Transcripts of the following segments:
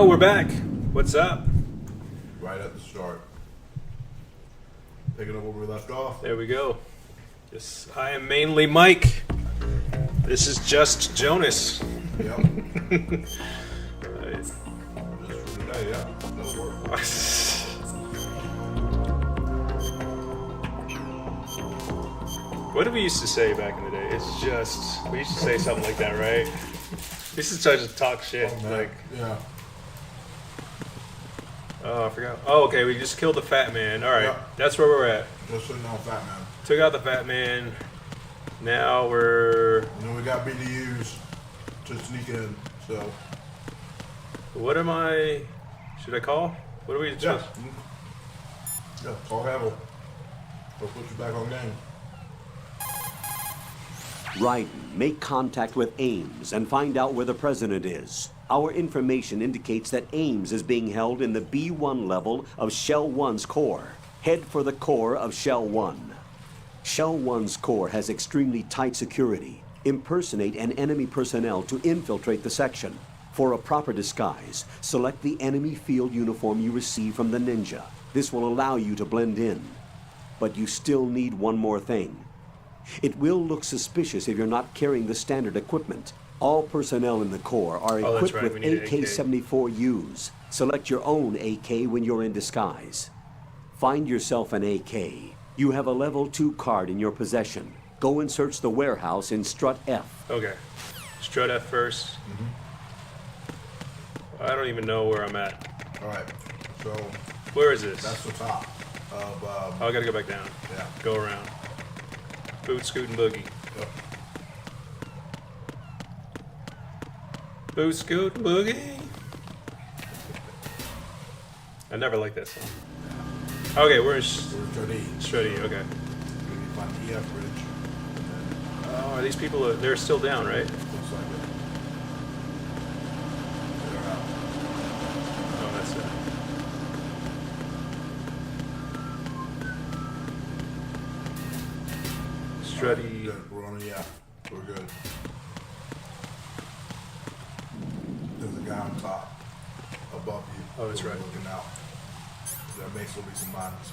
Oh, we're back. What's up? Right at the start. Picking up where we left off. There we go. Yes, I am mainly Mike. This is just Jonas. Yep. Right. Just for today, yeah. That'll work. What did we used to say back in the day? It's just, we used to say something like that, right? We used to just talk shit. Oh, man. Like, Yeah. oh, I forgot. Oh, okay, we just killed the fat man. All right, Yeah. that's where we're at. Just sitting on Fat Man. Took out the fat man. Now we're. And then we got BDUs to sneak in, so. What am I? Should I call? What are we? Yeah. Yeah, call Havel. We'll put you back on game. Ryden, make contact with Ames and find out where the president is. Our information indicates that Ames is being held in the B1 level of Shell 1's core. Head for the core of Shell 1. Shell 1's core has extremely tight security. Impersonate an enemy personnel to infiltrate the section. For a proper disguise, select the enemy field uniform you receive from the ninja. This will allow you to blend in. But you still need one more thing. It will look suspicious if you're not carrying the standard equipment. All personnel in the Corps are Oh, that's equipped right, with we need an AK. AK-74Us. Select your own AK when you're in disguise. Find yourself an AK. You have a level 2 card in your possession. Go and search the warehouse in Strut F. Okay. Strut F first. I don't even know where I'm at. Alright. So, Where is this? that's the top of, Oh, I gotta go back down. yeah. Go around. Boot, scoot, and boogie. Yep. Boot, scoot, and boogie. I never liked that song. Okay, we're in We're Strut E. Strut E. Okay. We find the EF bridge. And then Oh, are these people? They're still down, right? looks like it. They're out. Oh, that's it. Strut E. Good. We're on the EF. We're good. There's a guy on top, above you. Oh, that's right. Looking out. There may still be some mines.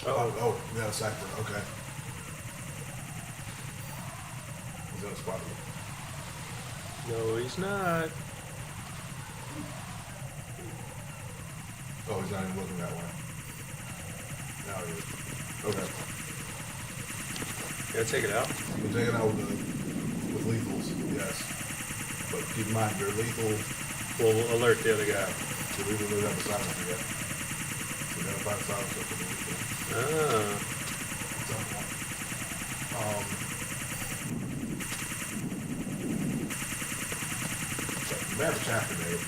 Oh, we got a cipher. Okay. He's in a spot. No, he's not. Oh, he's not even looking that way. Now he is. Okay. Gotta take it out. We'll take it out with lethals, yes. But keep in mind, they're lethal. We'll alert the other guy. So we really have a silencer yet. So we gotta find a silencer for the lethal. Ah. At some point. So we have a chapter made.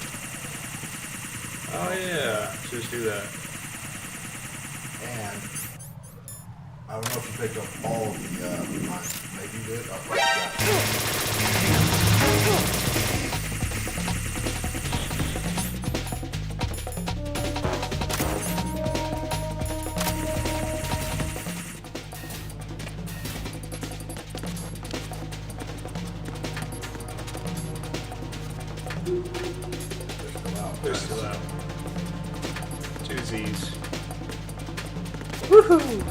Oh yeah. Should just do that. And I don't know if you picked up all of the mines. Maybe you did. I'll probably that. They're still out. Two Z's. Woohoo!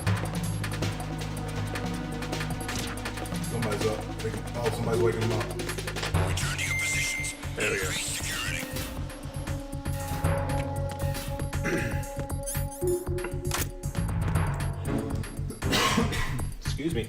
Somebody's up. Oh, somebody's waking them up. Return to your positions. There we go. Security. Excuse me.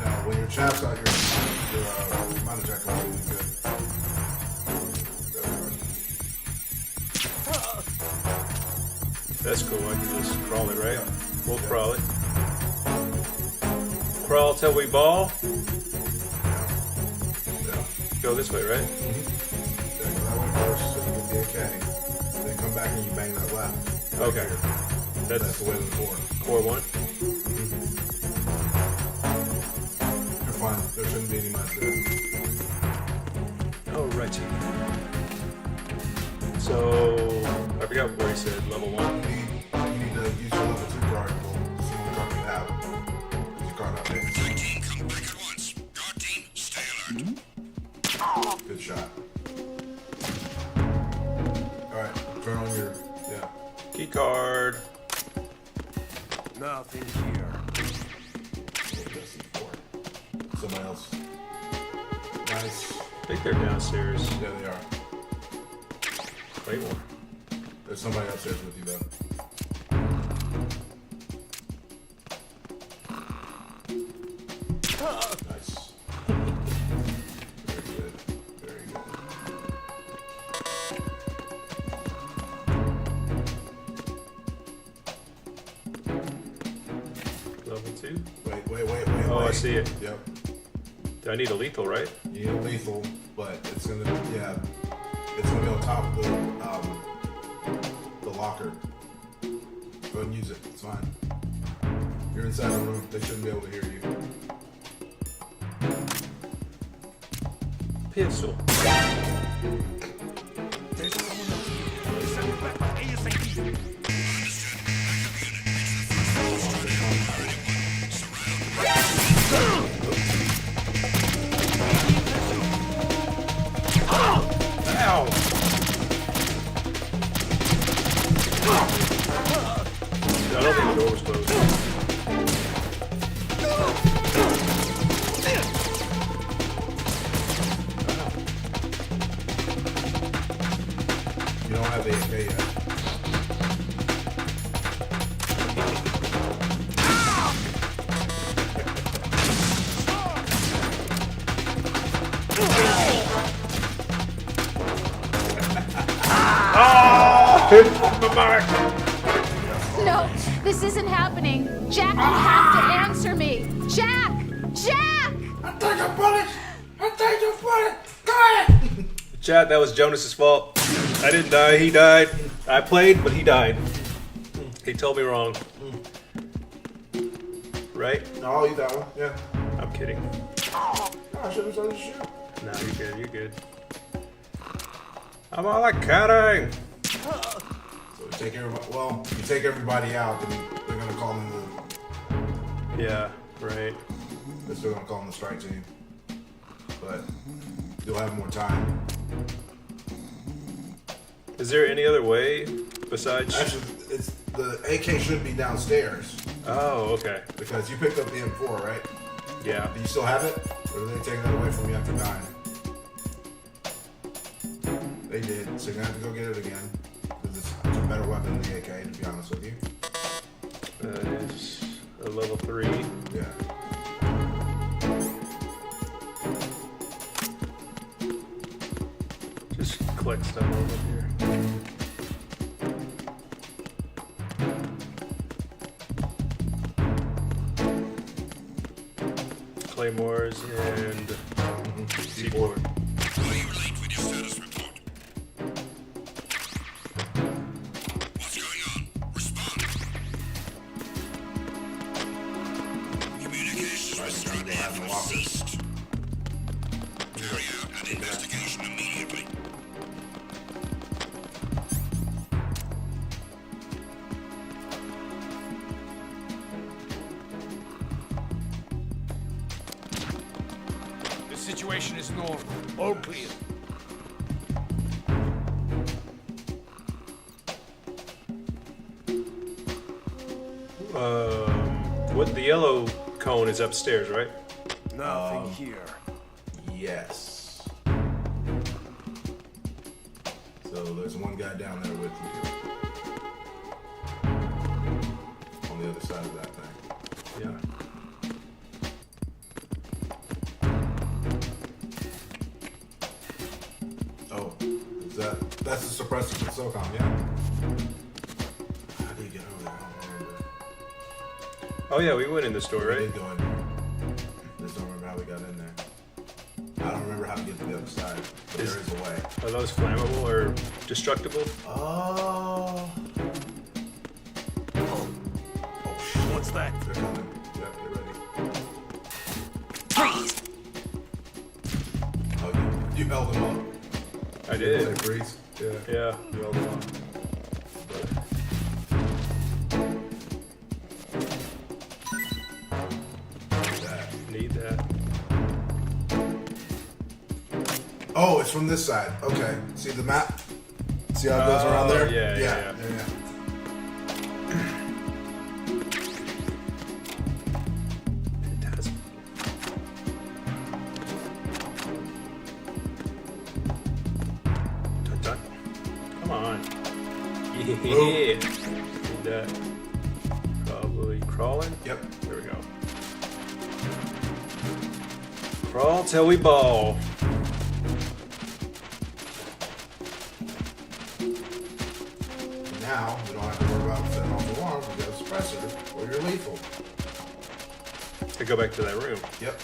Now, when your chap's out, your miner check will be good. That's cool. I can just crawl it, right? Yeah. We'll Yeah. crawl it. Crawl till we ball. Yeah. Go this way, right? Yeah, go that way first, so you get the AK. Then come back and you bang that left. Right Okay. here. That's That's the way to the core. core one. You're fine. There shouldn't be any mines there. All Right. So I forgot where he said level 1. You need to use your level 2 card. We'll see what card you have. Is your card updated? Strike team, come back at once. Guard team, stay alert. Good shot. Alright, turn on your. Yeah. Key card. Nothing here. C4. Somebody else. Nice. I think they're downstairs. Yeah, they are. Wait more. There's somebody upstairs with you, though. Nice. Very good. Very good. Level 2. Wait. Oh, I wait. see it. Yep. Do I need a lethal, right? You need a lethal, but it's gonna, yeah, it's gonna be on top of the locker. Go ahead and use it. It's fine. You're inside the room. They shouldn't be able to hear you. Pistol. There's someone else here. Send it back ASAP. Ow! I don't think the door was closed. You don't have the AK yet. Hit my mark! No, this isn't happening. Jack, you have to answer me. Jack! Jack! I'll take your bullet! I'll take your bullet! Go ahead! Chat, that was Jonas's fault. I didn't die, he died. I played, but he died. He told me wrong. Right? No, I'll eat that one. Yeah. I'm kidding. Oh, I should have started to shoot. No, you're good, you're good. I'm all like kidding. So we take everybody. Well, you take everybody out, then they're gonna call in the. Yeah, right. They're still gonna call in the strike team, but you'll have more time. Is there any other way besides? Actually, it's the AK should be downstairs Oh, okay. because you picked up the M4, right? Yeah. Do you still have it, or did they take that away from you after dying? They did, so you're gonna have to go get it again because it's a better weapon than the AK, to be honest with you. That is a level 3. Yeah. Just collect stuff over here. Claymores and C4. Are you late with your status report? What's going on? Respond. Communications with Strike Team ceased. Carry out an investigation immediately. The situation is normal. All clear. What the yellow cone is upstairs, right? Nothing here. Yes. So there's one guy down there with you. On the other side of that thing. Yeah. Oh, is that's the suppressor for SOCOM, yeah? How did you get over there? I don't remember. Oh yeah, we went in the store, We right? did go in there. Just don't remember how we got in there. I don't remember how to get to the other side, but there is a way. Are those flammable or destructible? Oh. Oh shit. What's that? They're coming. Yep, get ready. Freeze! Oh, you held them up. I did. Say freeze. Yeah. Yeah. You're all done. Need that. Oh, it's from this side. Okay. See the map? See how it goes around there? Yeah. It does. Dun. Come on. Yeah. Need that. Probably crawling. Yep. There we go. Crawl till we ball. Now, we don't have to worry about setting off the alarms. We got a suppressor, or you're lethal. To go back to that room. Yep.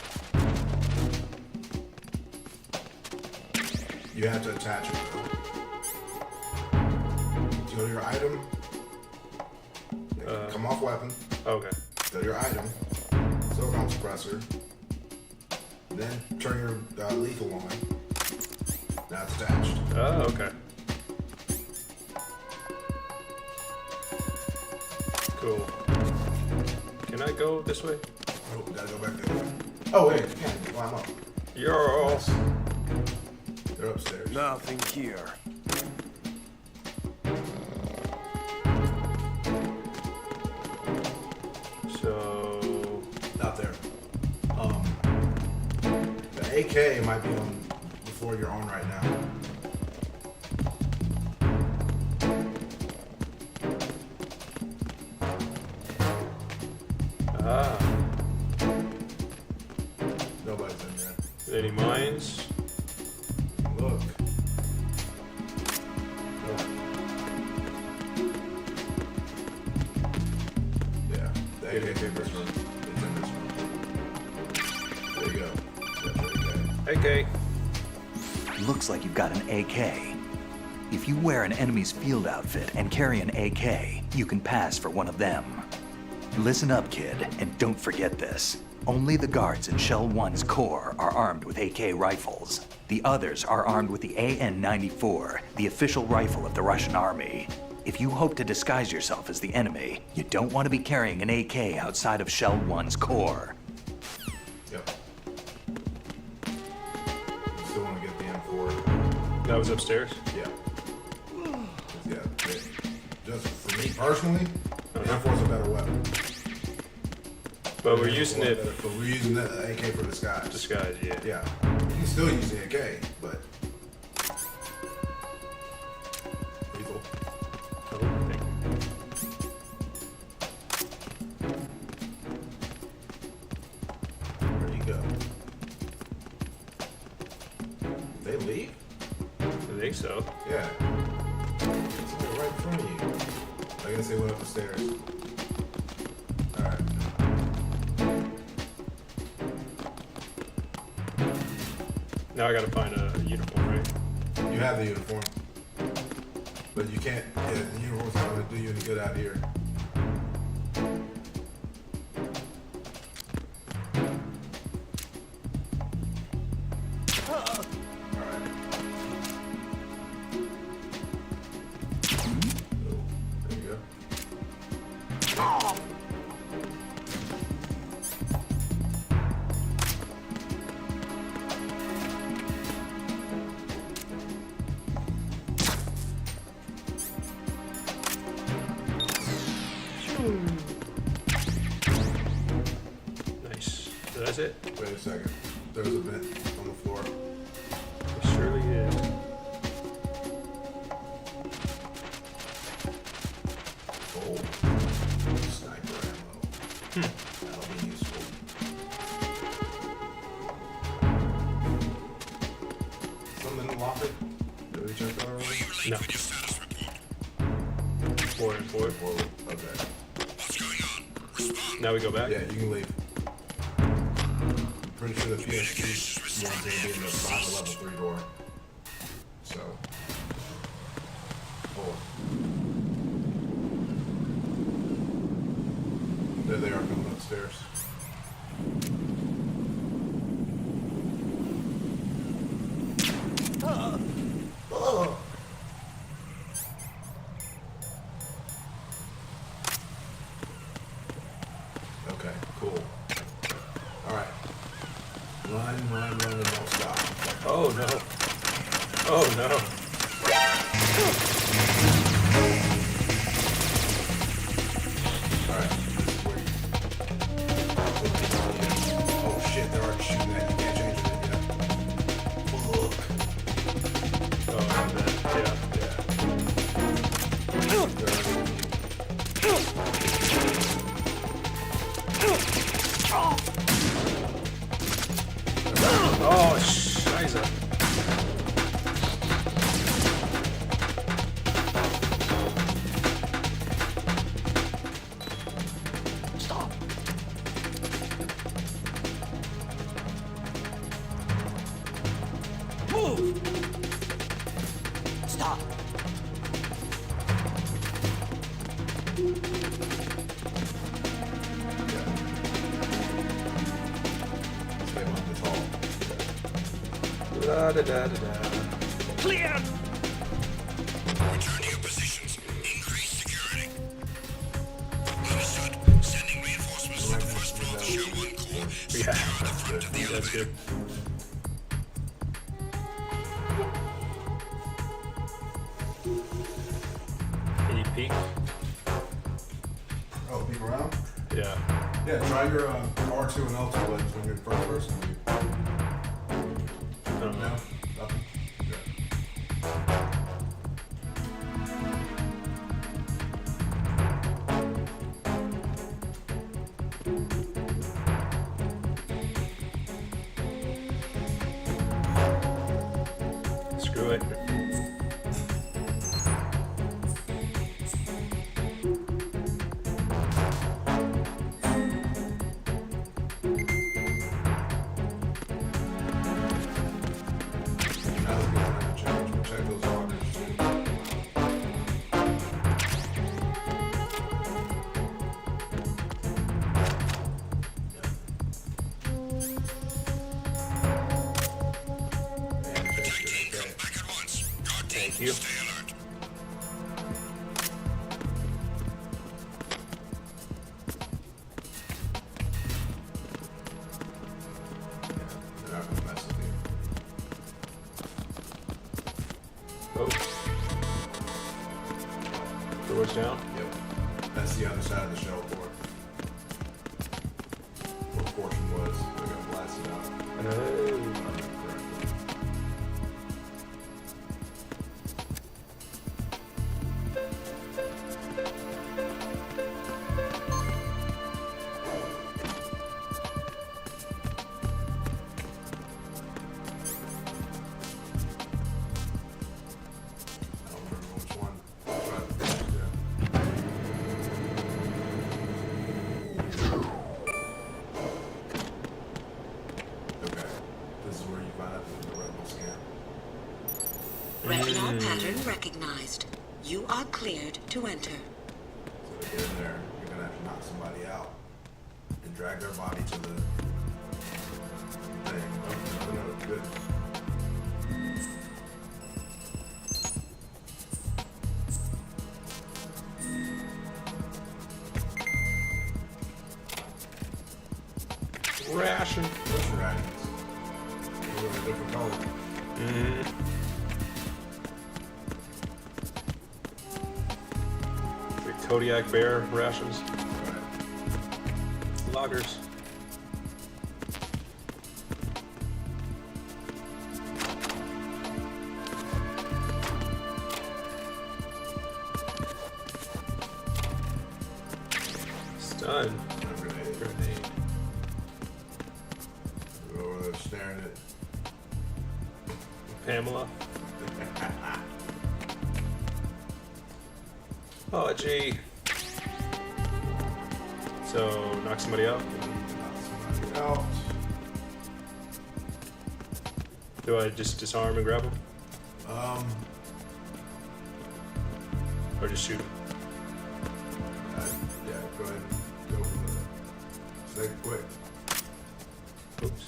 You have to attach it, though. So go to your item. Come off weapon. Okay. Go to your item. Silicon suppressor. Then turn your lethal on. Now it's attached. Oh, okay. Cool. Can I go this way? Oh, we gotta go back the other way. Oh, wait, you can't climb up. Yo. They're upstairs. Nothing here. So. Not there. The AK might be on the floor you're on right now. Ah. Nobody's in there. Any mines? Look. Yeah, the AK in this room. It's in this room. There you go. That's your AK. AK. Looks like you've got an AK. If you wear an enemy's field outfit and carry an AK, you can pass for one of them. Listen up, kid, and don't forget this. Only the guards in Shell 1's core are armed with AK rifles. The others are armed with the AN-94, the official rifle of the Russian army. If you hope to disguise yourself as the enemy, you don't want to be carrying an AK outside of Shell 1's core. Yep. Still want to get the M4. That was upstairs? Yeah. Yeah. Just for me personally, the M4 is a better weapon. But we're using it. But we're using the AK for disguise. Disguise, yeah. Yeah. You can still use the AK, but. Lethal. Oh, thank you. Where'd he go? They leave? I think so. Yeah. It's like right in front of you. I guess they went up the stairs. Alright. Now I gotta find a uniform, right? You have the uniform. But you can't, yeah, the uniform's not gonna do you any good out here. Alright. Oh, there you go. Nice. So that's it? Wait a second. There's a vent on the floor. It surely is. Oh. Sniper ammo. That'll be useful. Something in the locker? Did we check that already? No. With your status report. 4 and 4. Whoa, okay. What's going on? Respond. Now we go back? Yeah, you can leave. I'm pretty sure the PSG one's gonna be in the behind the level 3 door. So. Oh. There they are coming upstairs. Oh no. Alright, this is where you... Oh shit, they're already shooting at you. Can't change it yet. Fuck. Oh, and then, yeah. They're already... Oh, scheiße. Stop. Move. Stop. Stay on this hall. Da da da da da. Clear! Return to your positions. Increase security. Understood. Sending reinforcements to the first floor of the Shell 1 core. Secure the front of the That's elevator. good. Can you peek? Oh, peek around? Yeah. Yeah, try your R2 and L2 buttons when you're in first person. I don't No? know. Nothing? Okay. Screw it. Now let's go ahead and check those lockers too. And check Team, it, come okay. back at once. Guard team, Thank you. stay alert. They're not gonna mess with you. Oh. Doors down. Yep. That's the other side of the shell door. What portion was? They're gonna blast it out. If I remember correctly. I don't remember which one. Yeah. Okay. This is where you find out the retinal scan. Retinal pattern recognized. You are cleared to enter. So to get in there, you're gonna have to knock somebody out and drag their body to the thing. Oh, no, good. Ration. Those are rations. They're a different color. The Kodiak Bear rations. Right. Loggers. Stun. And a grenade. Grenade. Go over there staring at. Pamela. Oh, gee. So, knock somebody out. Knock somebody out. Do I just disarm and grab him? Or just shoot him? Yeah, go ahead and go for the. Stay quick. Oops.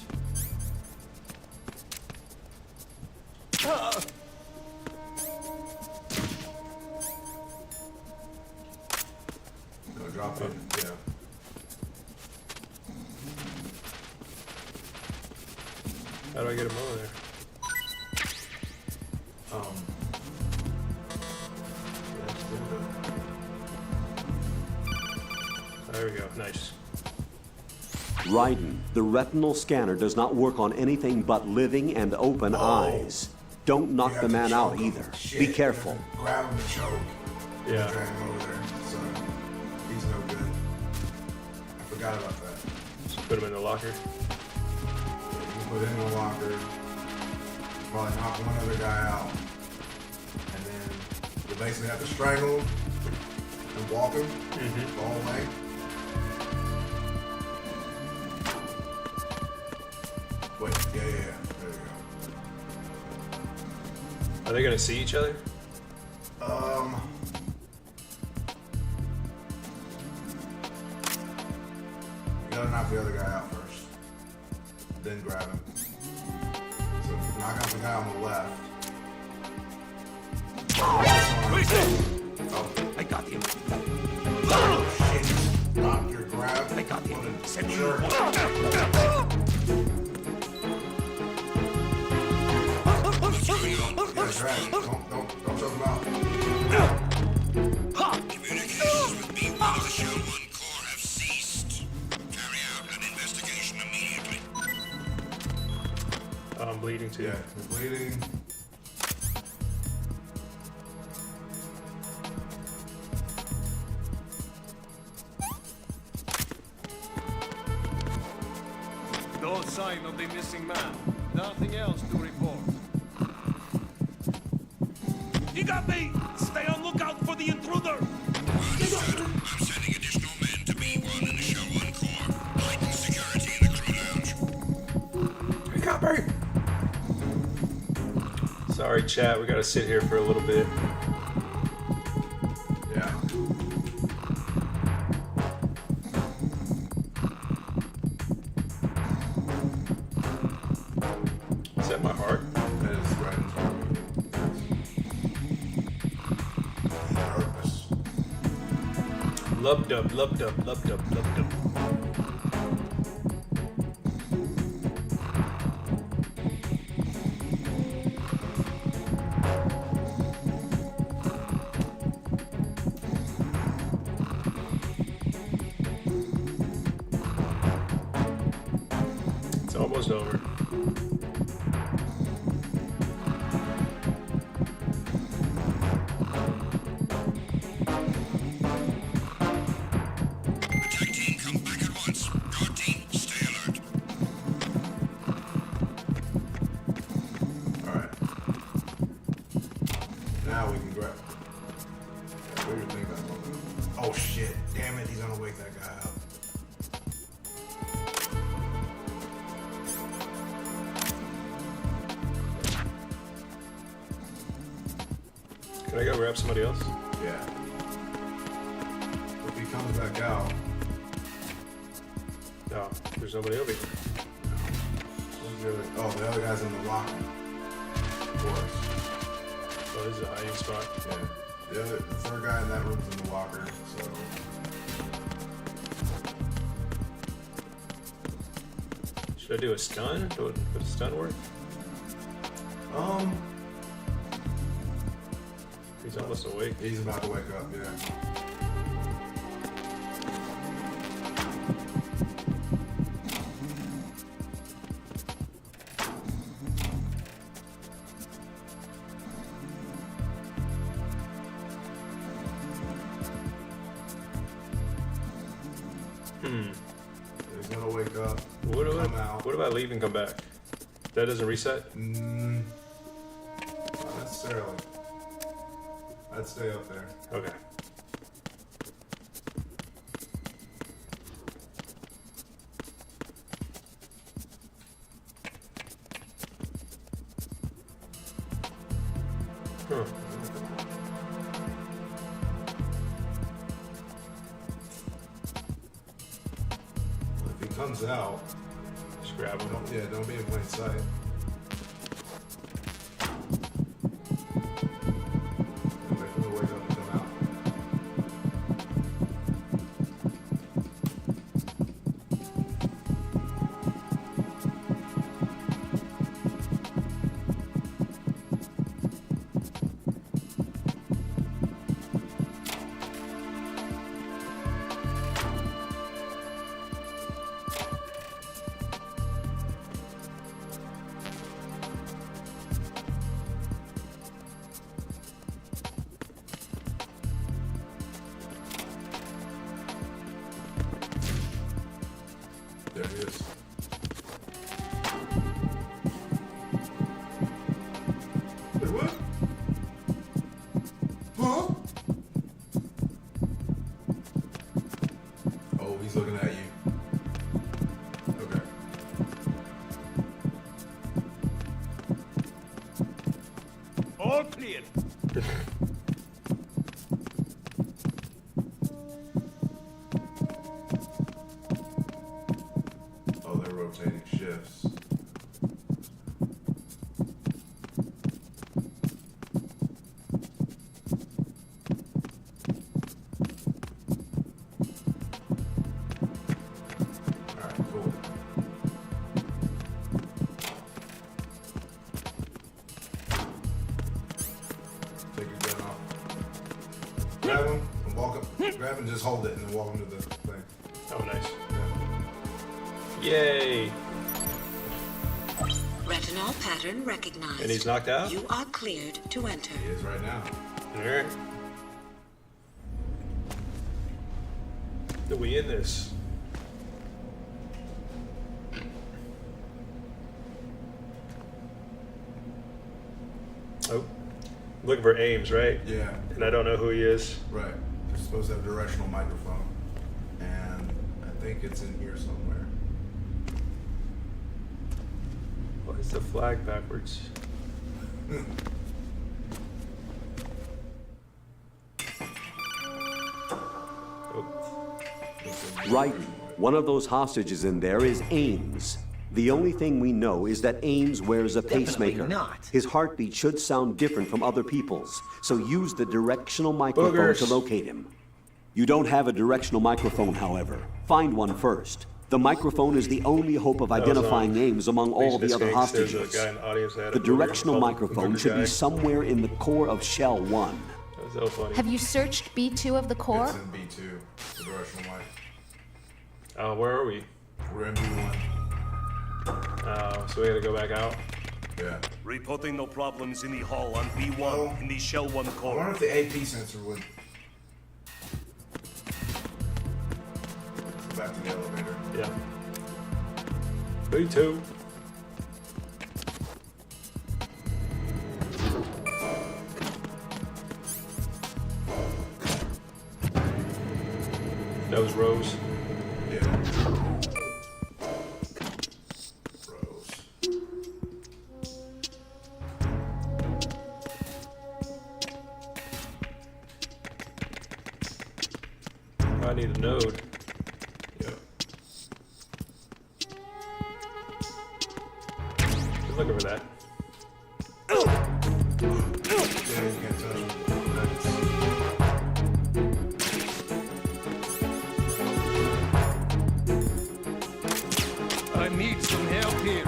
No, drop it. Yeah. How do I get him over there? Nice. Raiden, the retinal scanner does not work on anything but living and open eyes. Don't knock the man out either. Be careful. Grab him and choke. Yeah. Drag him over there. So he's no good. I forgot about that. Just put him in the locker. You can put him in the locker. Probably knock one other guy out. And then you basically have to strangle him and walk him the whole way. Wait, yeah. There you Are they gonna see each other? go. You gotta knock the other guy out first. Then grab him. So knock out the guy on the left. Oh, I got him. shit. Knock your grab. I got him. Send Sure. you. Yeah, drag. Don't choke him out. Communications with B1 of the Shell 1 Corps have ceased. Carry out an investigation immediately. Oh, I'm bleeding too. Yeah, we're bleeding. No sign of the missing man. Nothing else to report. You got me! Stay on lookout for the intruder! Understood. I'm sending additional men to B1 and the Shell 1 Corps. Heighten security in the crew lounge. Copy. Sorry, chat. We gotta sit here for a little bit. Yeah. Is that my heart? That is right in front of you. Purpose. Lub dub, lub dub, lub dub, lub dub. It's almost over. Attack team, come back at once. Guard team, stay alert. Alright. Now we can grab. What do you think that's gonna do? Oh shit. Damn it, he's gonna wake that guy up. Can I go grab somebody else? Yeah. If he comes back out, No, there's nobody over here. who's the other? Oh, the other guy's in the locker. Of course. Oh, this is a hiding spot. Yeah. The third guy in that room's in the locker, so. Should I do a stun? Would a stun work? He's almost awake. He's about to wake up, yeah. He's gonna wake up. Come out. What if I leave and come back? That doesn't reset? Not necessarily. I'd stay up there. Okay. Huh. If he comes out, Just grab him. don't be in plain sight. Wait for him to wake up and come out. Oh, they're rotating shifts. Alright, cool. Take your gun off. Grab him and walk up. Grab and just hold it and then walk him to the thing. Oh, nice. Yeah. Yay! Retinol pattern recognized. And he's knocked out? You are cleared to enter. He is right now. Alright. Are we in this? Oh. I'm looking for Ames, right? Yeah. And I don't know who he is. Right. You're supposed to have a directional microphone. And I think it's in here somewhere. Why is the flag backwards? Oh. Right. One of those hostages in there is Ames. The only thing we know is that Ames wears a pacemaker. not. His heartbeat should sound different from other people's, so use the directional microphone Boogers. to locate him. You don't have a directional microphone, however. Find one first. The microphone is the only hope of identifying Ames among all the other hostages. There's a guy in the audience that had The a booger directional called the microphone booger should guy. be somewhere in the core of Shell 1. That was so funny. Have you searched B2 of the core? It's in B2, the directional mic. Where are we? We're in B1. So we gotta go back out. Yeah. Reporting no problems in the hall on B1 Oh. in the Shell 1 I core. wonder if the AP sensor would. Back to the elevator. Yeah. B2. That was Rose. Yeah. Rose. I need a node. Yep. Just looking for that. Yeah, you can't touch me. I need some help here.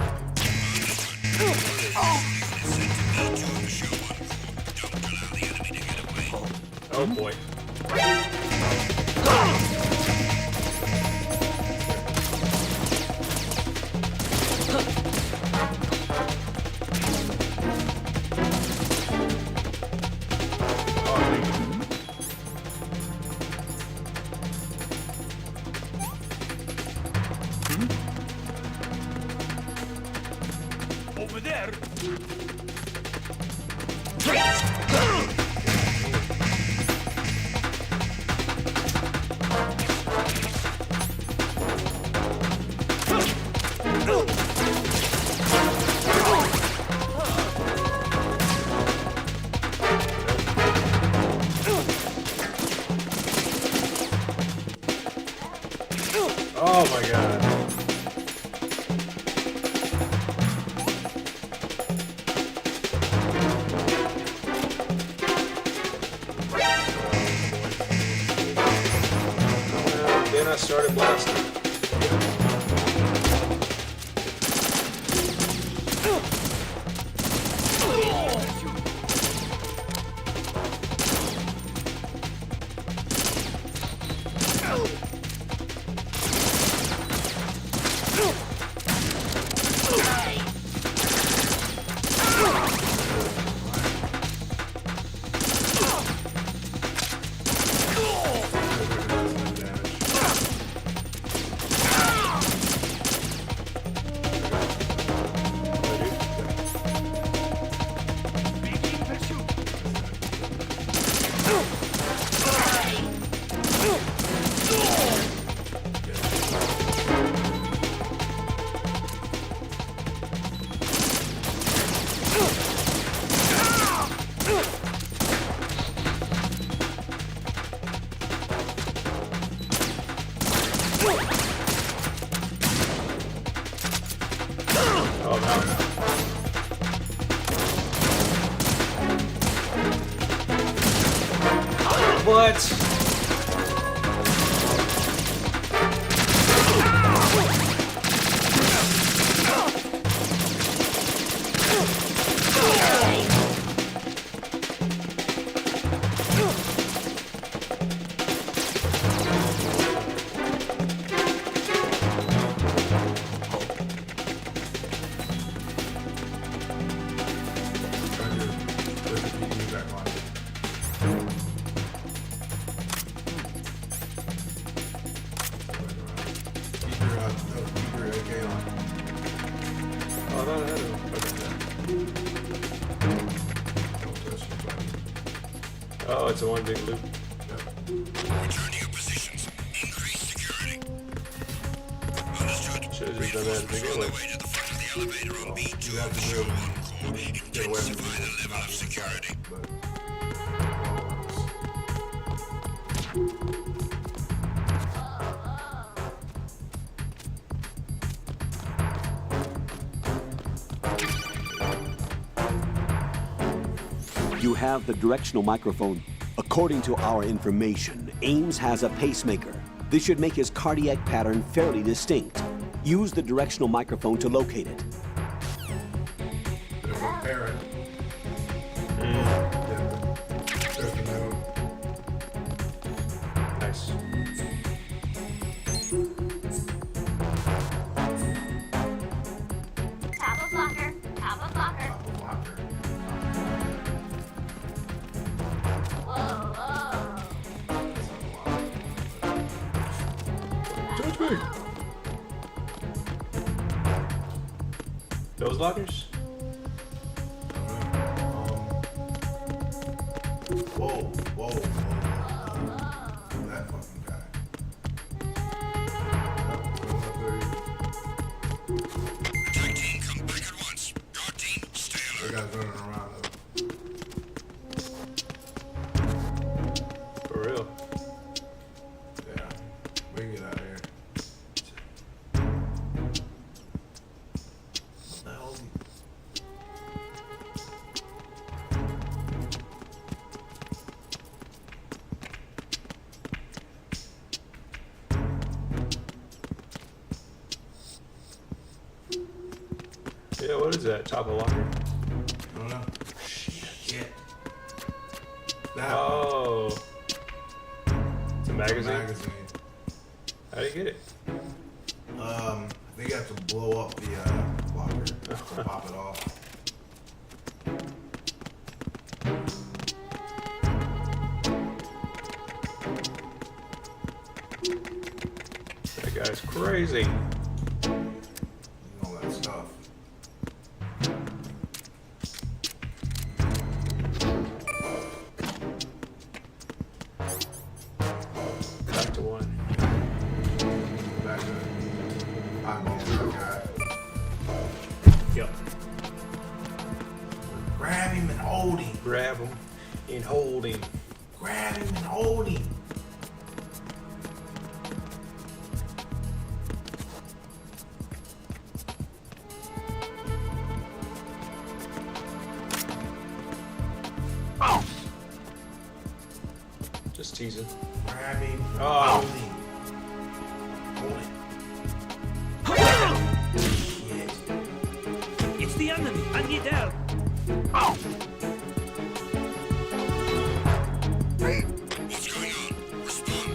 Oh boy. Over there. Oh my god. Then I started blasting. Oh no. What? Oh, it's a one big loop. Return to your positions. Increase security. Understood. Should have just done that to begin On the with. way to the front of the elevator on B2 of the Shell 1 core. Intensify the level of security. You have the directional microphone. According to our information, Ames has a pacemaker. This should make his cardiac pattern fairly distinct. Use the directional microphone to locate it. There's a parrot. There's the moon. Nice. Tap a blocker. Tap a blocker. Locker. Whoa, whoa. Touch me. Those lockers? Whoa, whoa, whoa. That fucking guy. Attack team, come back at once. Guard team, stay That alert. guy's running around though. For real. Yeah. We can get out of here. Yeah, what is that? Top of locker? I don't know. Shit. That Oh. It's a magazine? magazine. How do you get it? I think you have to blow up the locker to pop it off. That guy's crazy. All that stuff. Back to one. Back to eyeball that guy. Yep. Grab him and hold him. Grab him and hold him. Grab him and hold him. Just teasing. Grab him and Oh. hold him. Hold it. Shit. It's the enemy. I need help. What's going on? Respond.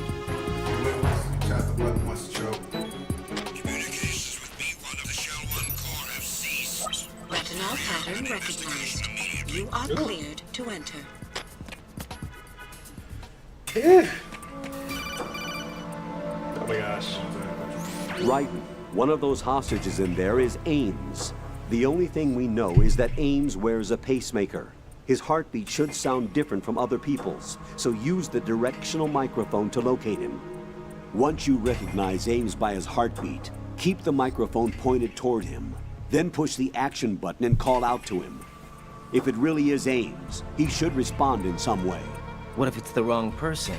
Tap the button once to choke. Communications with B1 of the Shell 1 core have ceased. Retinal pattern recognized. You are cleared to enter. Oh my gosh. Right. One of those hostages in there is Ames. The only thing we know is that Ames wears a pacemaker. His heartbeat should sound different from other people's, so use the directional microphone to locate him. Once you recognize Ames by his heartbeat, keep the microphone pointed toward him. Then push the action button and call out to him. If it really is Ames, he should respond in some way. What if it's the wrong person?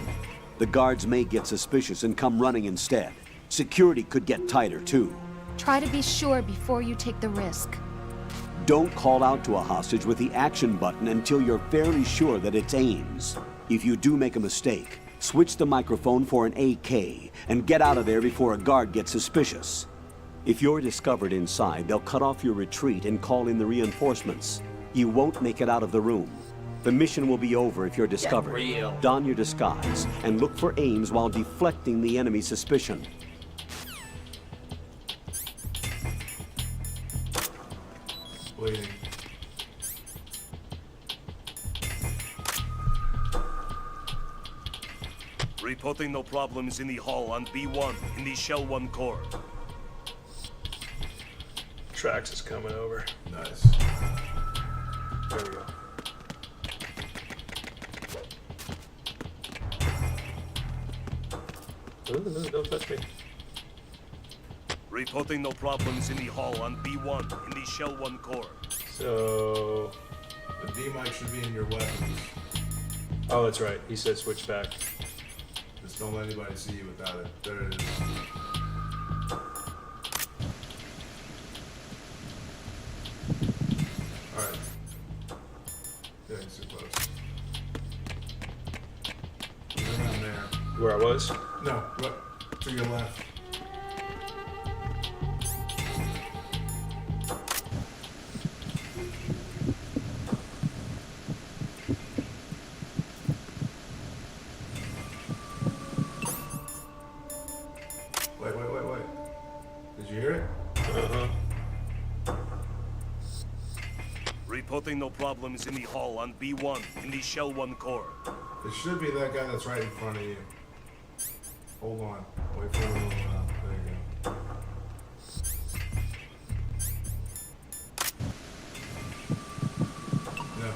The guards may get suspicious and come running instead. Security could get tighter, too. Try to be sure before you take the risk. Don't call out to a hostage with the action button until you're fairly sure that it's Ames. If you do make a mistake, switch the microphone for an AK and get out of there before a guard gets suspicious. If you're discovered inside, they'll cut off your retreat and call in the reinforcements. You won't make it out of the room. The mission will be over if you're discovered. Don your disguise and look for Ames while deflecting the enemy's suspicion. Waiting. Reporting no problems in the hall on B1 in the Shell 1 core. Trax is coming over. Nice. There we go. Ooh, don't touch me. Reporting no problems in the hall on B1 in the Shell 1 core. So... The D mic should be in your weapons. Oh, that's right. He said switch back. Just don't let anybody see you without it. There it is. Alright. Getting too close. He's around there. Where I was? No, what? To your left. Wait. Did you hear it? Uh-huh. Reporting no problems in the hall on B1 in the Shell 1 core. It should be that guy that's right in front of you. Hold on. Wait for him to move around. There you go. No.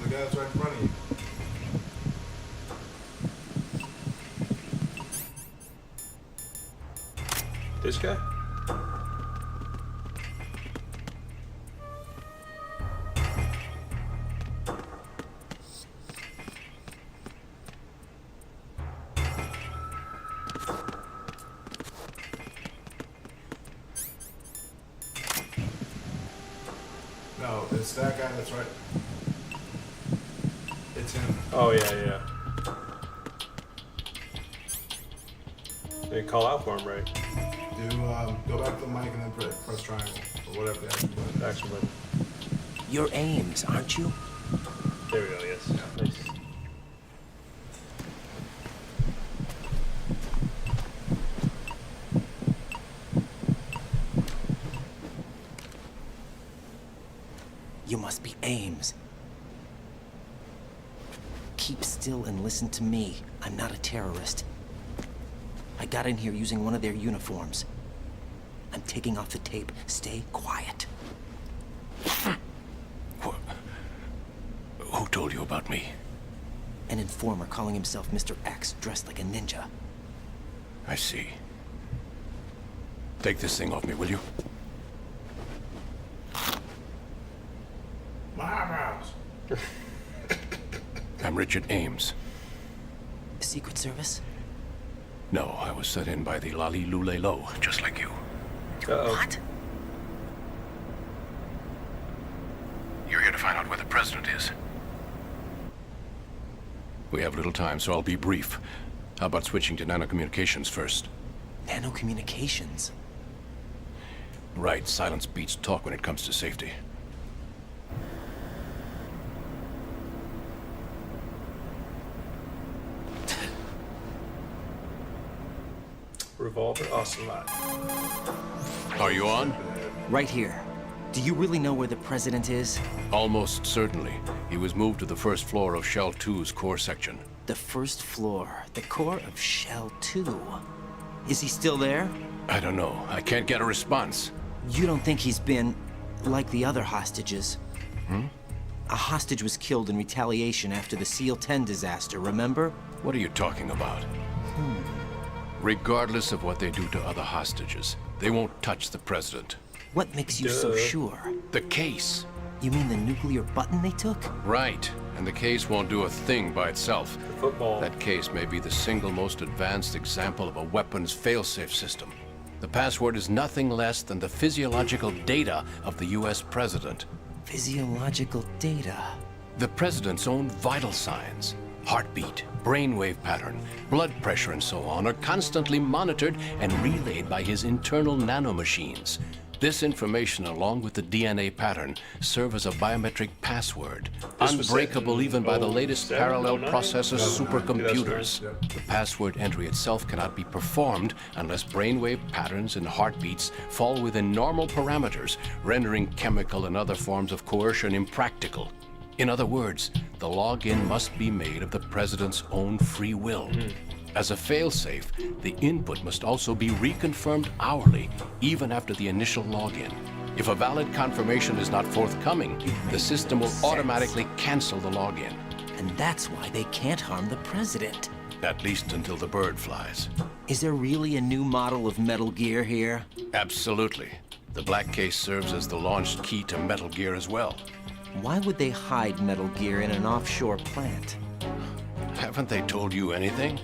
The guy that's right in front of you. This guy? No, it's that guy that's right. It's him. Oh, yeah. They call out for him, right? Go back to the mic and then press triangle or whatever the action button is. Action button. You're Ames, aren't you? There we go, yes. Nice. You must be Ames. Keep still and listen to me. I'm not a terrorist. I got in here using one of their uniforms. I'm taking off the tape. Stay quiet. Who told you about me? An informer calling himself Mr. X, dressed like a ninja. I see. Take this thing off me, will you? My eyebrows. I'm Richard Ames. Secret Service? No, I was sent in by the Lali Lule Lo, just like you. Uh-oh. What? You're here to find out where the president is. We have little time, so I'll be brief. How about switching to nanocommunications first? Nanocommunications? Right, silence beats talk when it comes to safety. Revolver, awesome lot. Are you on? Right here. Do you really know where the president is? Almost certainly. He was moved to the first floor of Shell 2's core section. The first floor. The core of Shell 2. Is he still there? I don't know. I can't get a response. You don't think he's been like the other hostages? A hostage was killed in retaliation after the SEAL 10 disaster, remember? What are you talking about? Regardless of what they do to other hostages, they won't touch the president. What makes you so sure? The case. You mean the nuclear button they took? Right. and the case won't do a thing by itself. Football. That case may be the single most advanced example of a weapons failsafe system. The password is nothing less than the physiological data of the US president. Physiological data? The president's own vital signs, heartbeat, brainwave pattern, blood pressure, and so on, are constantly monitored and relayed by his internal nanomachines. This information, along with the DNA pattern, serve as a biometric password, This was set unbreakable in even by the latest 07, parallel 09? processor 2009, supercomputers. 2009, The password entry itself cannot be performed unless brainwave patterns and heartbeats fall within normal parameters, rendering chemical and other forms of coercion impractical. In other words, the login must be made of the president's own free will. As a failsafe, the input must also be reconfirmed hourly, even after the initial login. If a valid confirmation is not forthcoming, the system will automatically cancel the login. And that's why they can't harm the president. At least until the bird flies. Is there really a new model of Metal Gear here? Absolutely. The black case serves as the launch key to Metal Gear as well. Why would they hide Metal Gear in an offshore plant? Haven't they told you anything?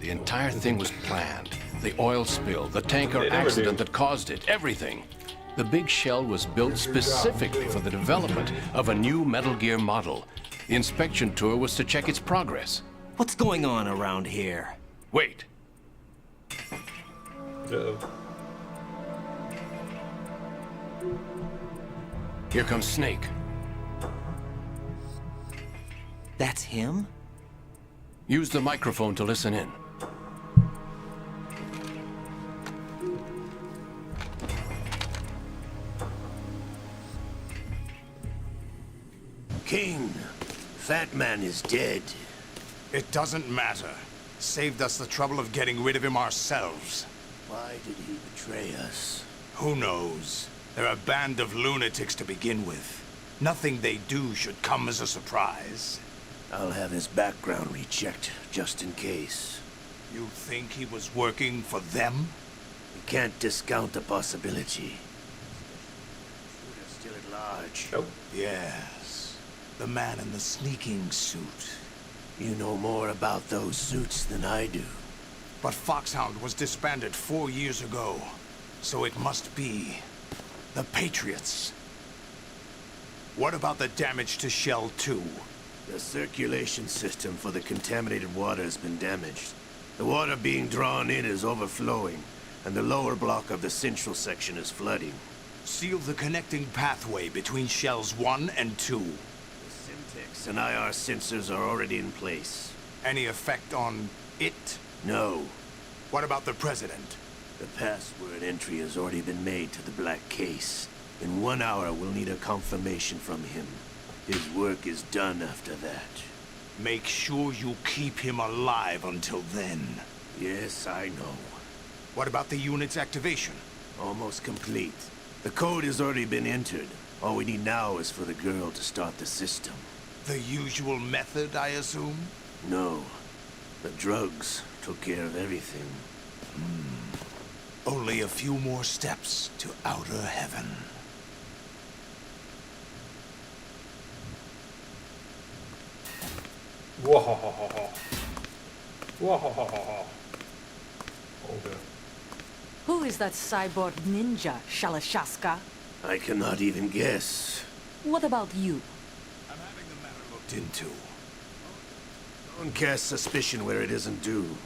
The entire thing was planned. The oil spill, the tanker They never accident do. that caused it, everything. The big shell was built specifically for the development of a new Metal Gear model. The inspection tour was to check its progress. What's going on around here? Wait. Uh-oh. Here comes Snake. That's him? Use the microphone to listen in. King, Fat Man is dead. It doesn't matter. Saved us the trouble of getting rid of him ourselves. Why did he betray us? Who knows? They're a band of lunatics to begin with. Nothing they do should come as a surprise. I'll have his background rechecked, just in case. You think he was working for them? We can't discount the possibility. Shooter's still at large. Nope. Yes. The man in the sneaking suit. You know more about those suits than I do. But Foxhound was disbanded 4 years ago. So it must be the Patriots. What about the damage to Shell 2? The circulation system for the contaminated water has been damaged. The water being drawn in is overflowing, and the lower block of the central section is flooding. Seal the connecting pathway between Shells 1 and 2. The Simtex and IR sensors are already in place. Any effect on it? No. What about the President? The password entry has already been made to the black case. In 1 hour, we'll need a confirmation from him. His work is done after that. Make sure you keep him alive until then. Yes, I know. What about the unit's activation? Almost complete. The code has already been entered. All we need now is for the girl to start the system. The usual method, I assume? No. The drugs took care of everything. Only a few more steps to outer heaven. Whoa. Whoa. Okay. Who is that cyborg ninja, Shalashaska? I cannot even guess. What about you? I'm having the matter looked into. Don't cast suspicion where it isn't due.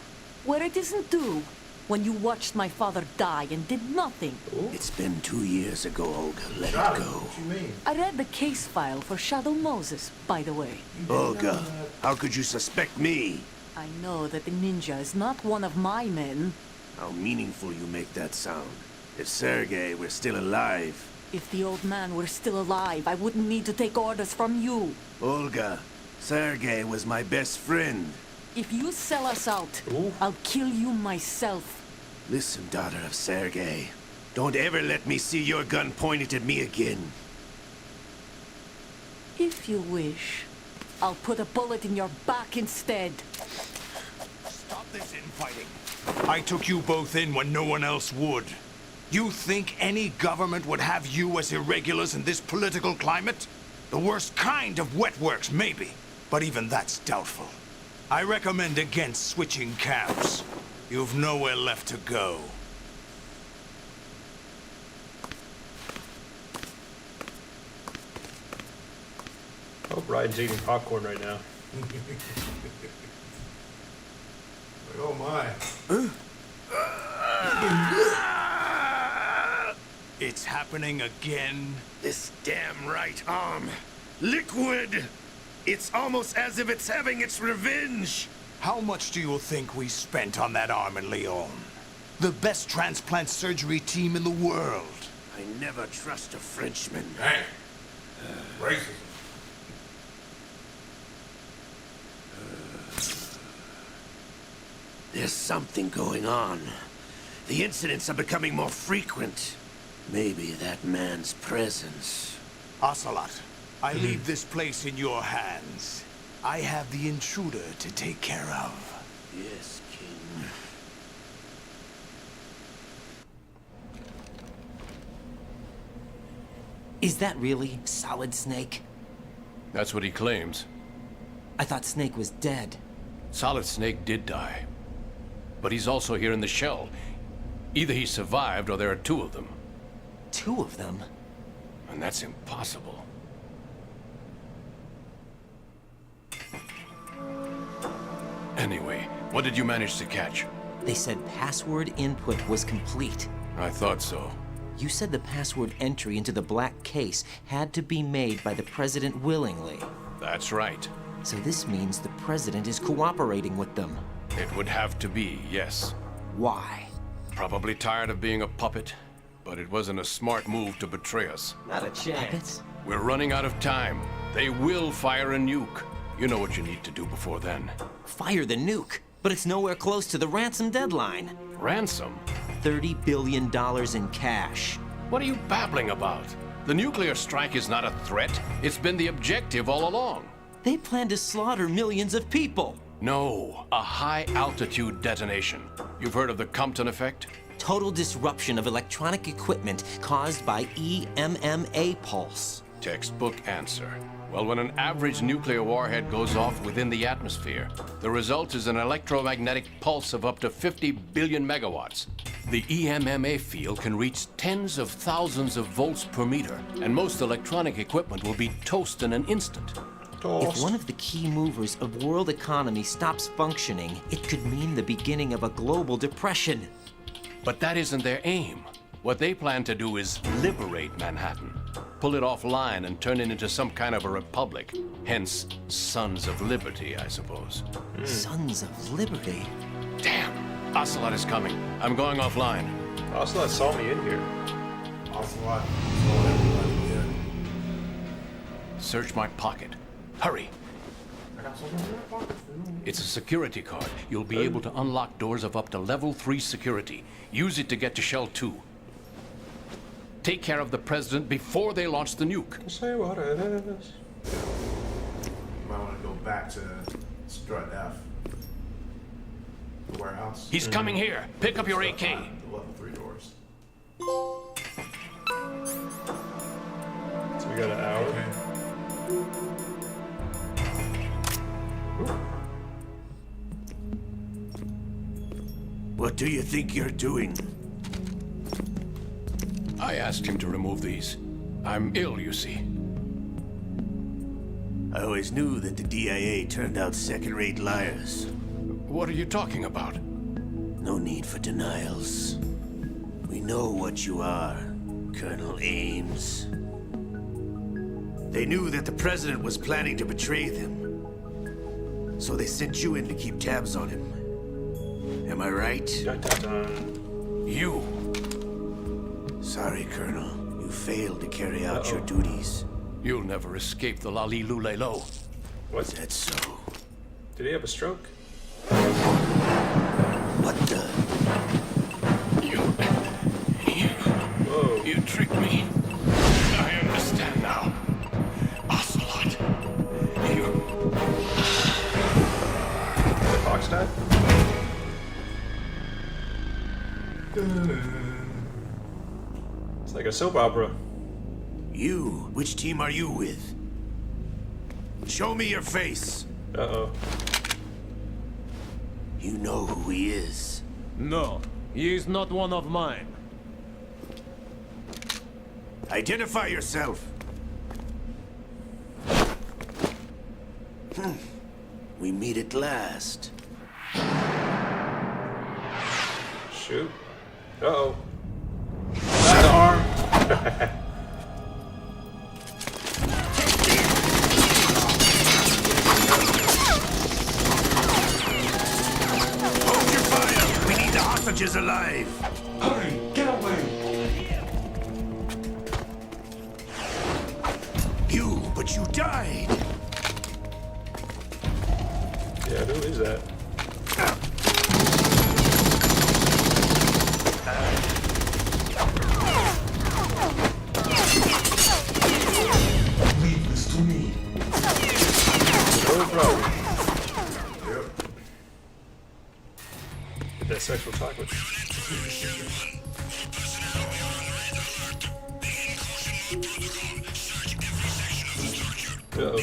Where it isn't due? When you watched my father die and did nothing. It's been 2 years ago, Olga. Let it go. What you mean? I read the case file for Shadow Moses, by the way. Olga, how could you suspect me? I know that the ninja is not one of my men. How meaningful you make that sound. If Sergei were still alive... If the old man were still alive, I wouldn't need to take orders from you. Olga, Sergei was my best friend. If you sell us out, I'll kill you myself. Listen, daughter of Sergei. Don't ever let me see your gun pointed at me again. If you wish, I'll put a bullet in your back instead. Stop this infighting. I took you both in when no one else would. You think any government would have you as irregulars in this political climate? The worst kind of wet works, maybe. But even that's doubtful. I recommend against switching camps. You've nowhere left to go. I hope Ryan's eating popcorn right now. Like, oh my. It's happening again. This damn right arm. Liquid! It's almost as if it's having its revenge. How much do you think we spent on that arm in Lyon? The best transplant surgery team in the world. I never trust a Frenchman. Dang. Racism. There's something going on. The incidents are becoming more frequent. Maybe that man's presence. Ocelot, I leave this place in your hands. I have the intruder to take care of. Yes, King. Is that really Solid Snake? That's what he claims. I thought Snake was dead. Solid Snake did die. But he's also here in the shell. Either he survived or there are two of them. Two of them? And that's impossible. Anyway, what did you manage to catch? They said password input was complete. I thought so. You said the password entry into the black case had to be made by the president willingly. That's right. So this means the president is cooperating with them. It would have to be, yes. Why? Probably tired of being a puppet, but it wasn't a smart move to betray us. Not a chance. Puppets? We're running out of time. They will fire a nuke. You know what you need to do before then. Fire the nuke, but it's nowhere close to the ransom deadline. Ransom? $30 billion in cash. What are you babbling about? The nuclear strike is not a threat. It's been the objective all along. They plan to slaughter millions of people. No, a high-altitude detonation. You've heard of the Compton effect? Total disruption of electronic equipment caused by EMMA pulse. Textbook answer. Well, when an average nuclear warhead goes off within the atmosphere, the result is an electromagnetic pulse of up to 50 billion megawatts. The EMMA field can reach tens of thousands of volts per meter, and most electronic equipment will be toast in an instant. If one of the key movers of world economy stops functioning, it could mean the beginning of a global depression. But that isn't their aim. What they plan to do is liberate Manhattan. Pull it offline and turn it into some kind of a republic. Hence, Sons of Liberty, I suppose. Sons of Liberty? Damn! Ocelot is coming. I'm going offline. Ocelot saw me in here. Ocelot saw everybody in. Search my pocket. Hurry! I got something in my pocket. It's a security card. You'll be able to unlock doors of up to level 3 security. Use it to get to Shell 2. Take care of the president before they launch the nuke. Say what it is. You might want to go back to Strut F. The warehouse. He's coming here. Pick up your AK. The level 3 doors. So we got an hour. Okay. What do you think you're doing? I asked him to remove these. I'm ill, you see. I always knew that the DIA turned out second-rate liars. What are you talking about? No need for denials. We know what you are, Colonel Ames. They knew that the president was planning to betray them. So they sent you in to keep tabs on him. Am I right? Dun, dun, dun. You. Sorry, Colonel. You failed to carry out your duties. You'll never escape the Lali-Lu-Lay-Lo. What? Is that so? Did he have a stroke? What the? Whoa. You tricked me. I understand now. Ocelot. You. The fox died? It's like a soap opera. You? Which team are you with? Show me your face. Uh-oh. You know who he is. No, he is not one of mine. Identify yourself. We meet at last. Shoot. Uh-oh. That arm. Hold your fire! We need the hostages alive! Hurry, get away! But you died! Yeah, who is that? Leave this to me. No problem. Yep. Get that sexual chocolate. Uh-oh.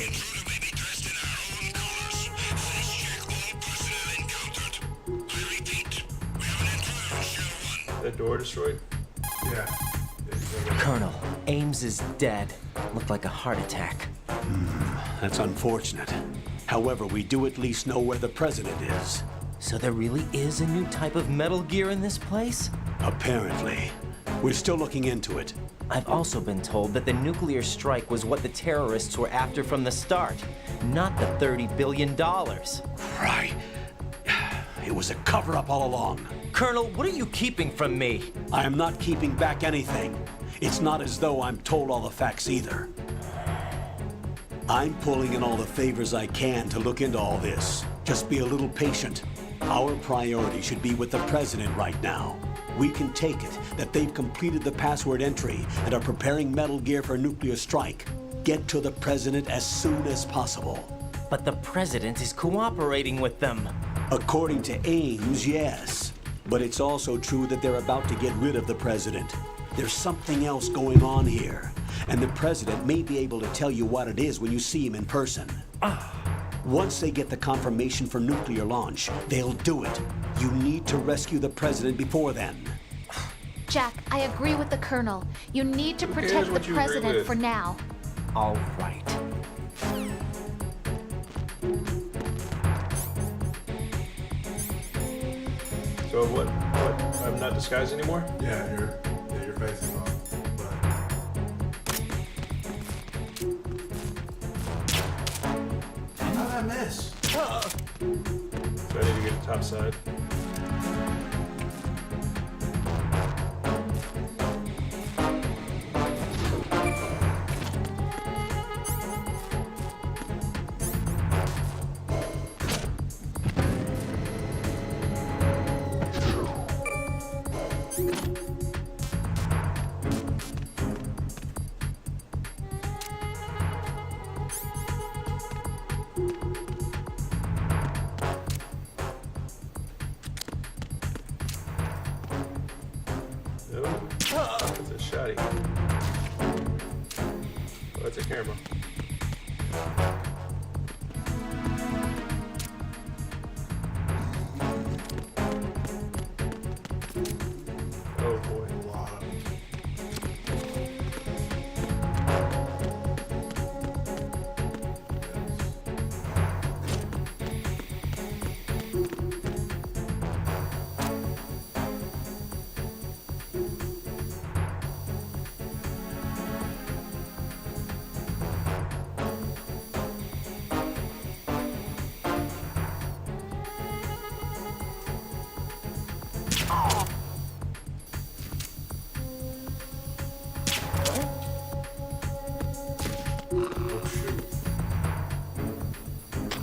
That door destroyed? Yeah. Colonel, Ames is dead. Looked like a heart attack. That's unfortunate. However, we do at least know where the president is. So there really is a new type of Metal Gear in this place? Apparently. We're still looking into it. I've also been told that the nuclear strike was what the terrorists were after from the start, not the $30 billion. Right. It was a cover-up all along. Colonel, what are you keeping from me? I am not keeping back anything. It's not as though I'm told all the facts either. I'm pulling in all the favors I can to look into all this. Just be a little patient. Our priority should be with the president right now. We can take it that they've completed the password entry and are preparing Metal Gear for nuclear strike. Get to the president as soon as possible. But the president is cooperating with them. According to Ames, yes. But it's also true that they're about to get rid of the president. There's something else going on here, and the president may be able to tell you what it is when you see him in person. Once they get the confirmation for nuclear launch, they'll do it. You need to rescue the president before then. Jack, I agree with the Colonel. You need to protect the president for now. All right. So what? I'm not disguised anymore? Yeah, your face is on. How did I miss? So I need to get the top side. That's a shotty. Oh, that's a camera. Oh boy.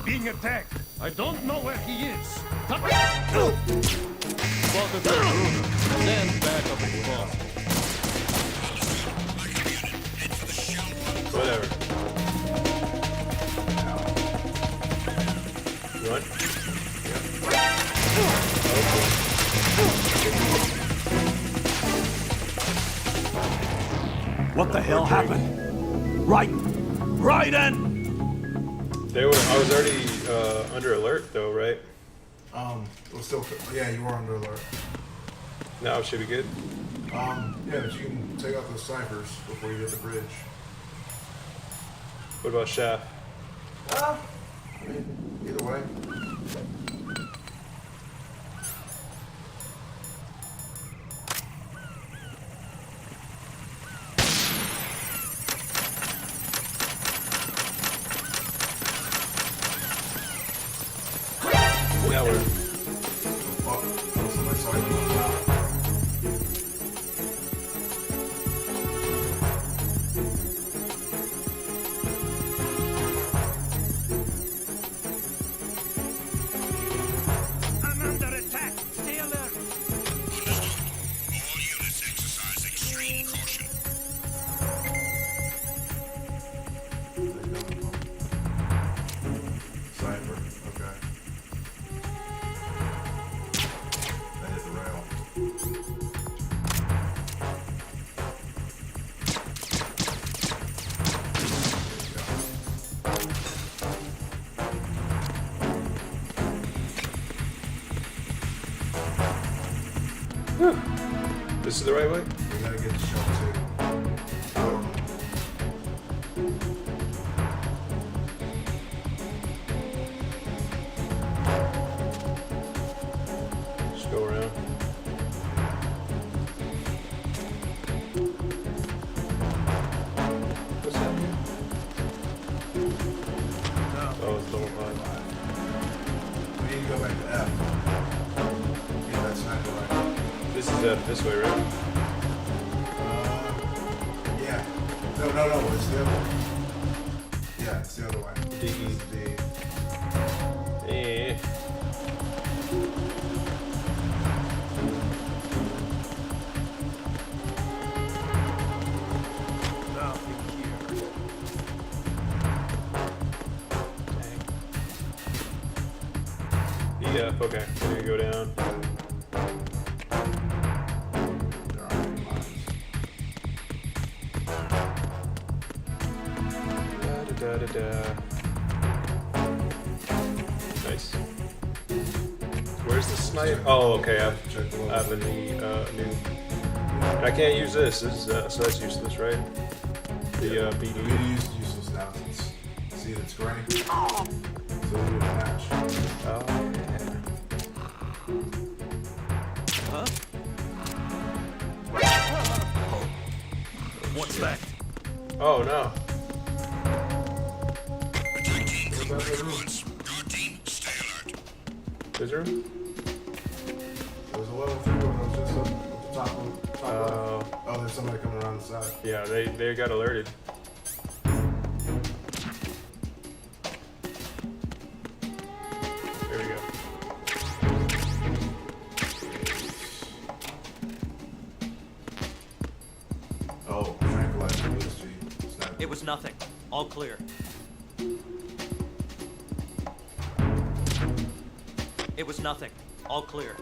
Being attacked. I don't know where he is. Walk the room, then back up the boss. Whatever. Run. What the hell happened? Right in! I was already under alert though, right? It was still, yeah, you were under alert. Now it should be good. Yeah, but you can take out those ciphers before you hit the bridge. What about Shaft? I mean, either way. Now we're. Oh, somebody saw you on top. I'm under attack. Stay alert. Understood. All units exercise extreme caution. Cipher, okay. That hit the rail. This is the right way? We gotta get the shell too. Just go around. What's happening? Oh, it's double five. We need to go back to F. Yeah, that's not the right. This is F this way, right? Yeah. No, it's the other way. Yeah, it's the other way. D. D. Eh. Yeah, okay. We're gonna go down. There aren't any lines. Da-da-da-da-da. Nice. Where's the snipe? Oh, okay. I have a new. I can't use this. This is, so that's useless, right? The BD. BD is useless now since, see, it's gray. So we would match. Oh, yeah. What's that? Oh, no. Attack team, come break at once. Guard team, stay alert. Is there? There's a level 3 one that was just up at the top left. Oh, there's somebody coming around the side. Yeah, they got alerted. There we go. Oh, tranquilizer was G. Sniper. It was nothing. All clear. It was nothing. All clear.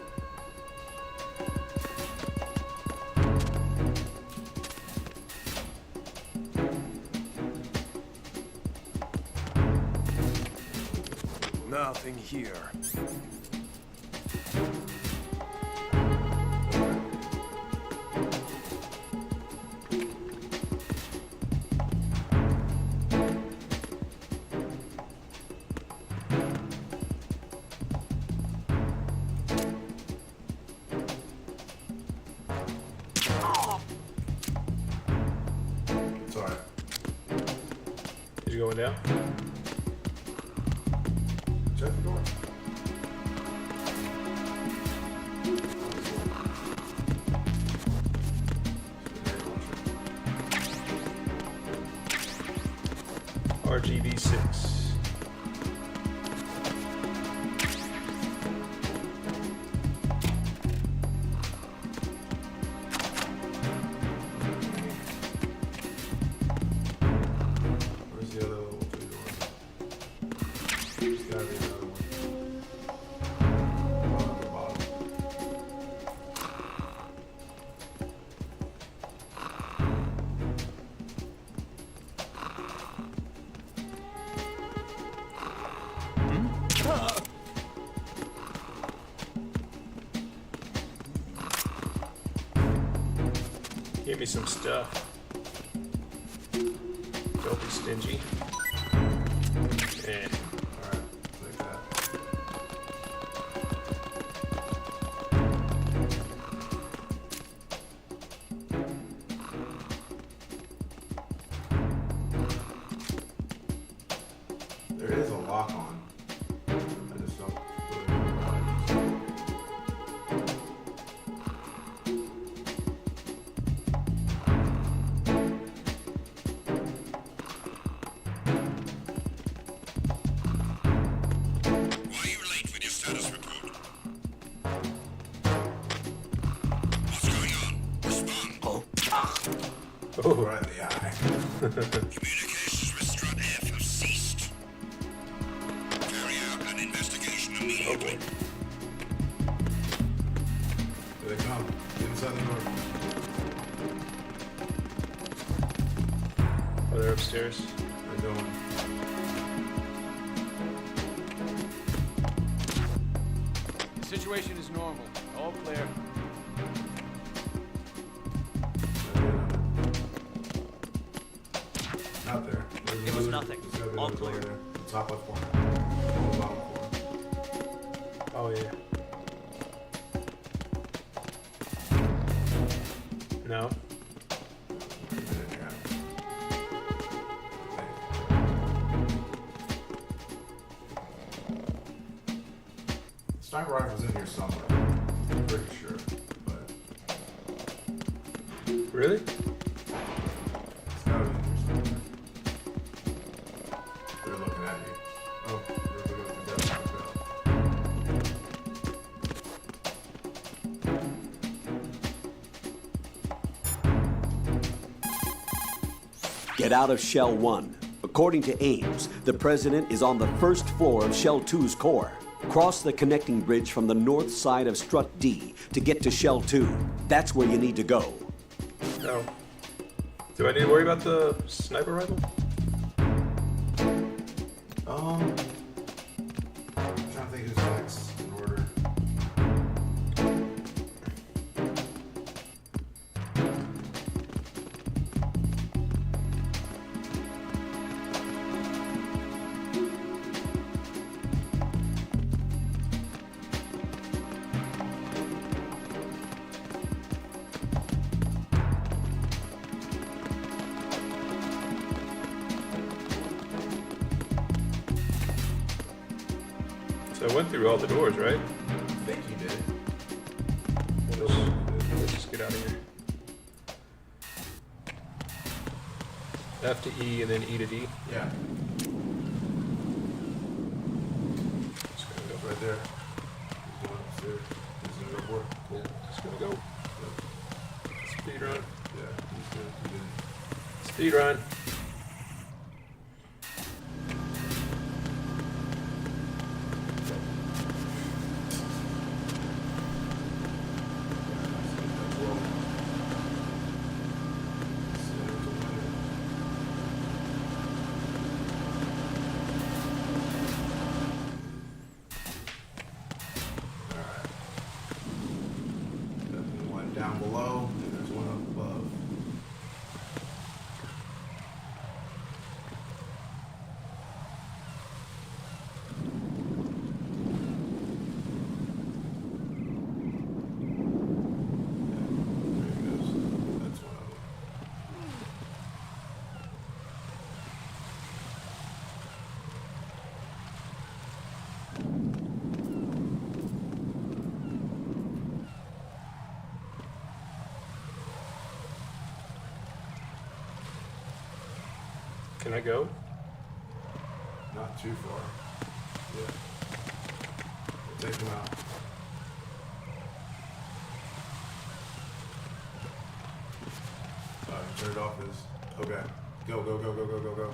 Nothing here. It's alright. Is you going down? Check the door. RGB 6. Where's the other level 3 door? There's gotta be another one. One at the bottom. Give me some stuff. Don't be stingy. Eh. Alright, like that. There is a lock on. I just don't really know why. Why are you late with your status report? What's going on? Respond. Oh. Right in the eye. Communications with Strut F have ceased. Carry out an investigation immediately. Here they come. Get inside the door. Oh, they're upstairs. They're going. The situation is normal. All clear. Not there. There's It was another- nothing. there's gotta be All another door clear. there. Top left corner. On the bottom corner. Oh yeah. No. Sniper rifle's in here somewhere. I'm pretty sure, but Really? it's gotta be in here somewhere. They're looking at you. Oh, there we go. Get out of Shell 1. According to Ames, the president is on the first floor of Shell 2's core. Cross the connecting bridge from the north side of Strut D to get to Shell 2. That's where you need to go. No. Do I need to worry about the sniper rifle? I'm trying to think who's next in order. So I went through all the doors, right? I think you did. Let's just get out of here. F to E and then E to D. Yeah. Just gonna go right there. He's going upstairs. He's gonna go for it. Cool. Just gonna go. Speed run. Yeah, he's good. He did. Speed run. One down below, and there's one up above. There he goes. That's one of them. Can I go? Not too far. Yeah. We'll take him out. Turn it off is okay. Go, go, go, go, go, go, go.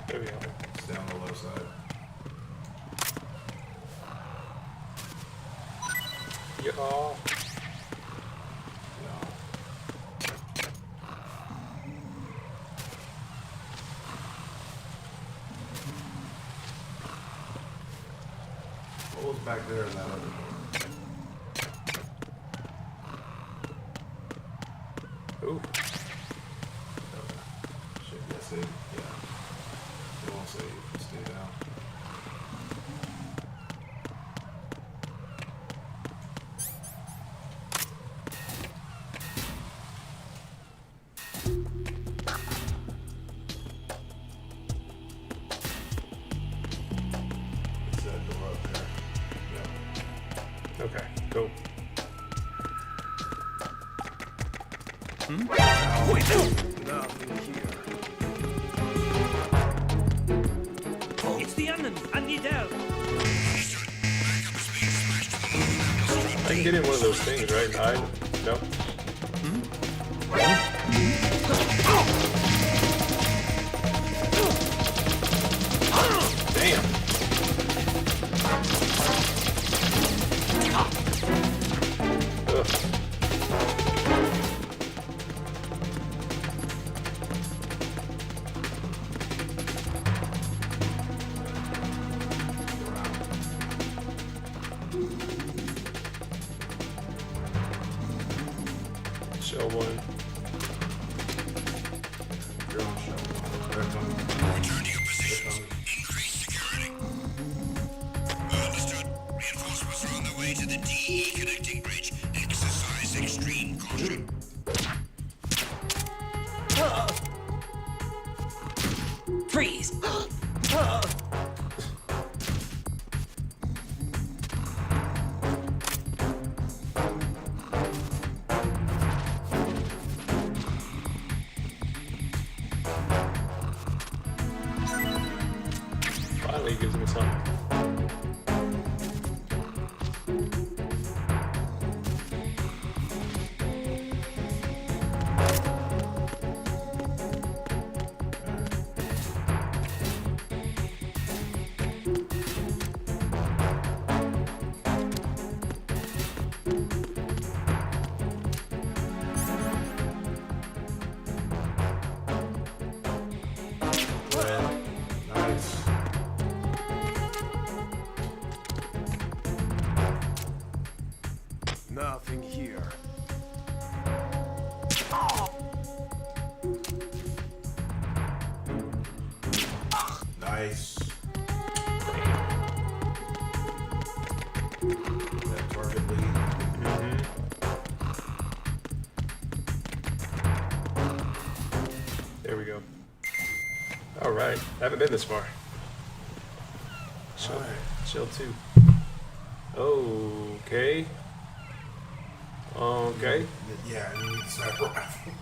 There we go. It's down the low side. Yeah. back there in that other door. Ooh. Shit, yeah, save. Yeah. It won't save. Stay down. It's that door up there. Yeah. Okay, cool. Wait, no! It's the enemy! I need help! I can get in one of those things, right? No. Damn. Ugh. Shell one. You're on shell one. They're coming. Return to your positions. Increase security. Understood. Reinforcements are on their way to the DE connecting bridge. Exercise extreme caution. Freeze! Finally gives me something. Nice. Nothing here. Nice. That target lead. There we go. All right, I haven't been this far. Shell, shell 2. Okay. Okay. Yeah, and you need to sniper rifle.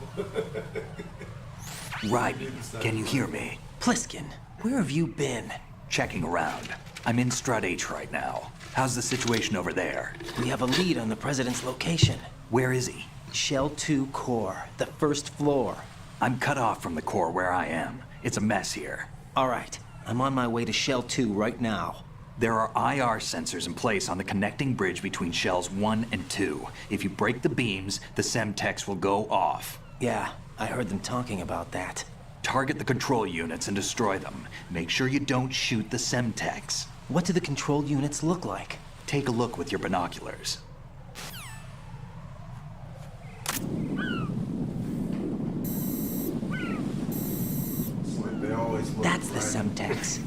Right. Can you hear me? Pliskin, where have you been? Checking around. I'm in Strut H right now. How's the situation over there? We have a lead on the president's location. Where is he? Shell 2 core, the first floor. I'm cut off from the core where I am. It's a mess here. All right, I'm on my way to Shell 2 right now. There are IR sensors in place on the connecting bridge between Shells 1 and 2. If you break the beams, the Semtex will go off. Yeah, I heard them talking about that. Target the control units and destroy them. Make sure you don't shoot the Semtex. What do the control units look like? Take a look with your binoculars. It's like they always look. That's the Semtex.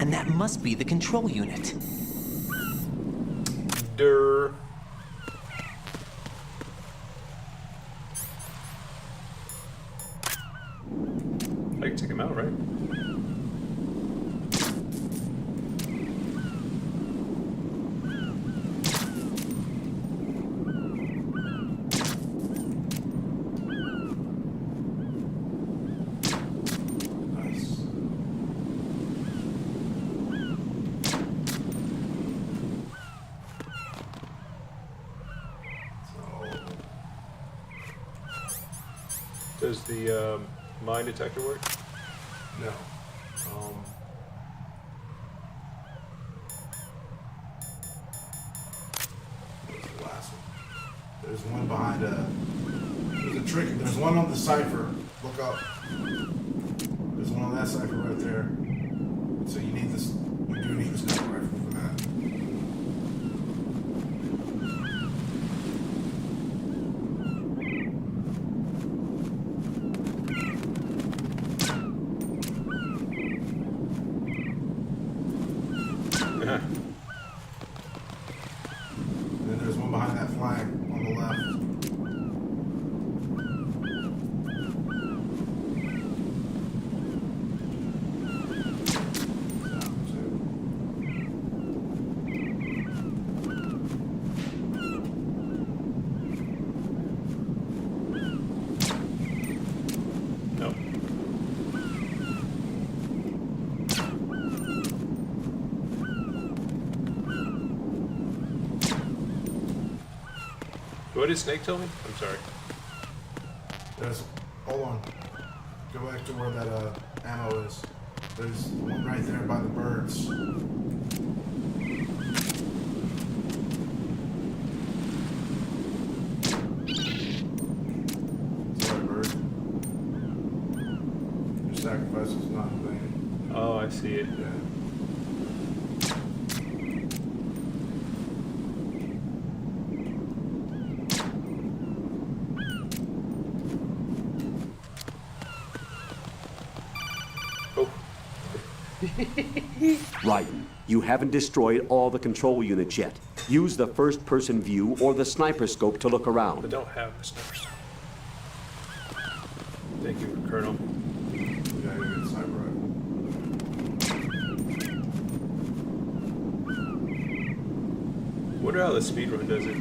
And that must be the control unit. Durr. I can take him out, right? Nice. Does the mine detector work? No. Where's the last one? There's one behind there's a trick. There's one on the cipher. Look up. There's one on that cipher right there. So you need this. You do need the sniper rifle for that. And then there's one behind that flag on the left. No. What did Snake tell me? I'm sorry. Hold on. Go back to where that ammo is. There's one right there by the birds. Sorry, bird. Your sacrifice was not in vain. Oh, I see it. Yeah. Raiden, you haven't destroyed all the control units yet. Use the first-person view or the sniper scope to look I around. don't have the sniper scope. Thank you, Colonel. We gotta go get the sniper rifle. Wonder how the speedrun does it.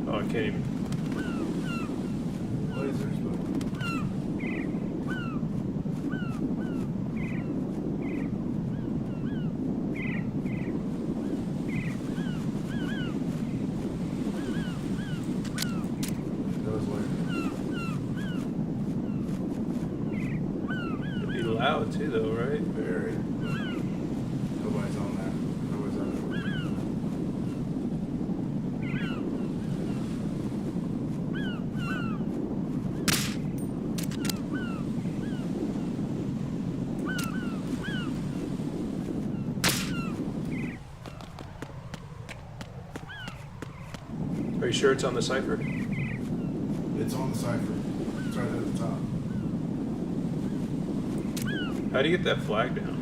Oh, I can't even. Lasers, It'd be loud too, though, right? Very. Nobody's on that. Nobody's on that. Are you sure it's on the cipher? It's on the cipher. It's right at the top. How do you get that flag down?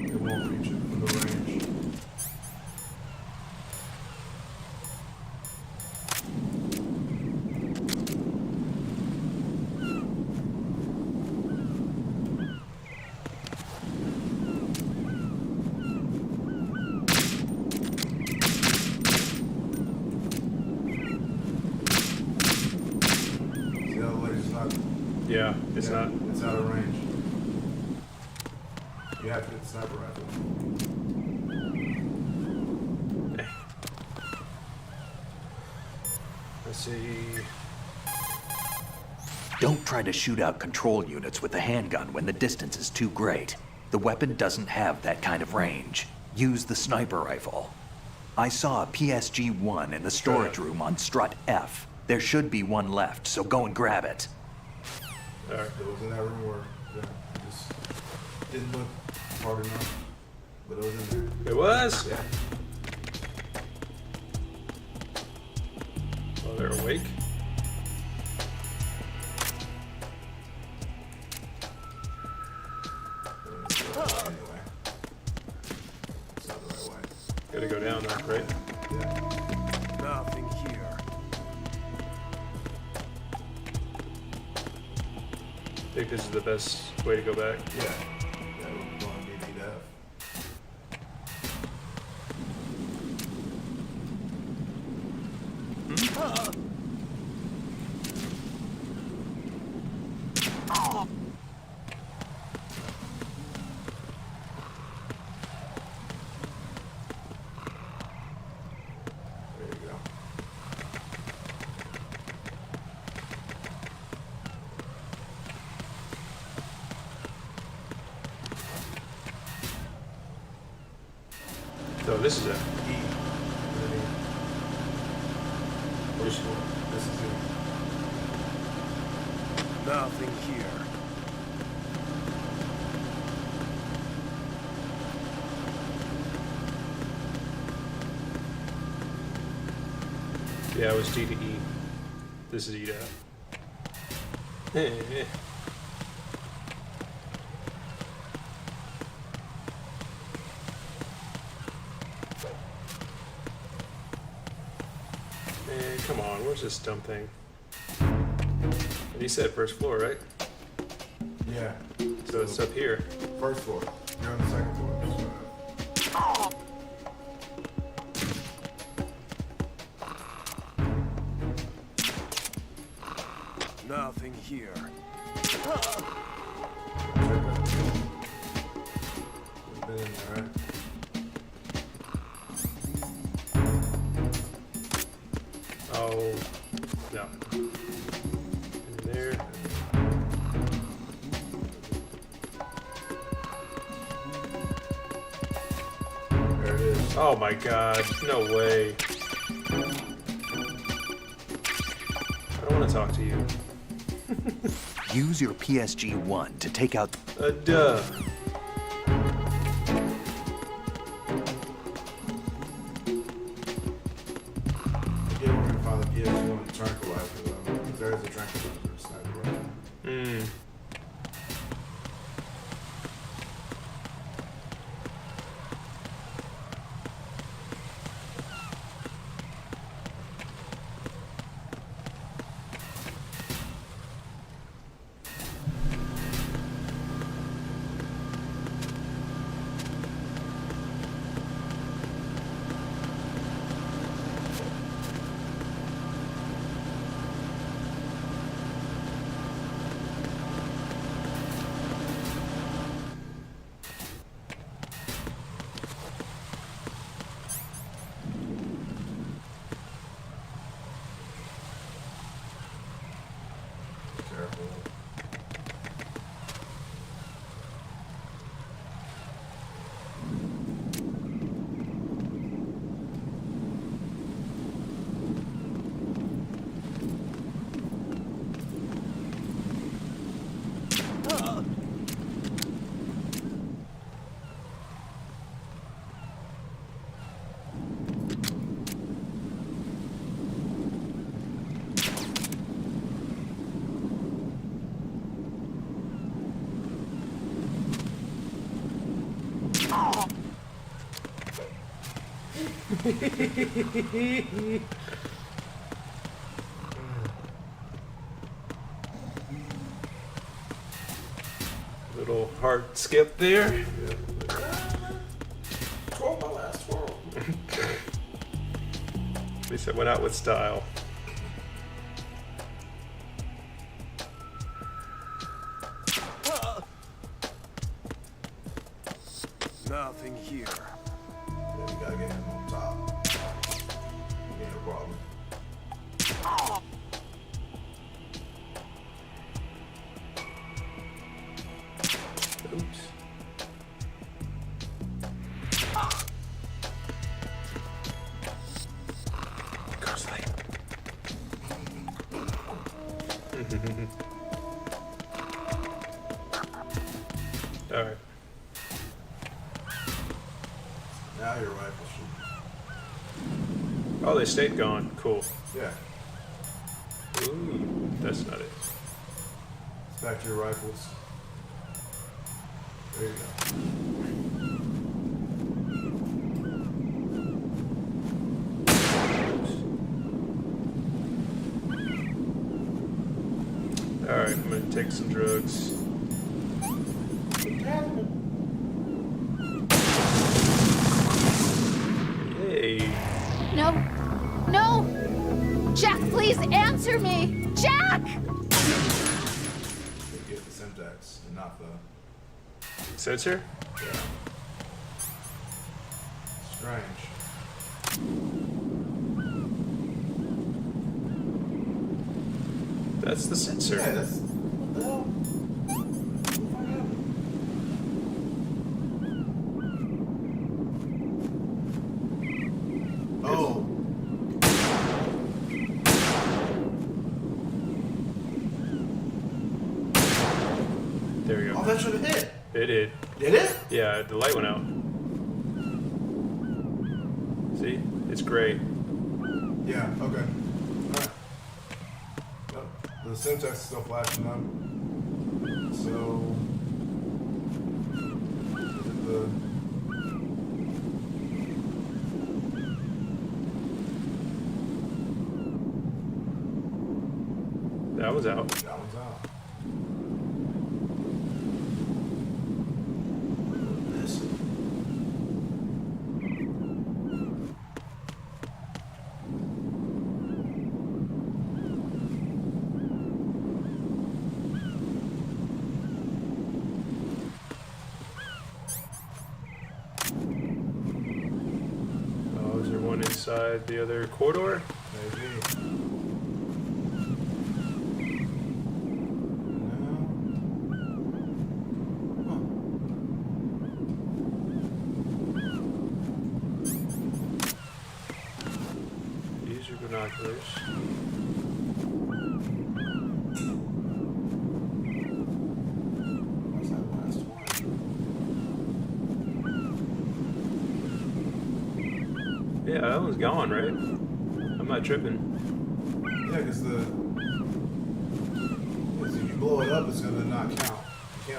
It won't reach it from the range. See how the laser's not? Yeah, it's not. It's out of range. You have to get the sniper rifle. Let's see. Don't try to shoot out control units with the handgun when the distance is too great. The weapon doesn't have that kind of range. Use the sniper rifle. I saw a PSG-1 in the storage room on strut F. There should be one left, so go and grab it. Alright. It was in that room where I just didn't look hard enough, but it was in there. It was? Yeah. Oh, they're awake? Anyway. It's not the right way. Gotta go down now, right? Yeah. Nothing here. I think this is the best way to go back. Yeah. That would probably be DF. this is it. E. First floor. This is it. Nothing here. Yeah, it was D to E. This is E to F. Man, come on, where's this dumb thing? And you said first floor, right? Yeah. So it's up here. First floor. You're on the second floor. Nothing here. Been in there, right? Oh, no. In there. There it is. Oh my god, no way. I don't want to talk to you. Use your PSG-1 to take out... Duh. Again, we're gonna find the PS1 tranquilizer though. Because there is a tranquilizer sniper rifle. Careful. Little heart skip there. Twirl my last twirl. At least I went out with style. Nothing here. Yeah, you gotta get him on top. Yeah, no problem. Oops. Ghost light. All right. Now your rifle should. Oh, they stayed gone. Cool. Yeah. Ooh, that's not it. Back to your rifles. There you go. All right, I'm gonna take some drugs. Hey. No. No! Jack, please answer me! Jack! You get the syntax and not the. Sensor? Yeah. Strange. That's the sensor. Yeah, that's. What the hell? What happened? There you go. Oh, that should have hit. It did. Did it? Yeah, the light went out. See? It's gray. Yeah, okay. Alright. Yep. The syntax is still flashing up. So... Is it the... That was out. That one's out. This. Oh, is there one inside the other corridor? Maybe. Use your binoculars. What's that last one? Yeah, that one's gone, right? I'm not tripping. Yeah, because if you blow it up, it's gonna not count. You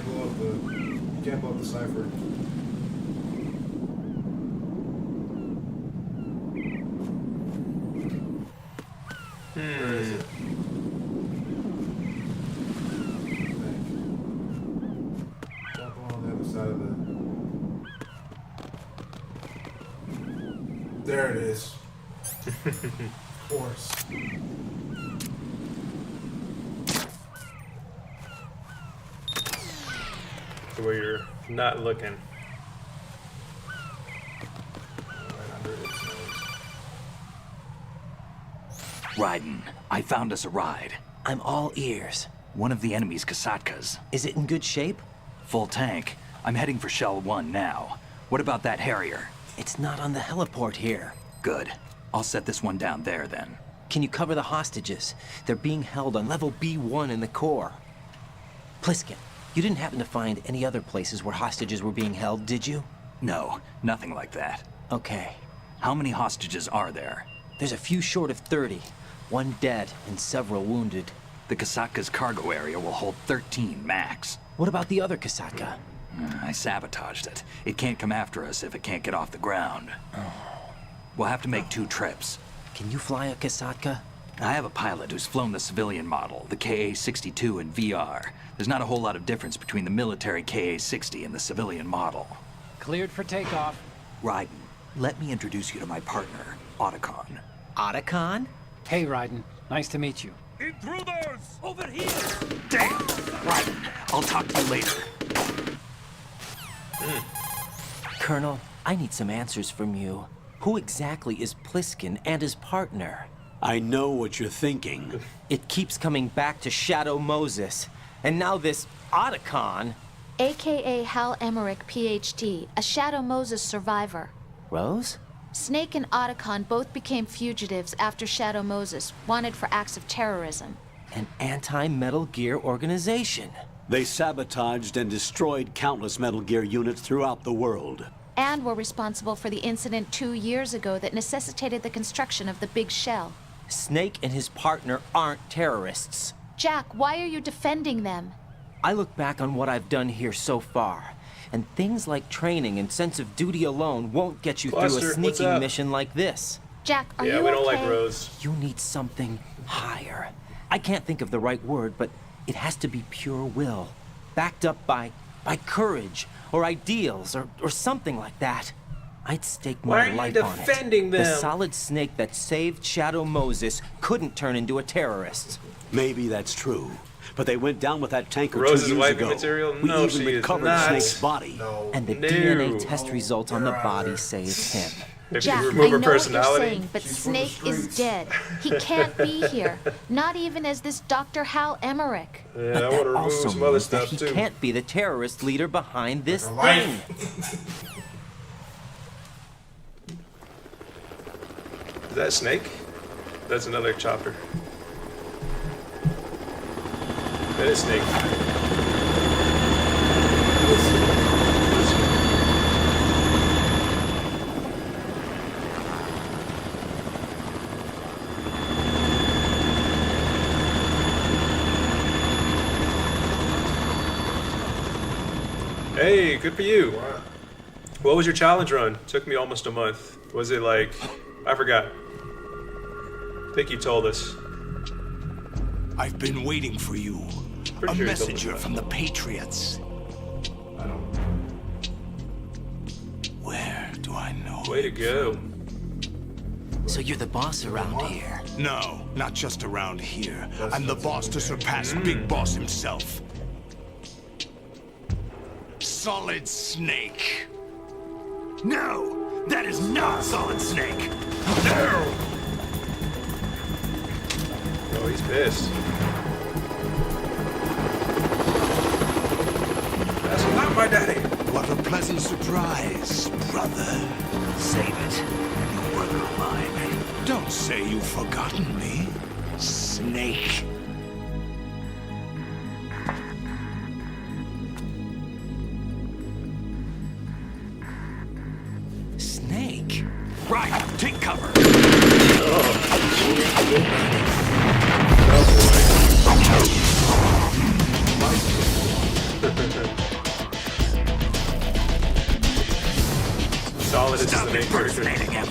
can't blow up the cipher. Where is it? That one on the other side of the. There it is. Of course. Where you're not looking. Right under its nose. Raiden, I found us a ride. I'm all ears. One of the enemy's Kasatkas. Is it in good shape? Full tank. I'm heading for Shell 1 now. What about that Harrier? It's not on the heliport here. Good. I'll set this one down there then. Can you cover the hostages? They're being held on level B1 in the core. Pliskin, you didn't happen to find any other places where hostages were being held, did you? No, nothing like that. Okay. How many hostages are there? There's a few short of 30. One dead and several wounded. The Kasatka's cargo area will hold 13 max. What about the other Kasatka? I sabotaged it. It can't come after us if it can't get off the ground. We'll have to make 2 trips. Can you fly a Kasatka? I have a pilot who's flown the civilian model, the KA-62 in VR. There's not a whole lot of difference between the military KA-60 and the civilian model. Cleared for takeoff. Raiden, let me introduce you to my partner, Otacon. Otacon? Hey, Raiden. Nice to meet you. Intruders! Over here! Damn! Raiden, I'll talk to you later. Colonel, I need some answers from you. Who exactly is Pliskin and his partner? I know what you're thinking. It keeps coming back to Shadow Moses. And now this Otacon. AKA Hal Emmerich, PhD, a Shadow Moses survivor. Rose? Snake and Otacon both became fugitives after Shadow Moses, wanted for acts of terrorism. An anti-Metal Gear organization. They sabotaged and destroyed countless Metal Gear units throughout the world. And were responsible for the incident 2 years ago that necessitated the construction of the Big Shell. Snake and his partner aren't terrorists. Jack, why are you defending them? I look back on what I've done here so far, and things like training and sense of duty alone won't get you through a Cluster, what's sneaking up? mission like this. Jack, are you Yeah, we don't okay? like Rose. You need something higher. I can't think of the right word, but it has to be pure will, backed up by courage or ideals or something like that. I'd stake Why my are you life on it. defending The them? solid snake that saved Shadow Moses couldn't turn into a terrorist. Maybe that's true. But they went down with that tanker Rose 2 is years wiping ago. material? We No, even she is recovered not. Snake's body. No. And the No. DNA test results on the body saved him. If Jack, you I remove know her what you're personality, saying, but She's from the Snake is streets. dead. He can't be here. Not even as this Dr. Hal Emmerich. yeah, But I that want to remove also some other means that stuff he too. can't be the terrorist leader behind this Her thing. life. Is that Snake? That's another chopper. That is Snake. Hey, good for you. What was your challenge run? Took me almost a month. Was it like... I forgot. I think you told us. I've been waiting for you. Pretty A sure you told us messenger that. from the Patriots. I don't. Where do I know? Way to go. So you're the boss around here. No, not just around here. I'm the boss to surpass Big Boss himself. Solid Snake. No! That is not Solid Snake! No! Oh, he's pissed. That's not my daddy. What a pleasant surprise, brother. Save it. You brother of mine. Don't say you've forgotten me, Snake. Snake? Right, take cover. Solid is Stop the main character. impersonating him.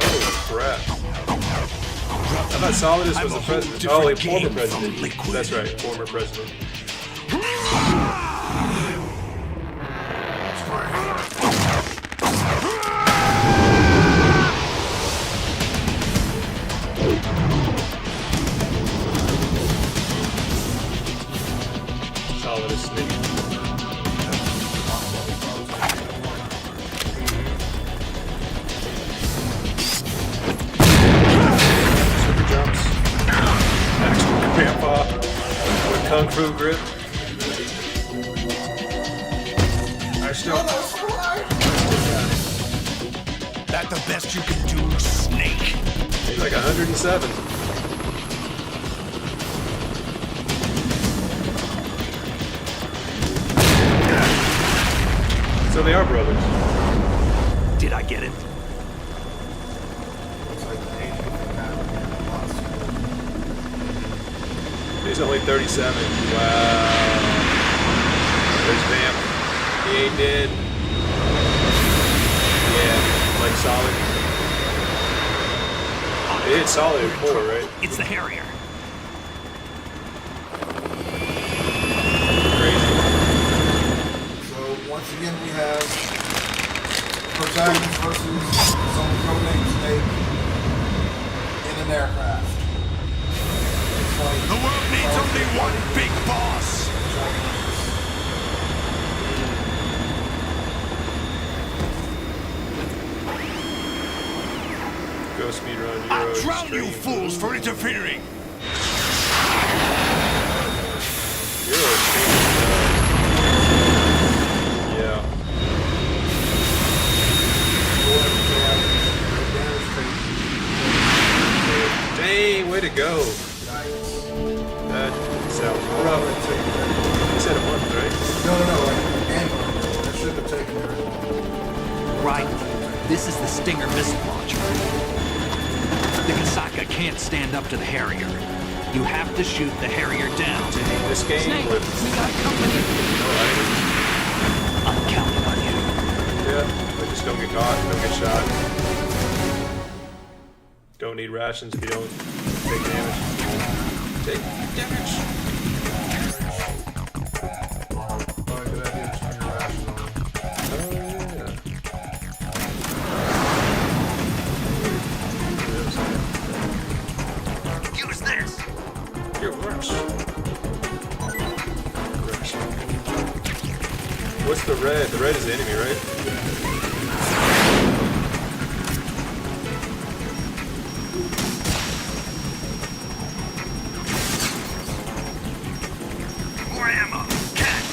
Oh, crap. I thought Solidus was the president. Oh, a former president. That's right, former president. Solidus Snake. Super jumps. Actual grandpa with kung fu grip. I still. That the best you can do, Snake? He's like 107. So they are brothers. Did I get it? He's only 37. Wow. There's Vamp. He ain't dead. Yeah, like Solid. They hit Solid at 4, right? It's the Harrier. Crazy. So once again we have protagonist versus some codename Snake in an aircraft. It's like The world needs only one big boss. Go speedrun. I'll Euro drown you Extreme. fools for interfering. Euro Extreme. Yeah. Dang, way to go. That sounds rough. You said a month, right? No, like Android. That shouldn't have taken very long. Right. This is the Stinger missile launcher. The Kasaka can't stand up to the Harrier. You have to shoot the Harrier down. This game Snake, with we got company. no items. I'm counting on you. Yeah, but just don't get caught, don't get shot. Don't need rations if you don't take damage. Take damage. Probably a good idea to turn your ration on. Oh, yeah. Use this. Here, rush. Rush. What's the red? The red is the enemy, right? More ammo. Cat.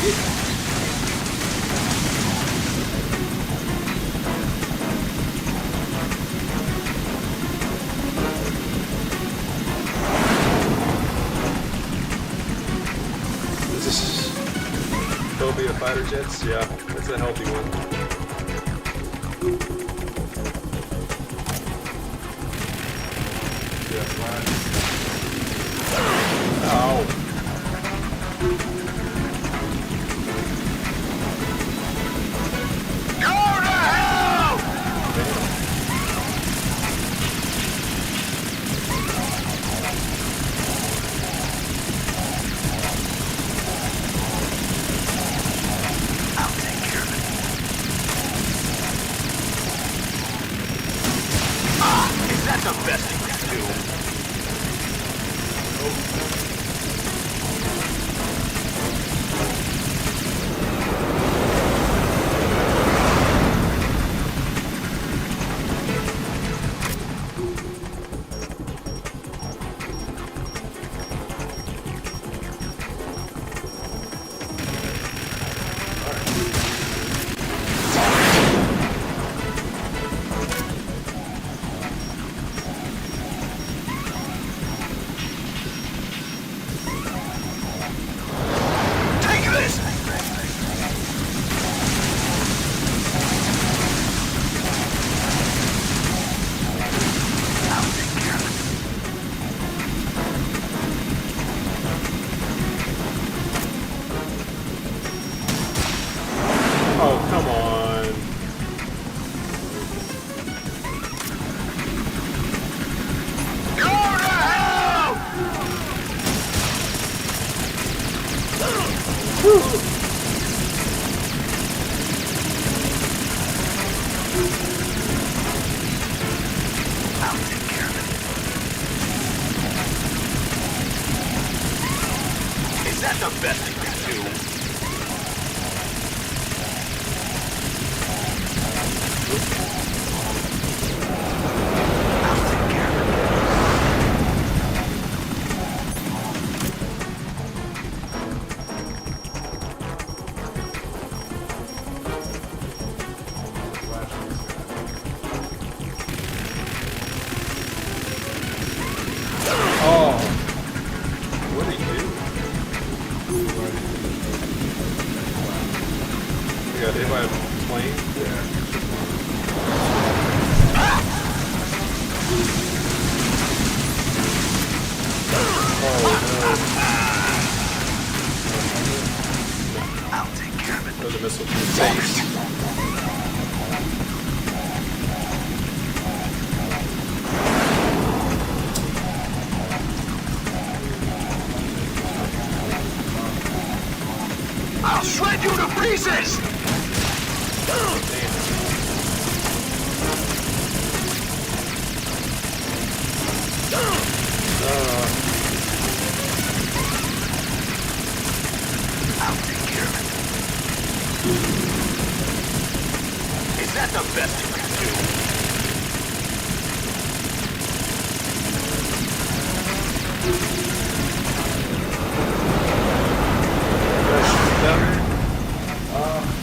Is this phobia fighter jets? Yeah, that's a healthy one. Yeah, flash. Ow. Is that the best you can do? Oh, come on. Is that the best you can do? Oh. What did he do? We got hit by a plane? I'll take care of it. That was a missile from space. I'll shred you to pieces! I'll take care of it. Is that the best you can do?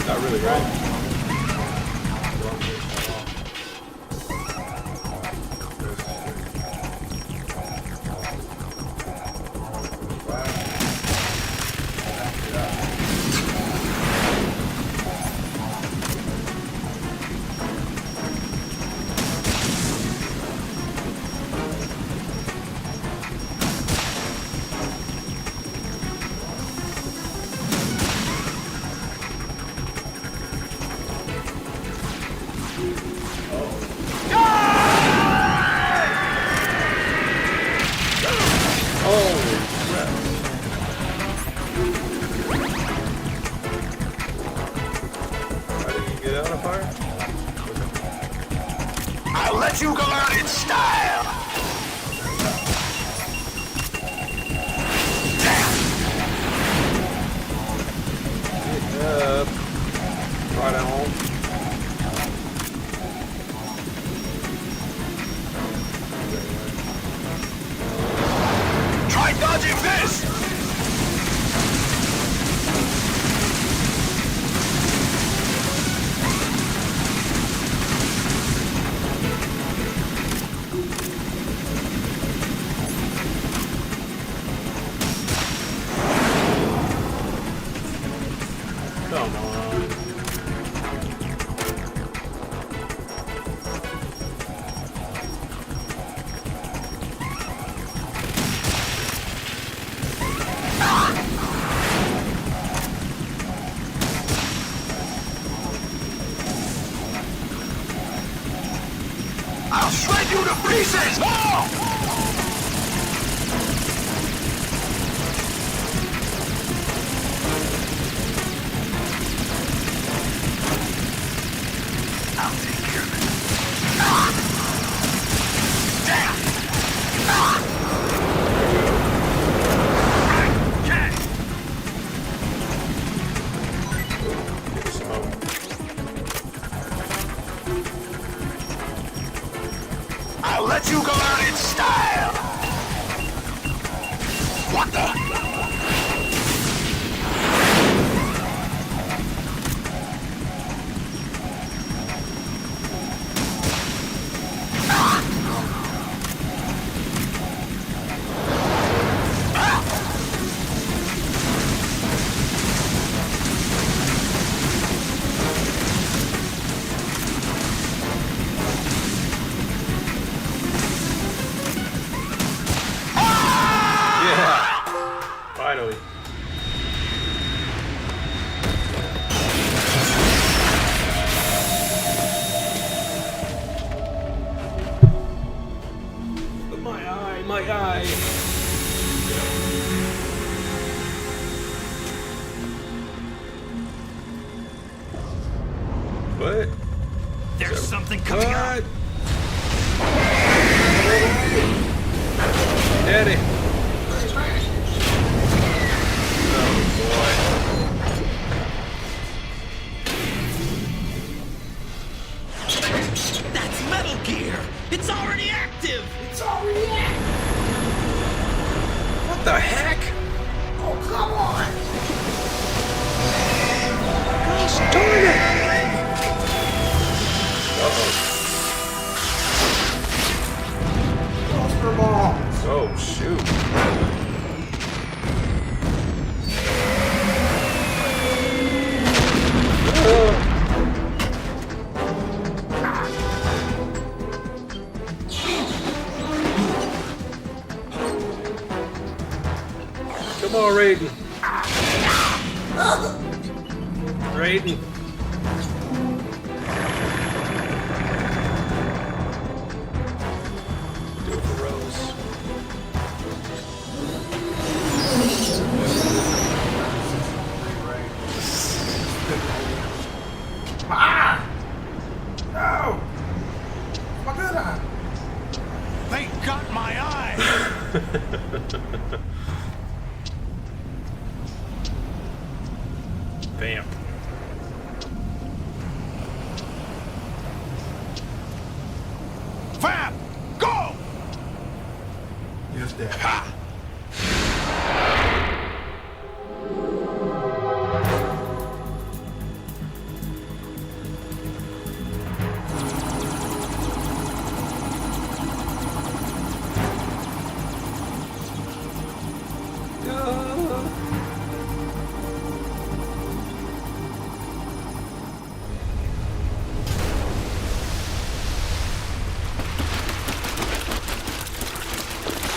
Not really, right? I'll let you go out in style! Right on. Try dodging this! Come on. I'll shred you to pieces! Oh! I'll take care of it. Damn! I'll let you go out in style! What the? Finally. My eye. What? There's something coming up. Daddy. Oh That's Metal Gear! It's already active! It's already active! What the heck? Oh, come on! Gosh darn it! Monster ball! Oh shoot. Come on, Raiden. Raiden. Do it for Rose. Ah! No! My good eye! They got my eye! Vamp. Vamp! Go! Yes, Dad. Ha!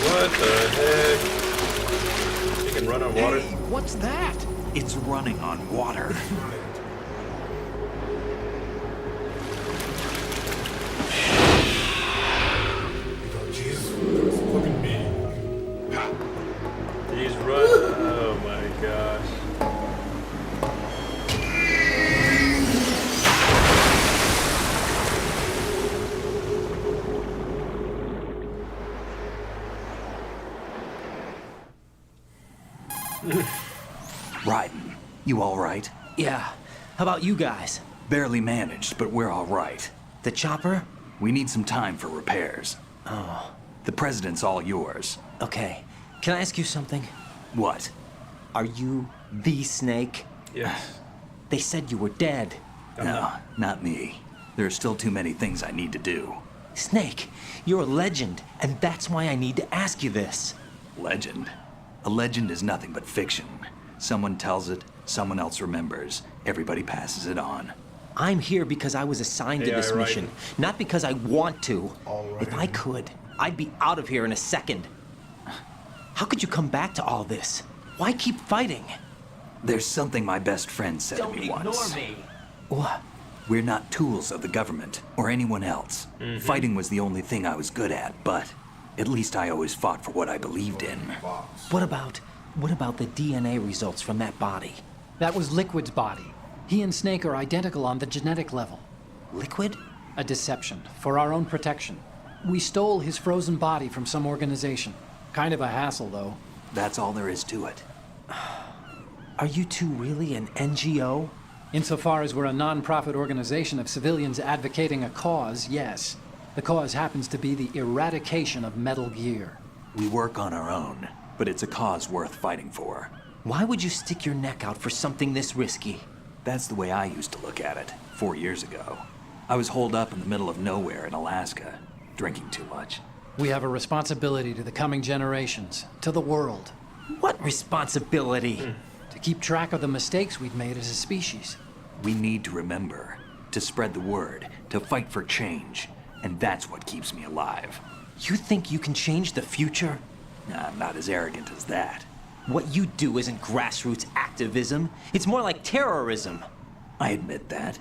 What the heck? You can run on water? Hey, what's that? It's running on water. Jesus, fucking me. He's running. Oh my gosh. Raiden, you all right? Yeah. How about you guys? Barely managed, but we're all right. The chopper? We need some time for repairs. Oh. The president's all yours. Okay. Can I ask you something? What? Are you the Snake? Yes. They said you were dead. No, not me. There are still too many things I need to do. Snake, you're a legend, and that's why I need to ask you this. Legend? A legend is nothing but fiction. Someone tells it, Someone else remembers. Everybody passes it on. I'm here because I was assigned to AI this mission, writing. not because I want to. All If I right. could, I'd be out of here in a second. How could you come back to all this? Why keep fighting? There's something my best friend said to me once. What? We're not tools of the government or anyone else. Fighting was the only thing I was good at, but at least I always fought for what I believed in. What about the DNA results from that body? That was Liquid's body. He and Snake are identical on the genetic level. Liquid? A deception, for our own protection. We stole his frozen body from some organization. Kind of a hassle, though. That's all there is to it. Are you two really an NGO? Insofar as we're a non-profit organization of civilians advocating a cause, yes. The cause happens to be the eradication of Metal Gear. We work on our own, but it's a cause worth fighting for. Why would you stick your neck out for something this risky? That's the way I used to look at it 4 years ago. I was holed up in the middle of nowhere in Alaska, drinking too much. We have a responsibility to the coming generations, to the world. What responsibility? To keep track of the mistakes we've made as a species. We need to remember, to spread the word, to fight for change, and that's what keeps me alive. You think you can change the future? I'm not as arrogant as that. What you do isn't grassroots activism. It's more like terrorism. I admit that.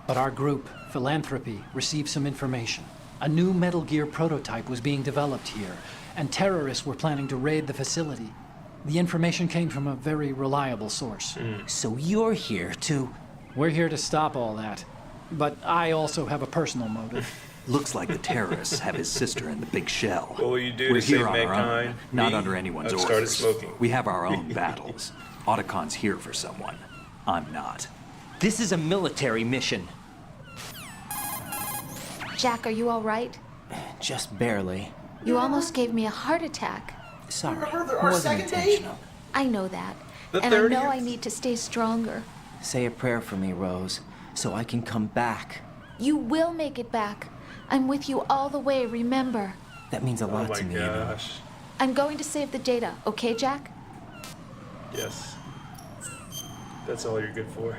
But our group, Philanthropy, received some information. A new Metal Gear prototype was being developed here, and terrorists were planning to raid the facility. The information came from a very reliable source. So you're here to... We're here to stop all that. But I also have a personal motive. Looks like the terrorists have his sister in the big shell. What will you do We're to save here on our mankind? own, not Me? under anyone's I've orders. started smoking. We have our own battles. Otacon's here for someone. I'm not. This is a military mission. Jack, are you all right? Just barely. You almost gave me a heart attack. Sorry. Remember our Wasn't second date? intentional. I know that. The And I 30th? know I need to stay stronger. Say a prayer for me, Rose, so I can come back. You will make it back. I'm with you all the way, remember. That means a Oh lot my to me, you know. gosh. I'm going to save the data, okay, Jack? Yes. That's all you're good for.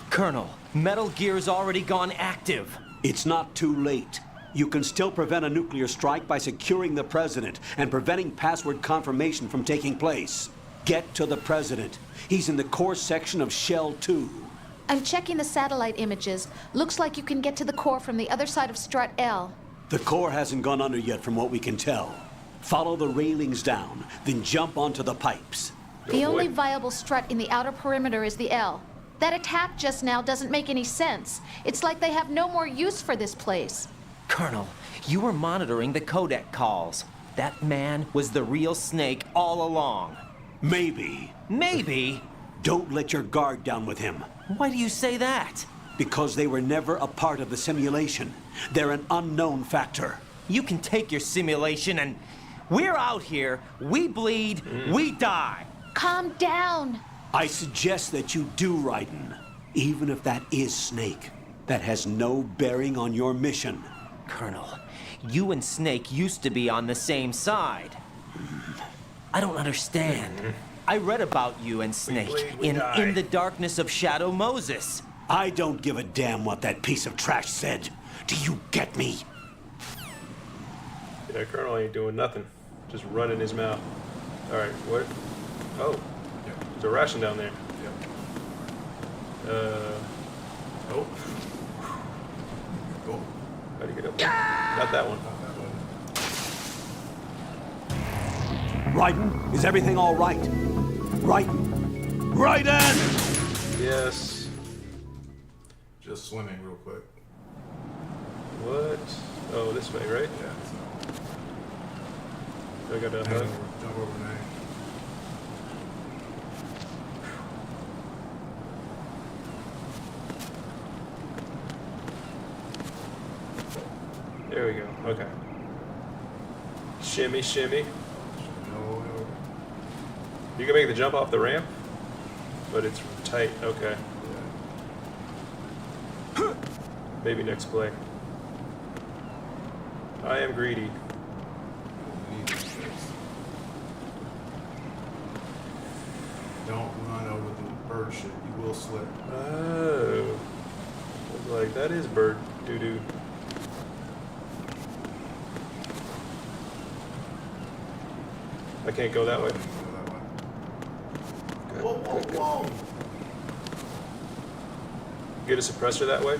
Colonel, Metal Gear's already gone active. It's not too late. You can still prevent a nuclear strike by securing the president and preventing password confirmation from taking place. Get to the president. He's in the core section of Shell 2. I'm checking the satellite images. Looks like you can get to the core from the other side of Strut L. The core hasn't gone under yet from what we can tell. Follow the railings down, then jump onto the pipes. The boy. only viable strut in the outer perimeter is the L. That attack just now doesn't make any sense. It's like they have no more use for this place. Colonel, you were monitoring the codec calls. That man was the real Snake all along. Maybe. Maybe? Don't let your guard down with him. Why do you say that? Because they were never a part of the simulation. They're an unknown factor. You can take your simulation and... We're out here, we bleed, we die. Calm down. I suggest that you do, Raiden. Even if that is Snake. That has no bearing on your mission. Colonel, you and Snake used to be on the same side. I don't understand. I read about you and Snake in the Darkness of Shadow Moses. I don't give a damn what that piece of trash said. Do you get me? Yeah, Colonel ain't doing nothing. Just running his mouth. Alright, what? Oh. There's a ration down there. Oh. Cool. How do you get up there? Not that one. Raiden, is everything all right? Raiden! Raiden! Yes. Just swimming real quick. What? Oh, this way, right? Yeah. So. I gotta Jump over there. There we go. Okay. Shimmy, shimmy. No. You can make the jump off the ramp, but it's tight. Okay. Maybe next play. I am greedy. Don't run over the bird shit. You will slip. Oh. I was like, that is bird doo-doo. I can't go that way. Whoa, whoa, whoa! Get a suppressor that way?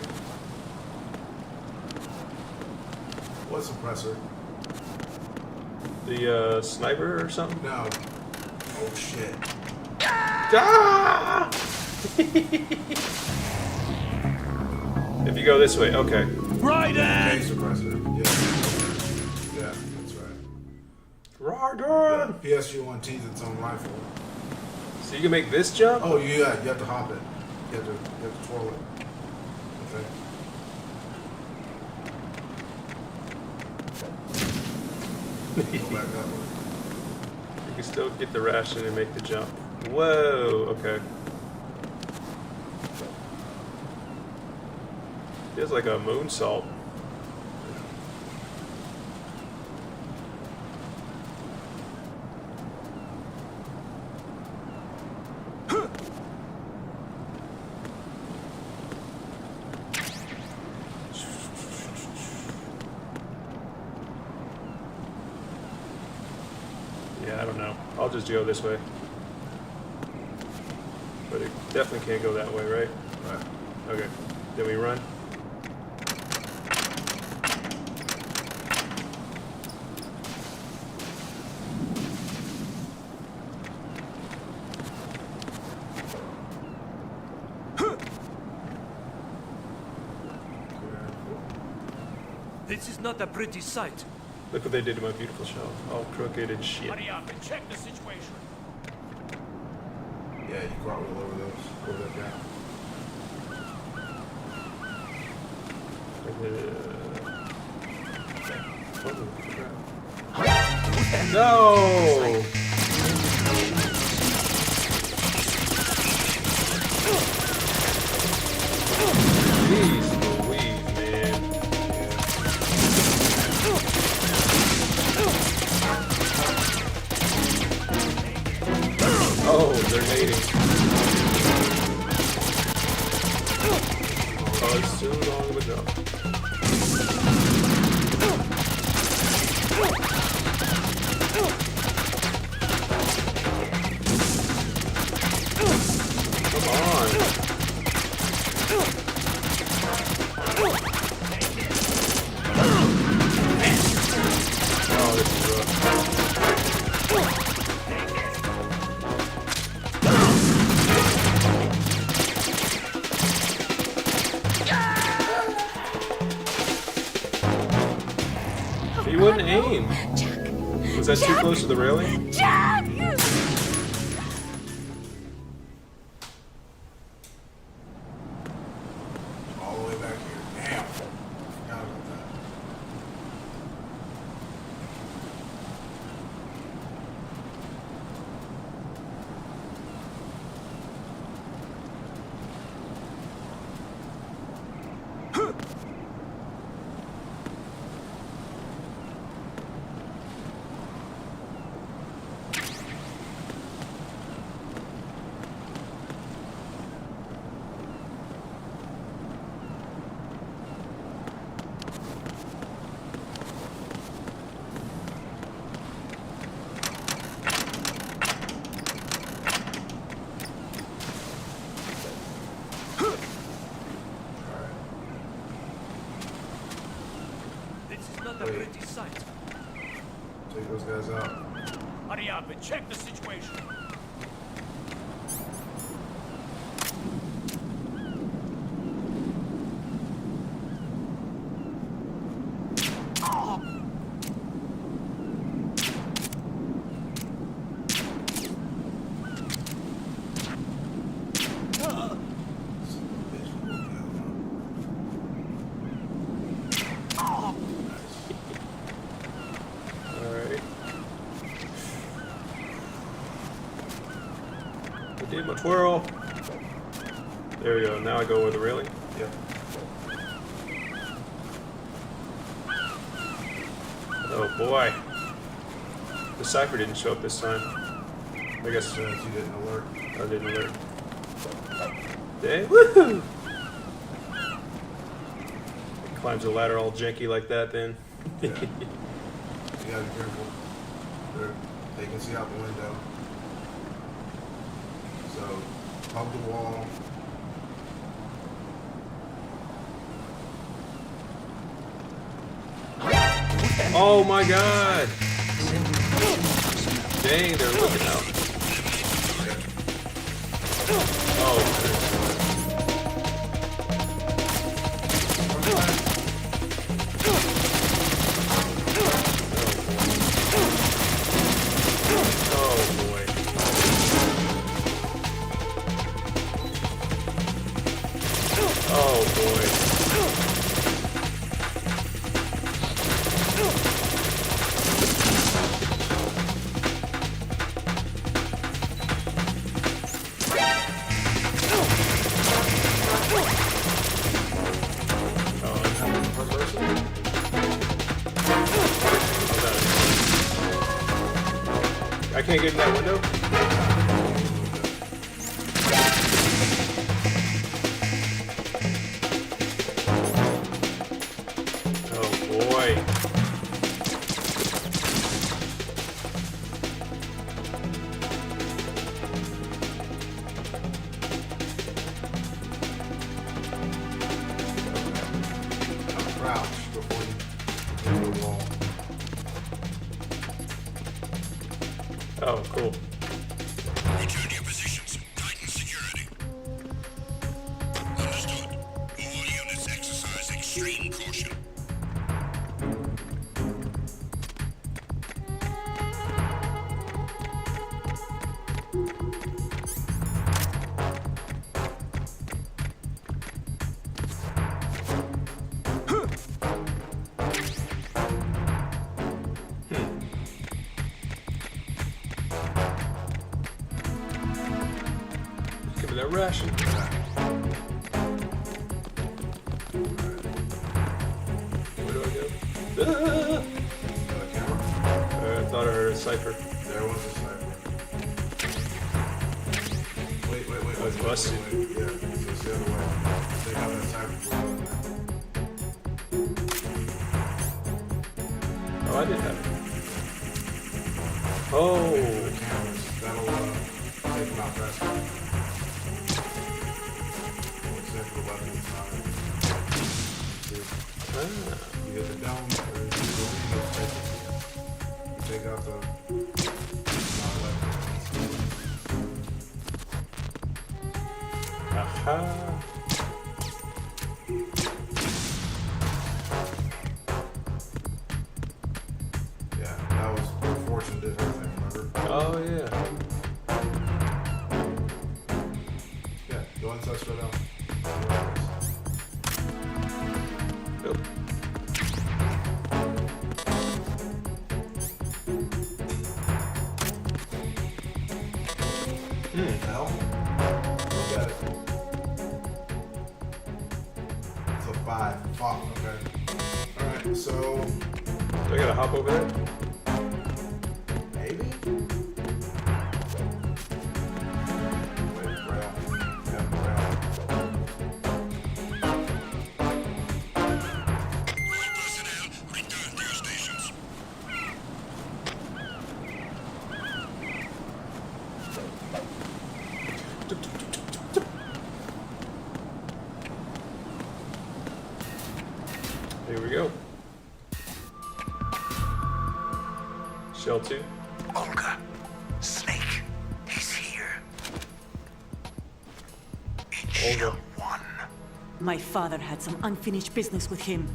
What suppressor? The sniper or something? No. Oh shit. Ah! If you go this way, okay. Right in! Suppressor. Yeah. Yeah, that's right. Right. Yeah, PSG-1T is its own rifle. So you can make this jump? Oh yeah, you have to hop it. You have to twirl it. Okay. Go back that way. You can still get the ration and make the jump. Whoa, okay. Feels like a moonsault. Yeah, I don't know. I'll just go this way. But it definitely can't go that way, right? Right. Okay. Then we run. This is not a pretty sight. Look what they did to my beautiful shell. All crooked and shit. Hurry up and check the situation. Yeah, you cartwheel over those. Over that gap. No! Jeez Louise, man. Oh, they're nading. Oh, it's too long of a jump. Come on. Oh, this is rough. He wouldn't aim. Was that too close to the railing? Jack! All the way back here. Damn. Forgot about that. This is not a Wait. pretty sight. Take those guys out. Hurry up and check the situation. Alright. I did my twirl. There we go. Now I go over the railing. Yep. Oh boy. The cipher didn't show up this time. I guess You didn't alert. I didn't alert. Dang. Woohoo! Climbs a ladder all janky like that, then. Yeah. You gotta be careful. They can see out the window. So, hug the wall. Oh my god! Dang, they're looking out. Oh, boy. Oh boy. I can't get in that window? Oh boy. Crouch before you hit the wall. Oh, cool. Return to your positions. Tighten security. Understood. All units exercise extreme caution. Give me that ration. Where do I go? Ah! I thought I heard a cipher. There was a sniper. Wait. Oh, it's busted. Yeah, so it's the other way. They got that sniper for you. Oh, I didn't have it. The Oh. cameras. That'll take them out faster. Except for weapons. Ah. You get the dome, or you take out the non-weapon. Aha. Yeah, that was where Fortune did her thing, remember? Oh, yeah. Yeah, go and test it out. Nope. The hell? Look at it. It's a 5. Fuck, okay. Alright, so Do I gotta hop over there? maybe? Wait, rail. Yeah, rail. All personnel, return to your stations. Here we go. Shell 2. Olga, Snake, he's here. In Olga. Shell 1. My father had some unfinished business with him.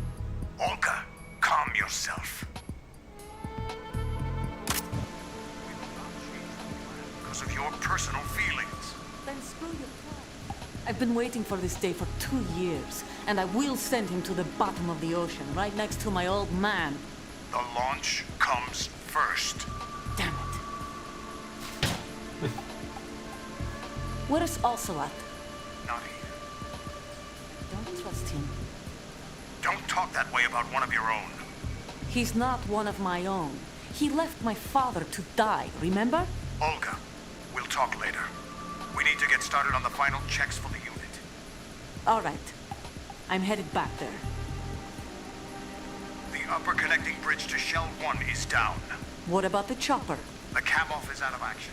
Olga, calm yourself. Because of your personal feelings. Then screw your plan. I've been waiting for this day for 2 years, and I will send him to the bottom of the ocean, right next to my old man. The launch comes first. Damn it. Where is Ocelot? Not here. Don't trust him. Don't talk that way about one of your own. He's not one of my own. He left my father to die, remember? Olga, We'll talk later. We need to get started on the final checks for the unit. All right. I'm headed back there. The upper connecting bridge to Shell 1 is down. What about the chopper? The cam-off is out of action.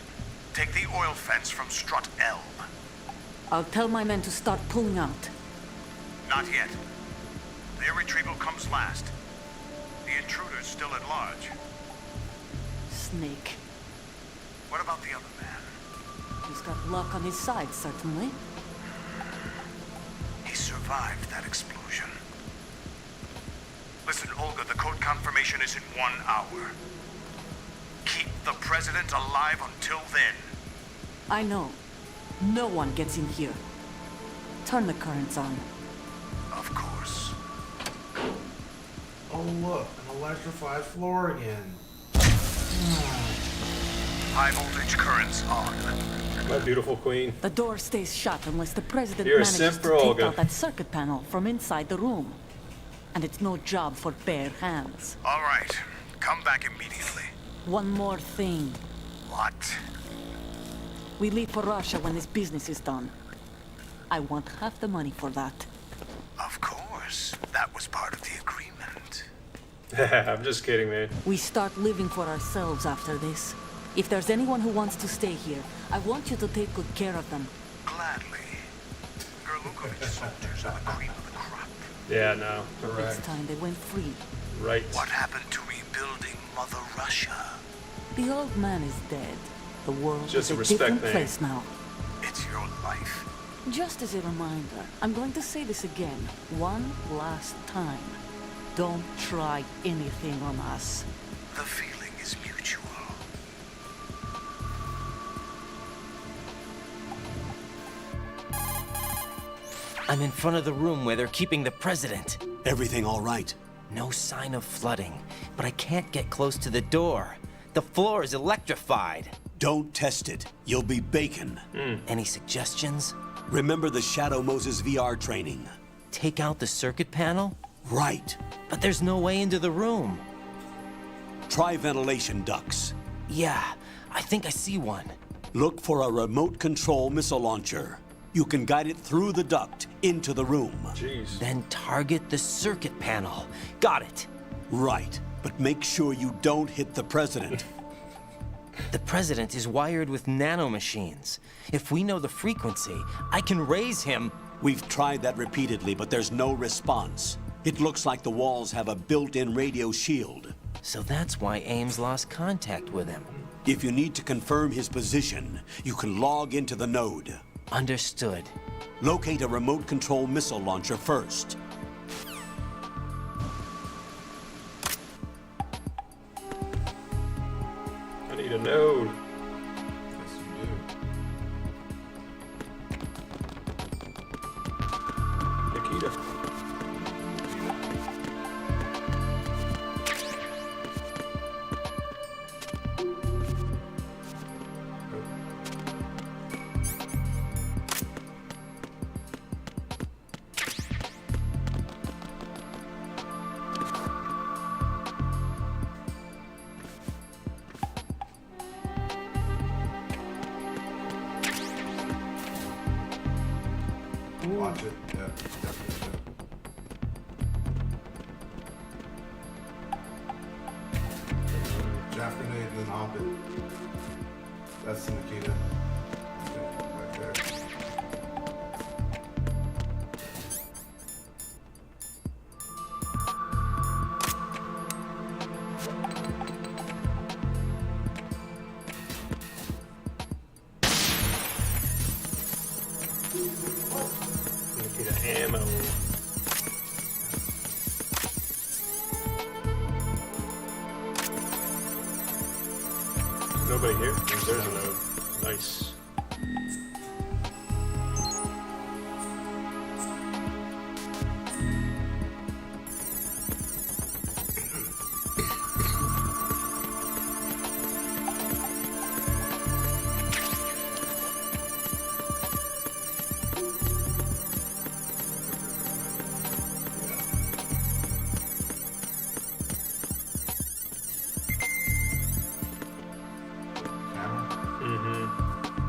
Take the oil fence from strut L. I'll tell my men to start pulling out. Not yet. Their retrieval comes last. The intruder's still at large. Snake. What about the other man? He's got luck on his side, certainly. He survived that explosion. Listen, Olga, the code confirmation is in 1 hour. Keep the president alive until then. I know. No one gets in here. Turn the currents on. Of course. Oh look, an electrified floor again. High voltage currents on. My beautiful queen. The door stays shut unless the president You're a manages simp to for take Olga. out that circuit panel from inside the room. And it's no job for bare hands. All right. Come back immediately. One more thing. What? We leave for Russia when this business is done. I want half the money for that. Of course. That was part of the agreement. I'm just kidding, man. We start living for ourselves after this. If there's anyone who wants to stay here, I want you to take good care of them. Gladly. Gerlukovich soldiers are the cream of the crop. Yeah, no. It's time they went free. Right. What happened to rebuilding Mother Russia? The old man is dead. The world Just is a a respect different thing. place now. It's your life. Just as a reminder, I'm going to say this again, one last time. Don't try anything on us. The feeling is mutual. I'm in front of the room where they're keeping the president. Everything all right? No sign of flooding, but I can't get close to the door. The floor is electrified. Don't test it. You'll be bacon. Any suggestions? Remember the Shadow Moses VR training. Take out the circuit panel? Right. But there's no way into the room. Try ventilation ducts. Yeah, I think I see one. Look for a remote control missile launcher. You can guide it through the duct into the room. Jeez. Then target the circuit panel. Got it. Right. But make sure you don't hit the president. The president is wired with nanomachines. If we know the frequency, I can raise him. We've tried that repeatedly, but there's no response. It looks like the walls have a built-in radio shield. So that's why Ames lost contact with him. If you need to confirm his position, you can log into the node. Understood. Locate a remote control missile launcher first. I need a node. Yes, you do. Nikita. Watch it. Yeah, definitely. Jaff grenade and then hop it. That's the Nikita. Right there. Nikita ammo. Nobody here? There's a node. Nice. Camera.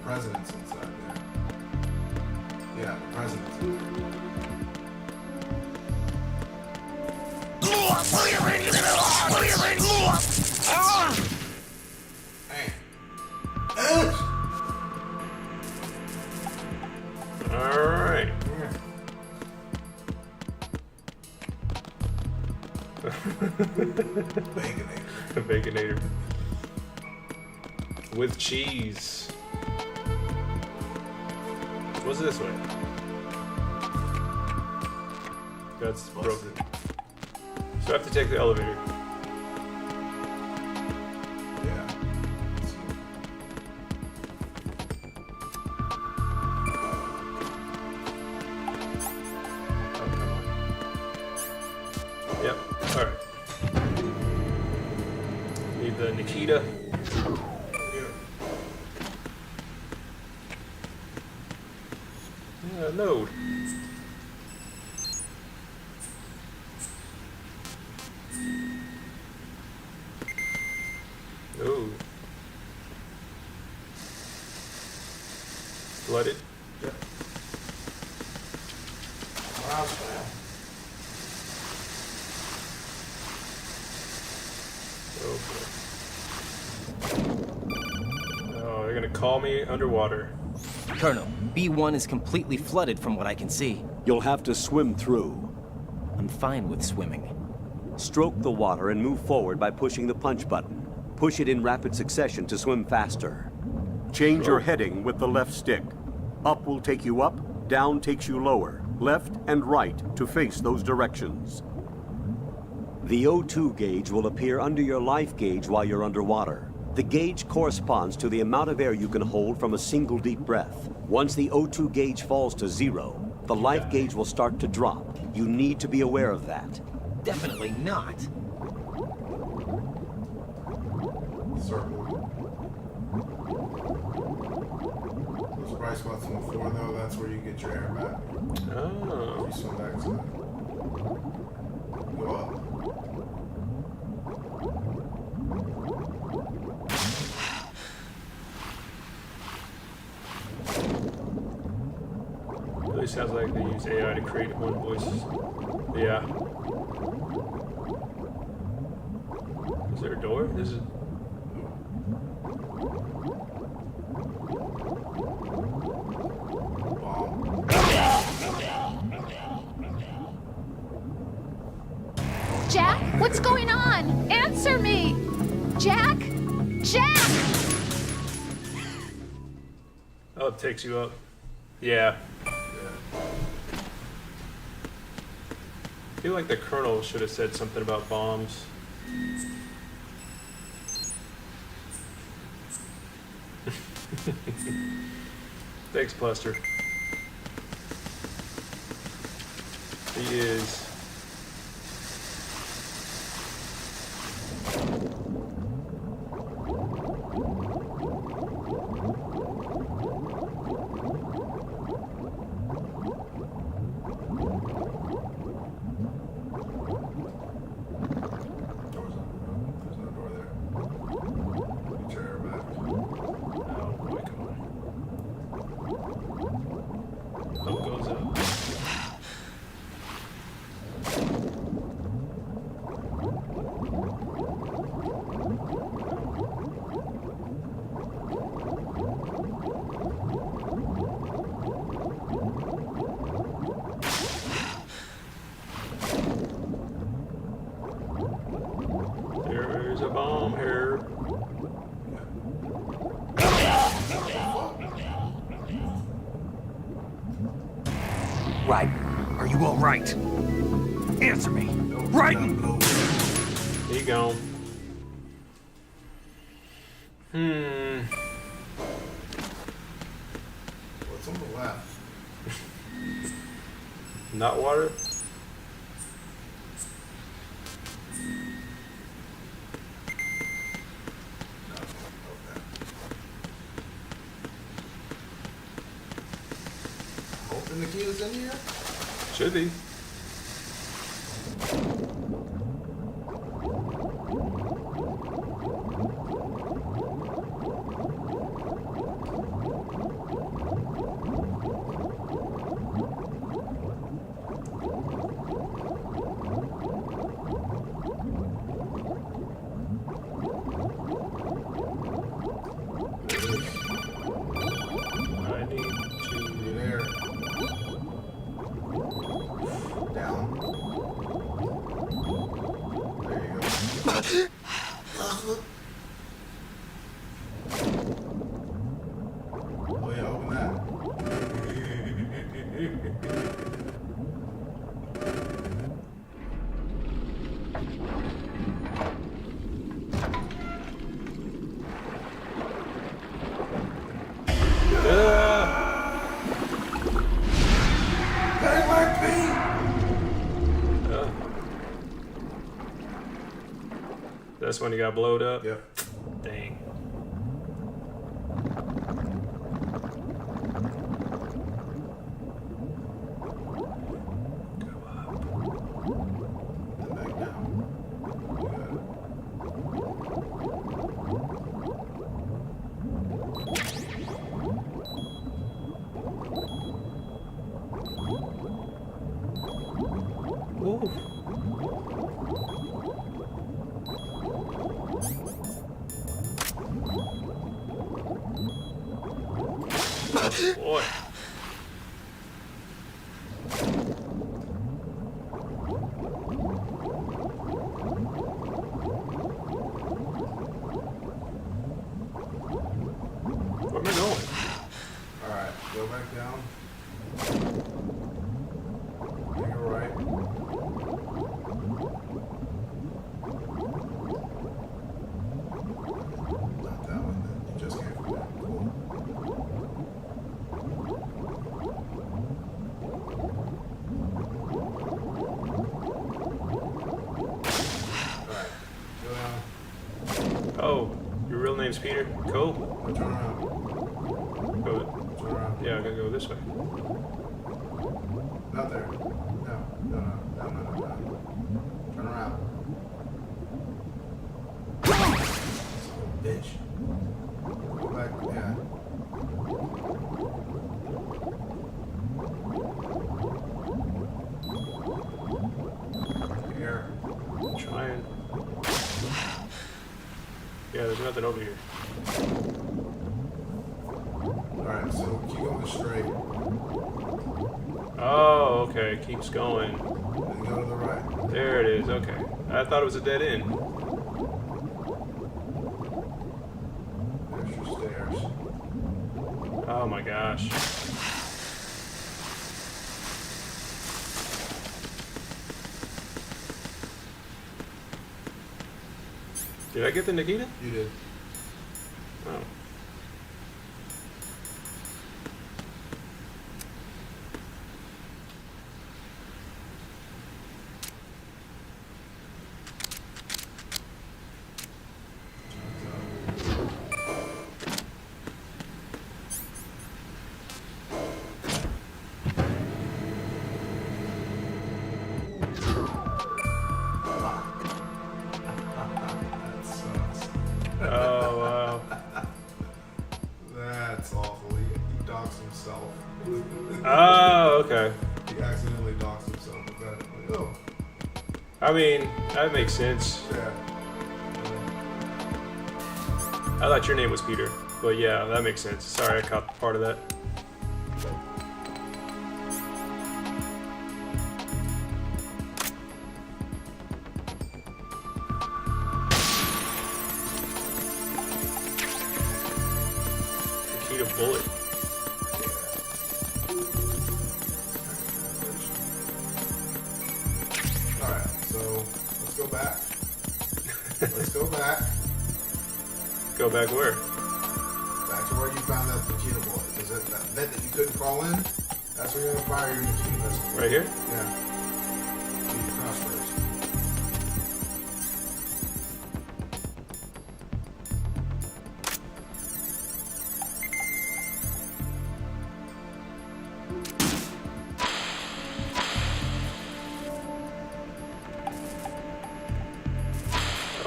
president's inside there. Yeah, the president's in there. Alright. Baconator. Baconator. With cheese. What's this way? That's broken. So I have to take the elevator. Yeah. Oh, come on. Yep. Alright. Need the Nikita. Load. Oh. Flooded? Yep. Oh, they're gonna call me underwater. Colonel, B1 is completely flooded from what I can see. You'll have to swim through. I'm fine with swimming. Stroke the water and move forward by pushing the punch button. Push it in rapid succession to swim faster. Change your heading with the left stick. Up will take you up, down takes you lower, left and right to face those directions. The O2 gauge will appear under your life gauge while you're underwater. The gauge corresponds to the amount of air you can hold from a single deep breath. Once the O2 gauge falls to 0, the life gauge will start to drop. You need to be aware of that. Definitely not. Circle. Those bright spots on the floor, though, that's where you get your air back. Oh. You swim back to it. Go up. Really sounds like they use AI to create one voices. Yeah. Is there a door? This is. Jack, what's going on? Answer me! Jack! Jack! Oh, it takes you up. Yeah. I feel like the colonel should have said something about bombs. Thanks, Buster. He is. There's a bomb here. Right. Are you all right? Answer me. Right. There you go. What's on the left? Not water? Open the keys in here? Should be. That's when he got blowed up? Yep. Dang. Boy. Where am I going? Alright, go back down. Take a right. Not that one, then. You just came from there. Cool. Alright, go down. Oh, your real name's Peter? Cool. Now turn around. Go. Turn around. Yeah, I gotta go this way. Not there. No. Turn around. Son of a bitch. Go back. Yeah. Here. Trying. Yeah, there's nothing over here. Alright, so keep going straight. Oh, okay. It keeps going. Then go to the right. There it is. Okay. I thought it was a dead end. There's your stairs. Oh my gosh. Did I get the Nikita? You did. Oh. Oh, wow. That's awful. He doxed himself. Oh, okay. He accidentally doxed himself with that. Like, oh. I mean, that makes sense. Yeah. I thought your name was Peter, but yeah, that makes sense. Sorry, I caught part of that. Nikita bullet. Alright, so let's go back. Let's go back. Go back where? Back to where you found that Nikita bullet. Is it that vent that you couldn't crawl in? That's where you're gonna fire your Nikita pistol. Right here? Yeah. Need to cross first.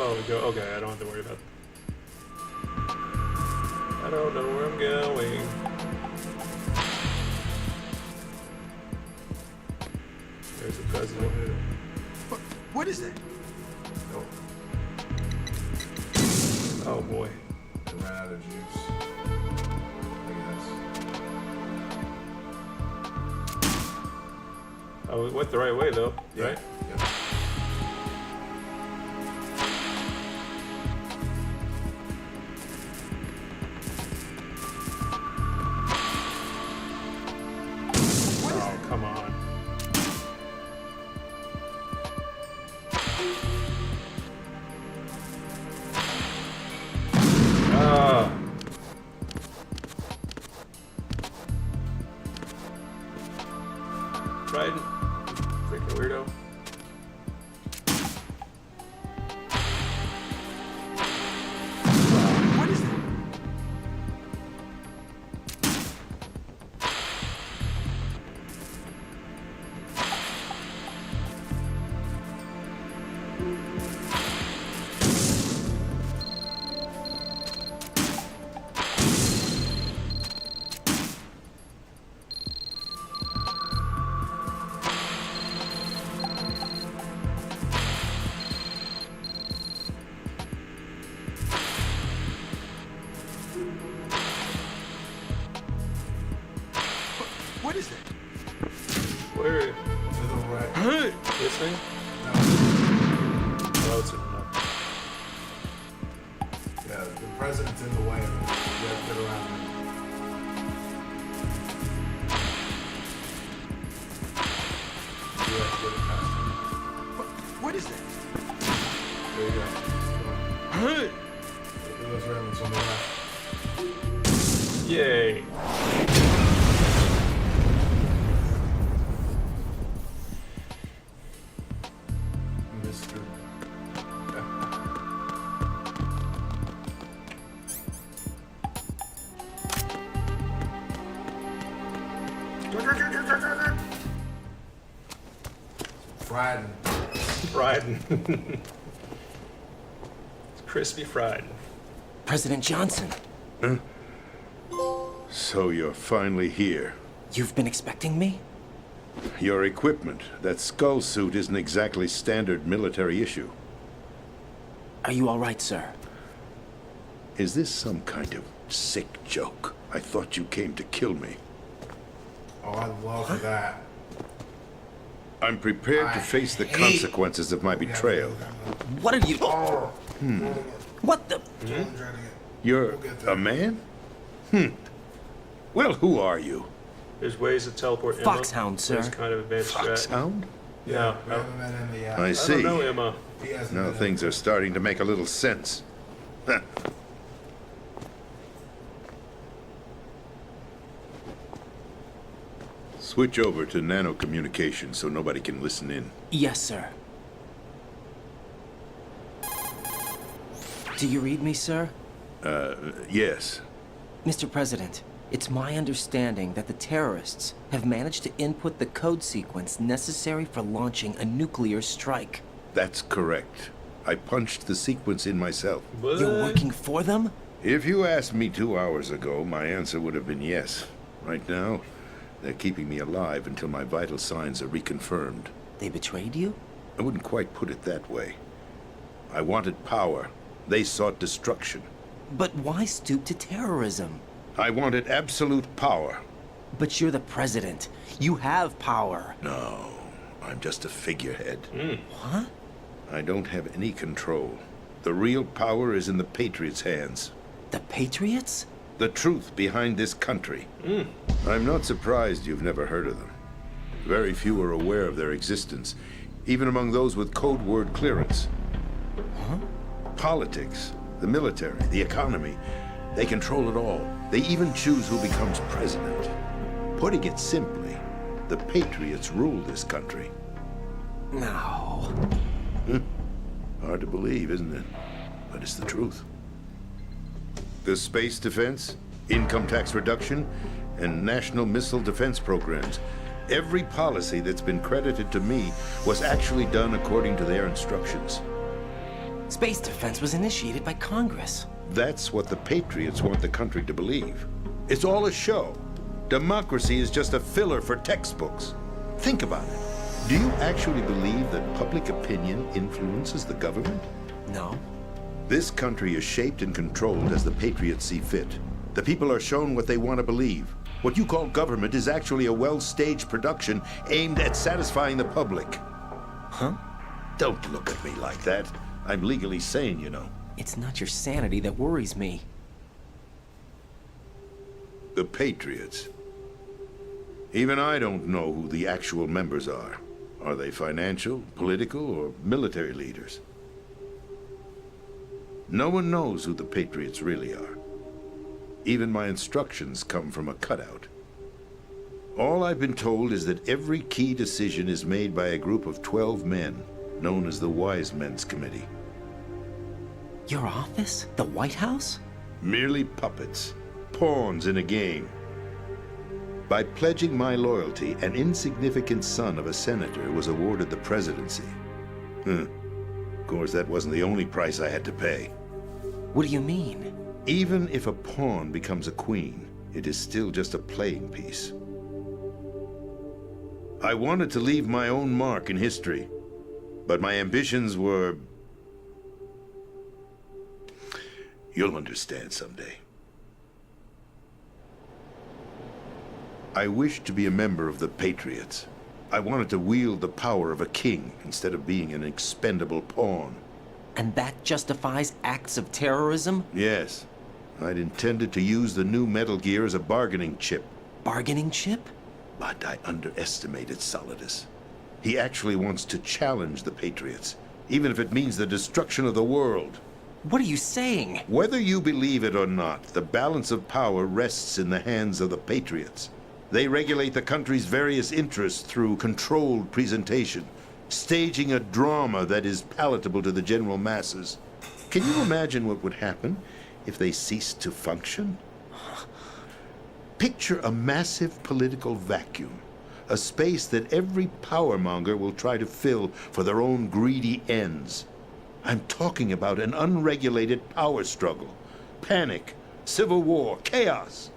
Oh, we go. Okay, I don't have to worry about. I don't know where I'm going. There's the president. What is that? Nope. Oh boy. It ran out of juice. I guess. Oh, we went the right way though, right? Yeah. Oh, come on. Ah. Trident. Freaking weirdo. What is it? Where? To the right. This thing? No. Oh, it's enough. Yeah, the president's in the way of it. You have to get around him. You have to get it past him. What is that? There you go. Come on. Look at those railings on the left. Yay. Mr. Fried. Fried. It's crispy fried. President Johnson, So you're finally here. you've been expecting me? Your equipment, that skull suit, isn't exactly standard military issue. Are you all right, sir? Is this some kind of sick joke? I thought you came to kill me. Oh, I love that. I'm prepared to face the consequences of my betrayal. What are you? Hmm. What the? You're a man? Well, who are you? There's ways to teleport Emma. Foxhound, sir. It's kind of advanced strat. Foxhound? Yeah. We haven't met him yet. I see. I don't know Emma. He hasn't Now met things are starting to make a little sense. Huh. Switch over to nano-communication so nobody can listen in. Yes, sir. Do you read me, sir? Yes. Mr. President, it's my understanding that the terrorists have managed to input the code sequence necessary for launching a nuclear strike. That's correct. I punched the sequence in myself. You're working for them? If you asked me 2 hours ago, my answer would have been yes. Right now, they're keeping me alive until my vital signs are reconfirmed. They betrayed you? I wouldn't quite put it that way. I wanted power. They sought destruction. But why stoop to terrorism? I wanted absolute power. But you're the president. You have power. No, I'm just a figurehead. What? I don't have any control. The real power is in the Patriots' hands. The Patriots? The truth behind this country. I'm not surprised you've never heard of them. Very few are aware of their existence, even among those with code word clearance. Huh? Politics, the military, the economy, they control it all. They even choose who becomes president. Putting it simply, the Patriots rule this country. No. Hard to believe, isn't it? But it's the truth. The space defense, income tax reduction, and national missile defense programs. Every policy that's been credited to me was actually done according to their instructions. Space defense was initiated by Congress. That's what the Patriots want the country to believe. It's all a show. Democracy is just a filler for textbooks. Think about it. Do you actually believe that public opinion influences the government? No. This country is shaped and controlled as the Patriots see fit. The people are shown what they want to believe. What you call government is actually a well-staged production aimed at satisfying the public. Huh? Don't look at me like that. I'm legally sane, you know. It's not your sanity that worries me. The Patriots. Even I don't know who the actual members are. Are they financial, political, or military leaders? No one knows who the Patriots really are. Even my instructions come from a cutout. All I've been told is that every key decision is made by a group of 12 men, known as the Wise Men's Committee. Your office? The White House? Merely puppets, pawns in a game. By pledging my loyalty, an insignificant son of a senator was awarded the presidency. Of course, that wasn't the only price I had to pay. What do you mean? Even if a pawn becomes a queen, it is still just a playing piece. I wanted to leave my own mark in history, but my ambitions were... You'll understand someday. I wished to be a member of the Patriots. I wanted to wield the power of a king instead of being an expendable pawn. And that justifies acts of terrorism? Yes. I'd intended to use the new Metal Gear as a bargaining chip. Bargaining chip? But I underestimated Solidus. He actually wants to challenge the Patriots, even if it means the destruction of the world. What are you saying? Whether you believe it or not, the balance of power rests in the hands of the Patriots. They regulate the country's various interests through controlled presentation, staging a drama that is palatable to the general masses. Can you imagine what would happen if they ceased to function? Picture a massive political vacuum, a space that every powermonger will try to fill for their own greedy ends. I'm talking about an unregulated power struggle, panic, civil war, chaos.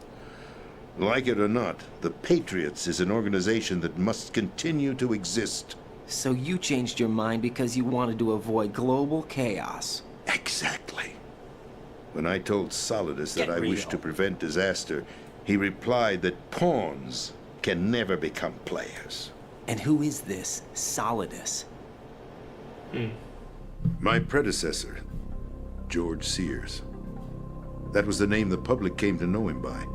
Like it or not, the Patriots is an organization that must continue to exist. So you changed your mind because you wanted to avoid global chaos. Exactly. When I told Solidus that Get I real. wished to prevent disaster, he replied that pawns can never become players. And who is this Solidus? My predecessor, George Sears. That was the name the public came to know him by.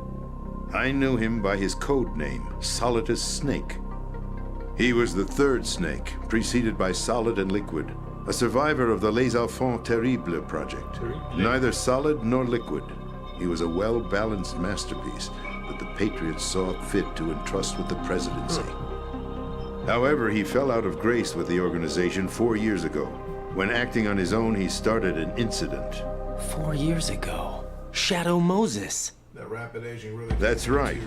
I knew him by his code name, Solidus Snake. He was the third Snake, preceded by Solid and Liquid, a survivor of the Les Enfants Terribles project. Neither solid nor liquid. He was a well-balanced masterpiece that the Patriots saw fit to entrust with the presidency. However, he fell out of grace with the organization 4 years ago. When acting on his own, he started an incident. 4 years ago. Shadow Moses. That rapid aging really... That's right.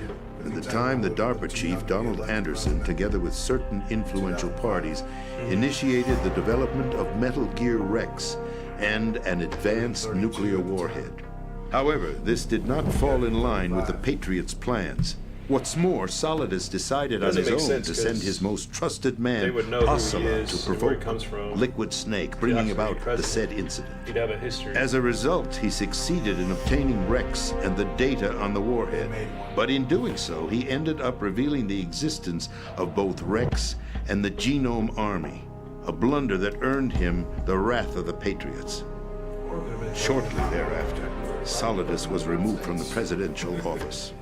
At the time, the DARPA chief, Donald Anderson, together with certain influential parties, initiated the development of Metal Gear Rex and an advanced nuclear warhead. However, this did not fall in line with the Patriots' plans. What's more, Solidus decided on his own to send his most trusted man, they would know who he Ocelot, is to and where provoke he comes from. Liquid Snake, bringing He'd about actually be the said president. incident. He'd have a history. As a result, he succeeded in obtaining Rex and the data on the warhead. But in doing so, he ended up revealing the existence of both Rex and the Genome Army, a blunder that earned him the wrath of the Patriots. Shortly thereafter, Solidus was removed from the presidential office.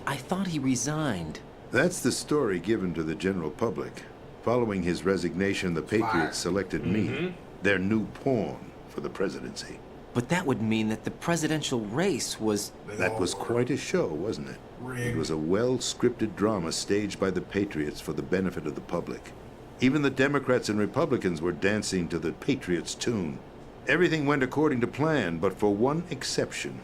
I thought he resigned. That's the story given to the general public. Following his resignation, the Patriots selected me, their new pawn, for the presidency. But that would mean that the presidential race was... That was quite a show, wasn't it? It was a well-scripted drama staged by the Patriots for the benefit of the public. Even the Democrats and Republicans were dancing to the Patriots' tune. Everything went according to plan, but for one exception.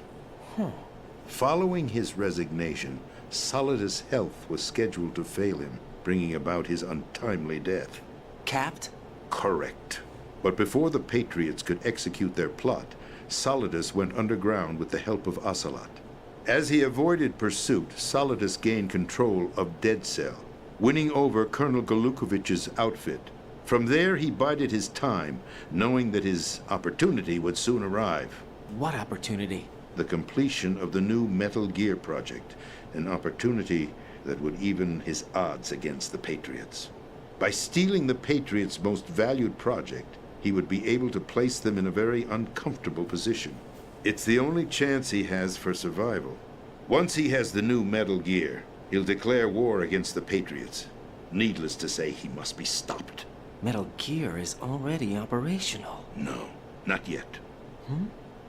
Following his resignation, Solidus' health was scheduled to fail him, bringing about his untimely death. Capped? Correct. But before the Patriots could execute their plot, Solidus went underground with the help of Ocelot. As he avoided pursuit, Solidus gained control of Dead Cell, winning over Colonel Golukovich's outfit. From there, he bided his time, knowing that his opportunity would soon arrive. What opportunity? The completion of the new Metal Gear project, an opportunity that would even his odds against the Patriots. By stealing the Patriots' most valued project, he would be able to place them in a very uncomfortable position. It's the only chance he has for survival. Once he has the new Metal Gear, he'll declare war against the Patriots. Needless to say, he must be stopped. Metal Gear is already operational. No, not yet.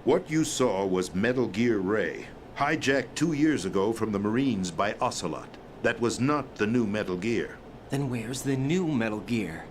What you saw was Metal Gear Ray, hijacked 2 years ago from the Marines by Ocelot. That was not the new Metal Gear. Then where's the new Metal Gear?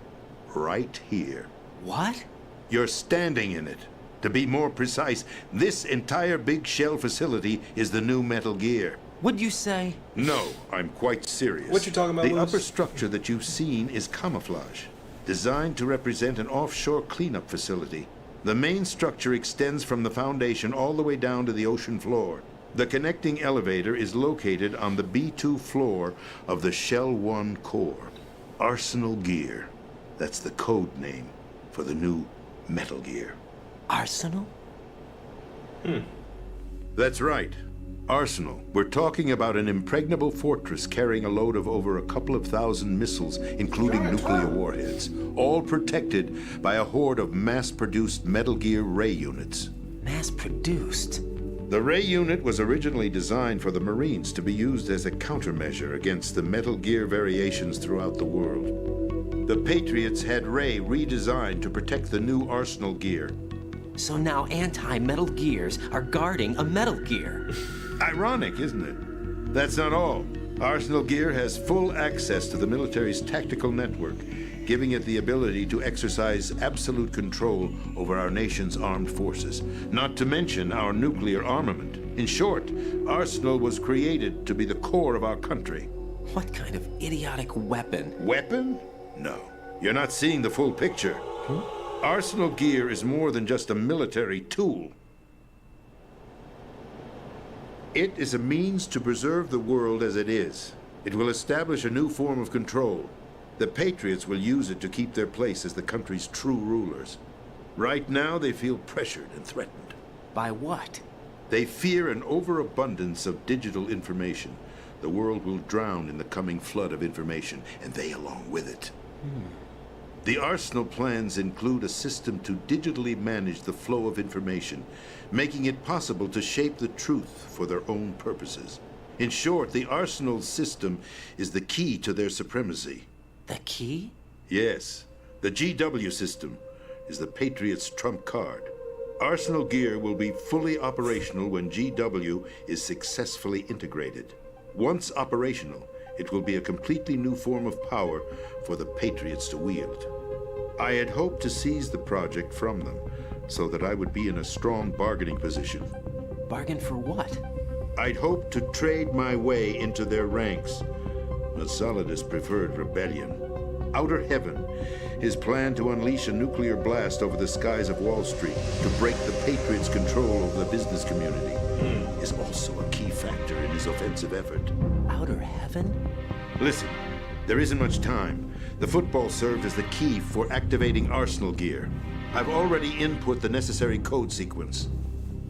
Right here. What? You're standing in it. To be more precise, this entire big shell facility is the new Metal Gear. What'd you say? No, I'm quite serious. What you talking about, The Louis? upper structure that you've seen is camouflage, designed to represent an offshore cleanup facility. The main structure extends from the foundation all the way down to the ocean floor. The connecting elevator is located on the B2 floor of the Shell 1 core. Arsenal Gear. That's the code name for the new Metal Gear. Arsenal? The That's right. Arsenal. We're talking about an impregnable fortress carrying a load of over a couple of thousand missiles, including nuclear warheads, all protected by a horde of mass-produced Metal Gear Ray units. Mass-produced? The Ray unit was originally designed for the Marines to be used as a countermeasure against the Metal Gear variations throughout the world. The Patriots had Ray redesigned to protect the new Arsenal gear. So now anti-Metal Gears are guarding a Metal Gear. Ironic, isn't it? That's not all. Arsenal Gear has full access to the military's tactical network, giving it the ability to exercise absolute control over our nation's armed forces, not to mention our nuclear armament. In short, Arsenal was created to be the core of our country. What kind of idiotic weapon? Weapon? No. You're not seeing the full picture. Arsenal Gear is more than just a military tool. It is a means to preserve the world as it is. It will establish a new form of control. The Patriots will use it to keep their place as the country's true rulers. Right now, they feel pressured and threatened. By what? They fear an overabundance of digital information. The world will drown in the coming flood of information, and they along with it. The Arsenal plans include a system to digitally manage the flow of information, making it possible to shape the truth for their own purposes. In short, the Arsenal system is the key to their supremacy. The key? Yes. The GW system is the Patriots' trump card. Arsenal Gear will be fully operational when GW is successfully integrated. Once operational, it will be a completely new form of power for the Patriots to wield. I had hoped to seize the project from them, so that I would be in a strong bargaining position. Bargain for what? I'd hoped to trade my way into their ranks, but Solidus preferred rebellion. Outer Heaven, his plan to unleash a nuclear blast over the skies of Wall Street to break the Patriots' control over the business community, is also a key factor in his offensive effort. Outer Heaven? Listen, there isn't much time. The football served as the key for activating Arsenal Gear. I've already input the necessary code sequence.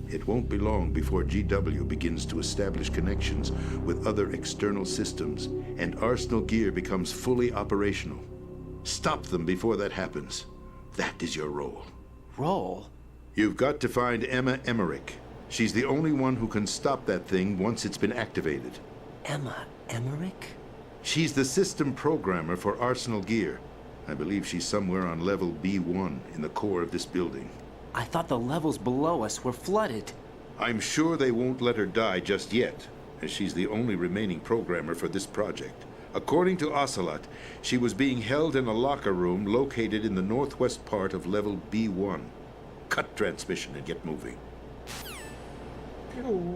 It won't be long before GW begins to establish connections with other external systems, and Arsenal Gear becomes fully operational. Stop them before that happens. That is your role. Role? You've got to find Emma Emmerich. She's the only one who can stop that thing once it's been activated. Emma Emmerich? She's the system programmer for Arsenal Gear. I believe she's somewhere on level B1 in the core of this building. I thought the levels below us were flooded. I'm sure they won't let her die just yet, as she's the only remaining programmer for this project. According to Ocelot, she was being held in a locker room located in the northwest part of level B1. Cut transmission and get moving.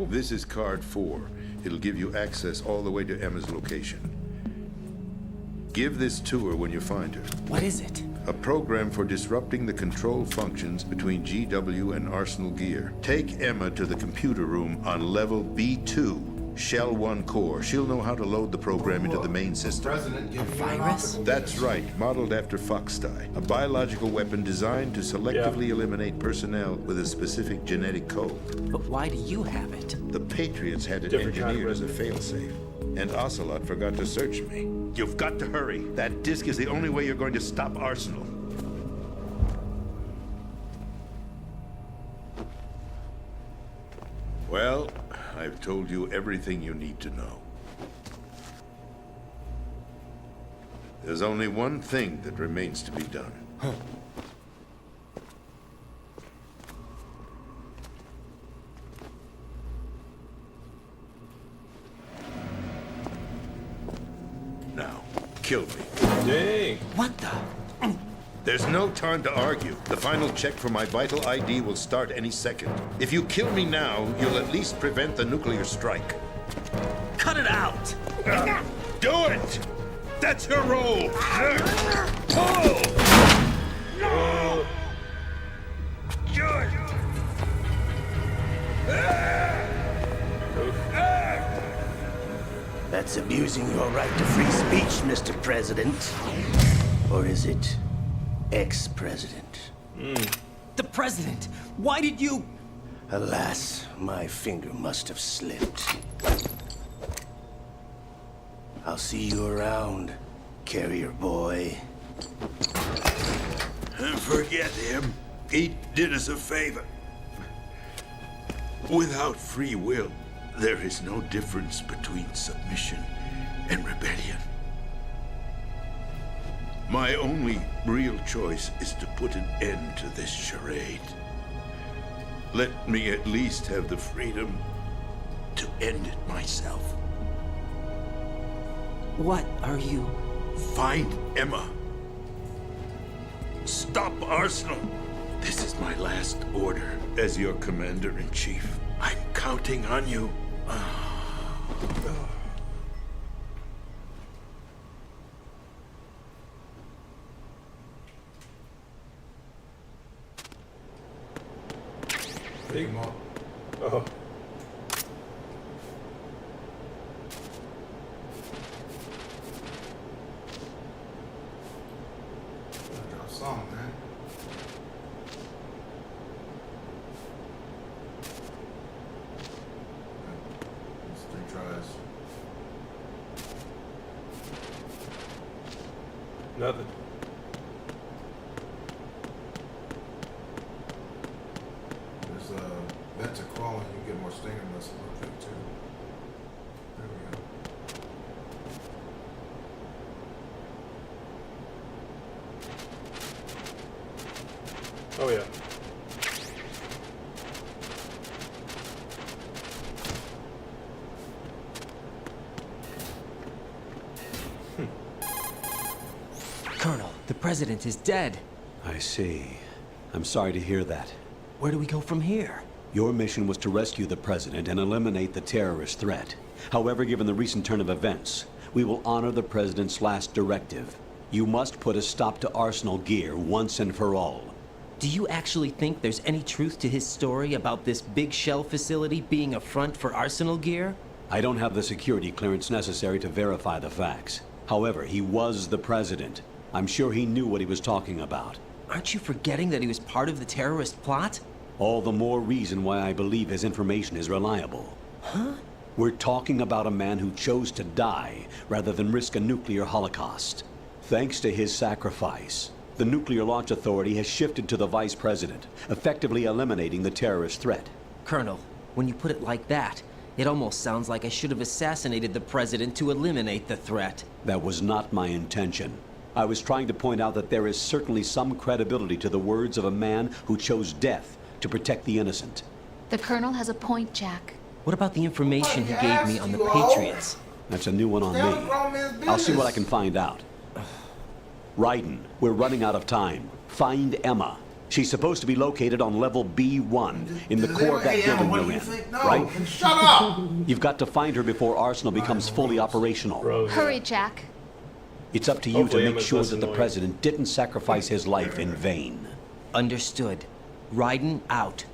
This is card 4. It'll give you access all the way to Emma's location. Give this to her when you find her. What is it? A program for disrupting the control functions between GW and Arsenal Gear. Take Emma to the computer room on level B2, Shell 1 core. She'll know how to load the program into the main system. A virus? That's right, modeled after Foxdie. A biological weapon designed to selectively eliminate personnel with a specific genetic code. But why do you have it? The Patriots had it Different kind of engineered as a failsafe. And Ocelot forgot to search me. You've got to hurry. That disk is the only way you're going to stop Arsenal. Well, I've told you everything you need to know. There's only one thing that remains to be done. Now, kill me. Dang. What the? There's no time to argue. The final check for my vital ID will start any second. If you kill me now, you'll at least prevent the nuclear strike. Cut it out! Do it! That's your role! Pull! Good! That's abusing your right to free speech, Mr. President. Or is it ex-president? The president! Why did you... Alas, my finger must have slipped. I'll see you around, carrier boy. Forget him. He did us a favor. Without free will, there is no difference between submission and rebellion. My only real choice is to put an end to this charade. Let me at least have the freedom to end it myself. What are you? Find Emma. Stop Arsenal. This is my last order as your commander-in-chief. I'm counting on you. Big oh. Drop song, man. It's 3 tries. Nothing. There's a vent to crawl and you get more stinger missile, I think, too. There we go. Oh yeah. Colonel, the president is dead. I see. I'm sorry to hear that. Where do we go from here? Your mission was to rescue the president and eliminate the terrorist threat. However, given the recent turn of events, we will honor the president's last directive. You must put a stop to Arsenal gear once and for all. Do you actually think there's any truth to his story about this big shell facility being a front for Arsenal gear? I don't have the security clearance necessary to verify the facts. However, he was the president. I'm sure he knew what he was talking about. Aren't you forgetting that he was part of the terrorist plot? All the more reason why I believe his information is reliable. Huh? We're talking about a man who chose to die rather than risk a nuclear holocaust. Thanks to his sacrifice, the Nuclear Launch Authority has shifted to the vice president, effectively eliminating the terrorist threat. Colonel, when you put it like that, it almost sounds like I should have assassinated the president to eliminate the threat. That was not my intention. I was trying to point out that there is certainly some credibility to the words of a man who chose death to protect the innocent. The Colonel has a point, Jack. What about the information he gave me on the Patriots? That's a new one on me. I'll see what I can find out. Raiden, we're running out of time. Find Emma. She's supposed to be located on level B1 in the core of that building you're in, right? Shut up! You've got to find her before Arsenal becomes fully operational. Hurry, Jack. It's up to you to make sure that the president didn't sacrifice his life in vain. Understood. Raiden out.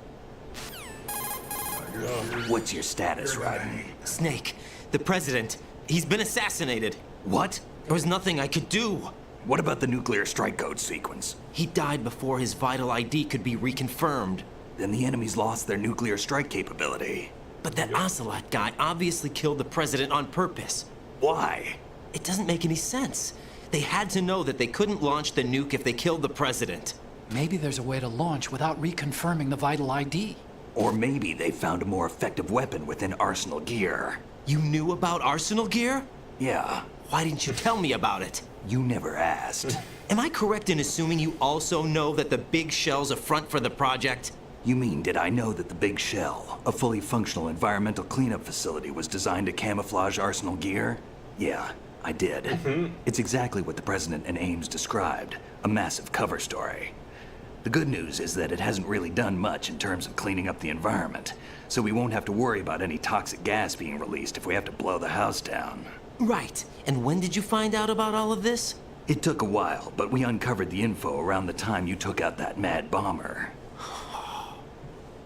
What's your status, Raiden? Snake, the president, he's been assassinated. What? There was nothing I could do. What about the nuclear strike code sequence? He died before his vital ID could be reconfirmed. Then the enemy's lost their nuclear strike capability. But that Ocelot guy obviously killed the president on purpose. Why? It doesn't make any sense. They had to know that they couldn't launch the nuke if they killed the president. Maybe there's a way to launch without reconfirming the vital ID. Or maybe they found a more effective weapon within Arsenal gear. You knew about Arsenal gear? Yeah. Why didn't you tell me about it? You never asked. Am I correct in assuming you also know that the Big Shell's a front for the project? You mean, did I know that the Big Shell, a fully functional environmental cleanup facility, was designed to camouflage Arsenal gear? Yeah, I did. It's exactly what the President and Ames described, a massive cover story. The good news is that it hasn't really done much in terms of cleaning up the environment, so we won't have to worry about any toxic gas being released if we have to blow the house down. Right. And when did you find out about all of this? It took a while, but we uncovered the info around the time you took out that mad bomber.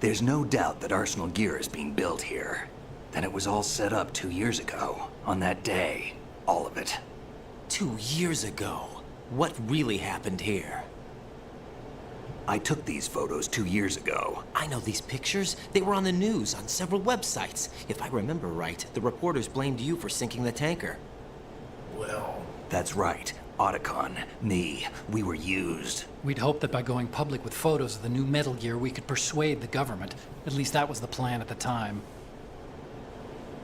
There's no doubt that Arsenal gear is being built here. Then it was all set up 2 years ago, on that day. All of it. 2 years ago? What really happened here? I took these photos 2 years ago. I know these pictures. They were on the news on several websites. If I remember right, the reporters blamed you for sinking the tanker. Well, that's right. Otacon, me, we were used. We'd hoped that by going public with photos of the new Metal Gear, we could persuade the government. At least that was the plan at the time.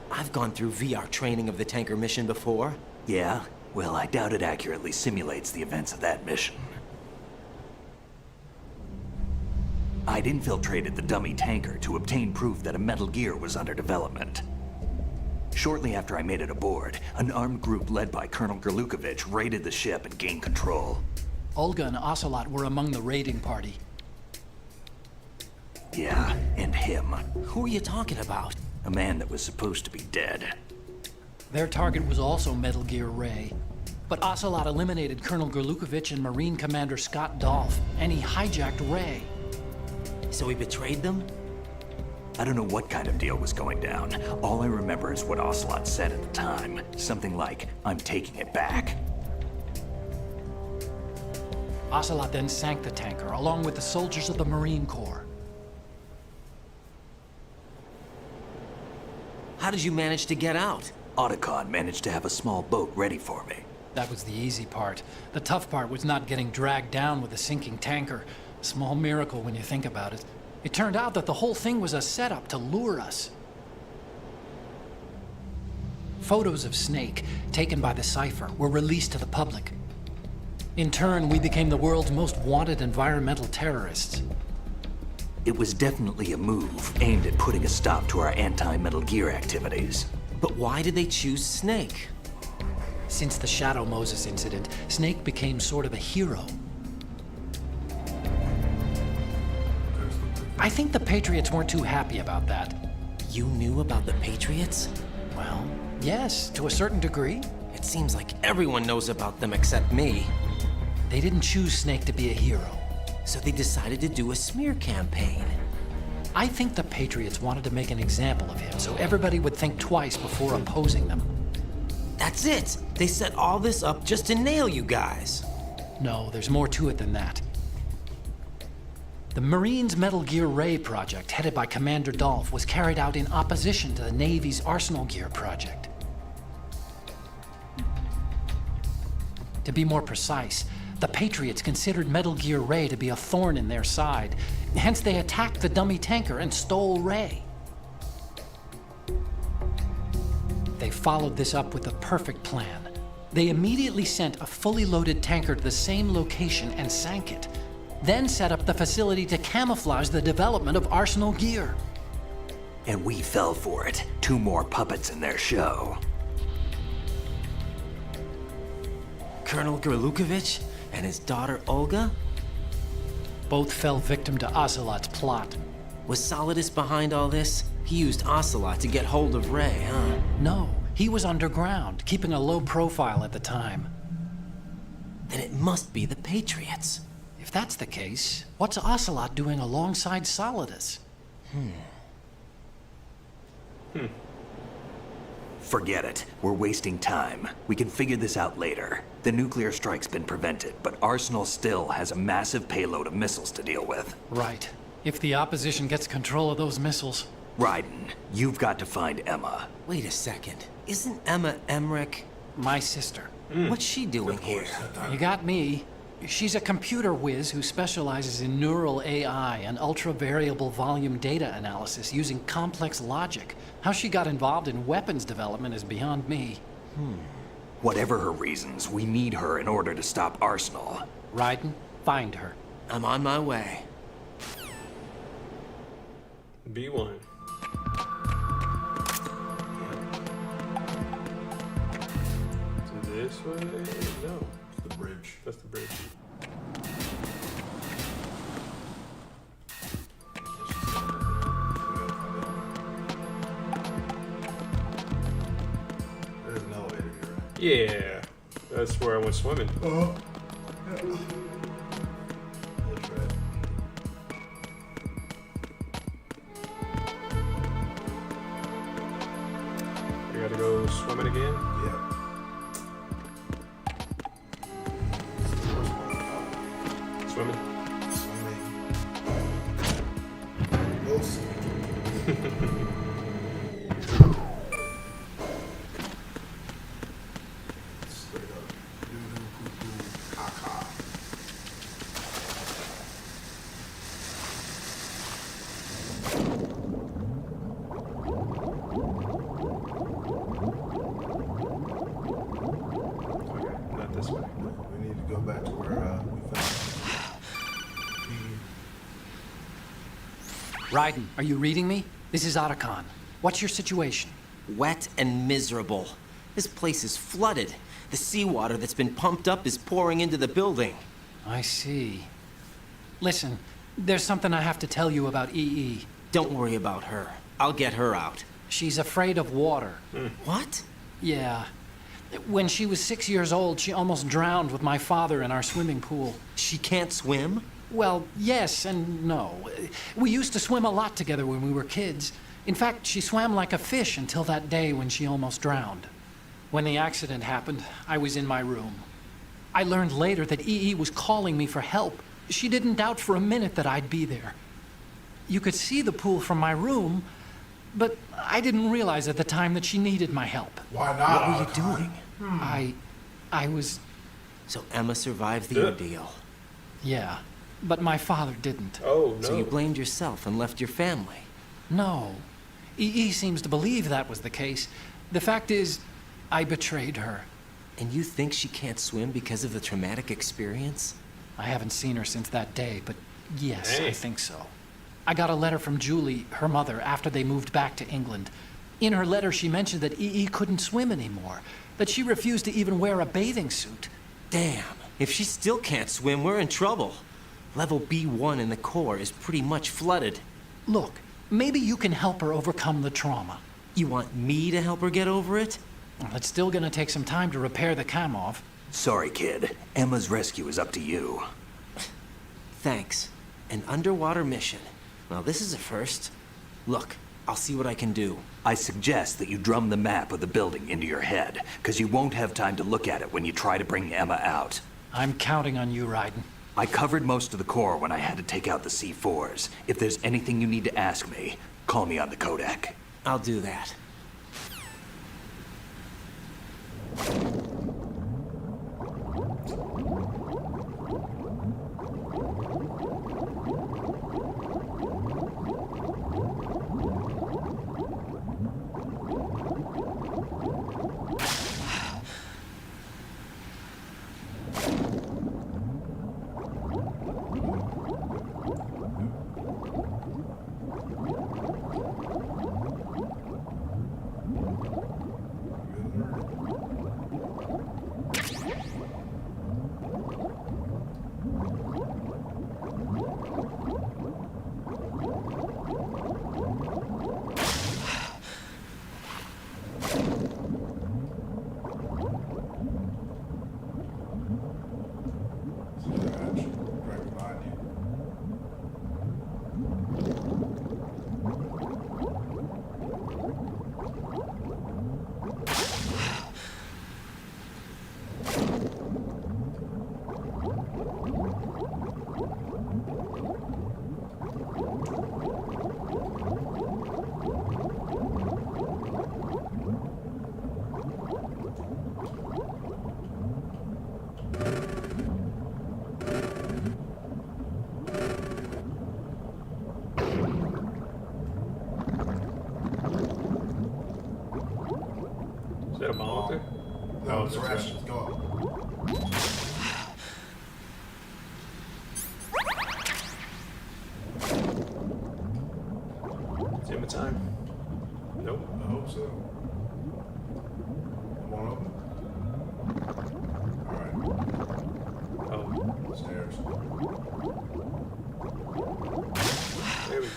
I've gone through VR training of the tanker mission before. Yeah? Well, I doubt it accurately simulates the events of that mission. I'd infiltrated the dummy tanker to obtain proof that a Metal Gear was under development. Shortly after I made it aboard, an armed group led by Colonel Gerlukovich raided the ship and gained control. Olga and Ocelot were among the raiding party. Yeah, and him. Who are you talking about? A man that was supposed to be dead. Their target was also Metal Gear Ray. But Ocelot eliminated Colonel Gerlukovich and Marine Commander Scott Dolph, and he hijacked Ray. So he betrayed them? I don't know what kind of deal was going down. All I remember is what Ocelot said at the time. Something like, "I'm taking it back." Ocelot then sank the tanker, along with the soldiers of the Marine Corps. How did you manage to get out? Otacon managed to have a small boat ready for me. That was the easy part. The tough part was not getting dragged down with a sinking tanker. A small miracle when you think about it. It turned out that the whole thing was a setup to lure us. Photos of Snake, taken by the Cypher, were released to the public. In turn, we became the world's most wanted environmental terrorists. It was definitely a move aimed at putting a stop to our anti-Metal Gear activities. But why did they choose Snake? Since the Shadow Moses incident, Snake became sort of a hero. I think the Patriots weren't too happy about that. You knew about the Patriots? Well, yes, to a certain degree. It seems like everyone knows about them except me. They didn't choose Snake to be a hero. So they decided to do a smear campaign. I think the Patriots wanted to make an example of him so everybody would think twice before opposing them. That's it! They set all this up just to nail you guys. No, there's more to it than that. The Marines' Metal Gear Ray project, headed by Commander Dolph, was carried out in opposition to the Navy's Arsenal Gear project. To be more precise, the Patriots considered Metal Gear Ray to be a thorn in their side. Hence, they attacked the dummy tanker and stole Ray. They followed this up with the perfect plan. They immediately sent a fully loaded tanker to the same location and sank it. Then set up the facility to camouflage the development of Arsenal Gear. And we fell for it. 2 more puppets in their show. Colonel Gerlukovich and his daughter Olga? Both fell victim to Ocelot's plot. Was Solidus behind all this? He used Ocelot to get hold of Ray, huh? No, he was underground, keeping a low profile at the time. Then it must be the Patriots. If that's the case, what's Ocelot doing alongside Solidus? Forget it. We're wasting time. We can figure this out later. The nuclear strike's been prevented, but Arsenal still has a massive payload of missiles to deal with. Right. If the opposition gets control of those missiles. Raiden, you've got to find Emma. Wait a second. Isn't Emma Emmerich My sister. What's she doing here? You got me. She's a computer whiz who specializes in neural AI and ultra-variable volume data analysis using complex logic. How she got involved in weapons development is beyond me. Whatever her reasons, we need her in order to stop Arsenal. Raiden, find her. I'm on my way. B1. To this way? No. The bridge. That's the bridge. There's an elevator here, right? Yeah. That's where I went swimming. Oh. Yeah. That's right. We gotta go swimming again? Yeah. Swimming? Swimming. go back to where we found Raiden, are you reading me? This is Otacon. What's your situation? Wet and miserable. This place is flooded. The seawater that's been pumped up is pouring into the building. I see. Listen, there's something I have to tell you about EE. Don't worry about her. I'll get her out. She's afraid of water. What? Yeah. When she was 6 years old, she almost drowned with my father in our swimming pool. She can't swim? Well, yes and no. We used to swim a lot together when we were kids. In fact, she swam like a fish until that day when she almost drowned. When the accident happened, I was in my room. I learned later that EE was calling me for help. She didn't doubt for a minute that I'd be there. You could see the pool from my room, but I didn't realize at the time that she needed my help. Why not? What were you doing? I was... So Emma survived the ordeal. Yeah, but my father didn't. Oh, no. So you blamed yourself and left your family? No. EE seems to believe that was the case. The fact is, I betrayed her. And you think she can't swim because of the traumatic experience? I haven't seen her since that day, but yes, Hey. I think so. I got a letter from Julie, her mother, after they moved back to England. In her letter, she mentioned that EE couldn't swim anymore, that she refused to even wear a bathing suit. Damn, if she still can't swim, we're in trouble. Level B1 in the core is pretty much flooded. Look, maybe you can help her overcome the trauma. You want me to help her get over it? Well, it's still gonna take some time to repair the Kamov. Sorry, kid. Emma's rescue is up to you. Thanks. An underwater mission. Well, this is a first. Look, I'll see what I can do. I suggest that you drum the map of the building into your head, because you won't have time to look at it when you try to bring Emma out. I'm counting on you, Raiden. I covered most of the core when I had to take out the C4s. If there's anything you need to ask me, call me on the Kodak. I'll do that. Is that a bomb up there? No, it's rations. Go up. Is it my time? Nope. I hope so. Come on open. Alright. Oh, Stairs. there we go.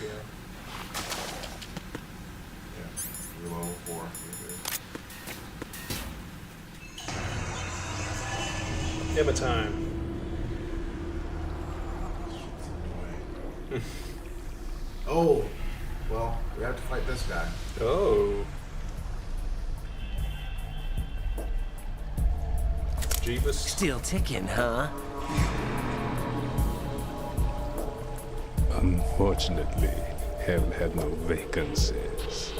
Yeah. You're level 4. You're good. Emma time. Oh, well, we have to fight this guy. Oh. Jeebus. Still ticking, huh? Unfortunately, hell had no vacancies.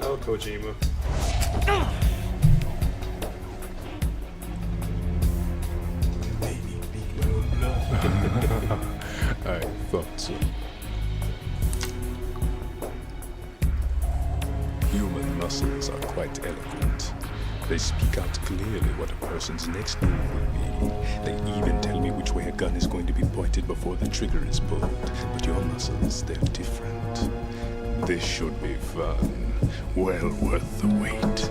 Oh, Kojima. I thought so. Human muscles are quite eloquent. They speak out clearly what a person's next move will be. They even tell me which way a gun is going to be pointed before the trigger is pulled. But your muscles, they're different. This should be fun. Well worth the wait.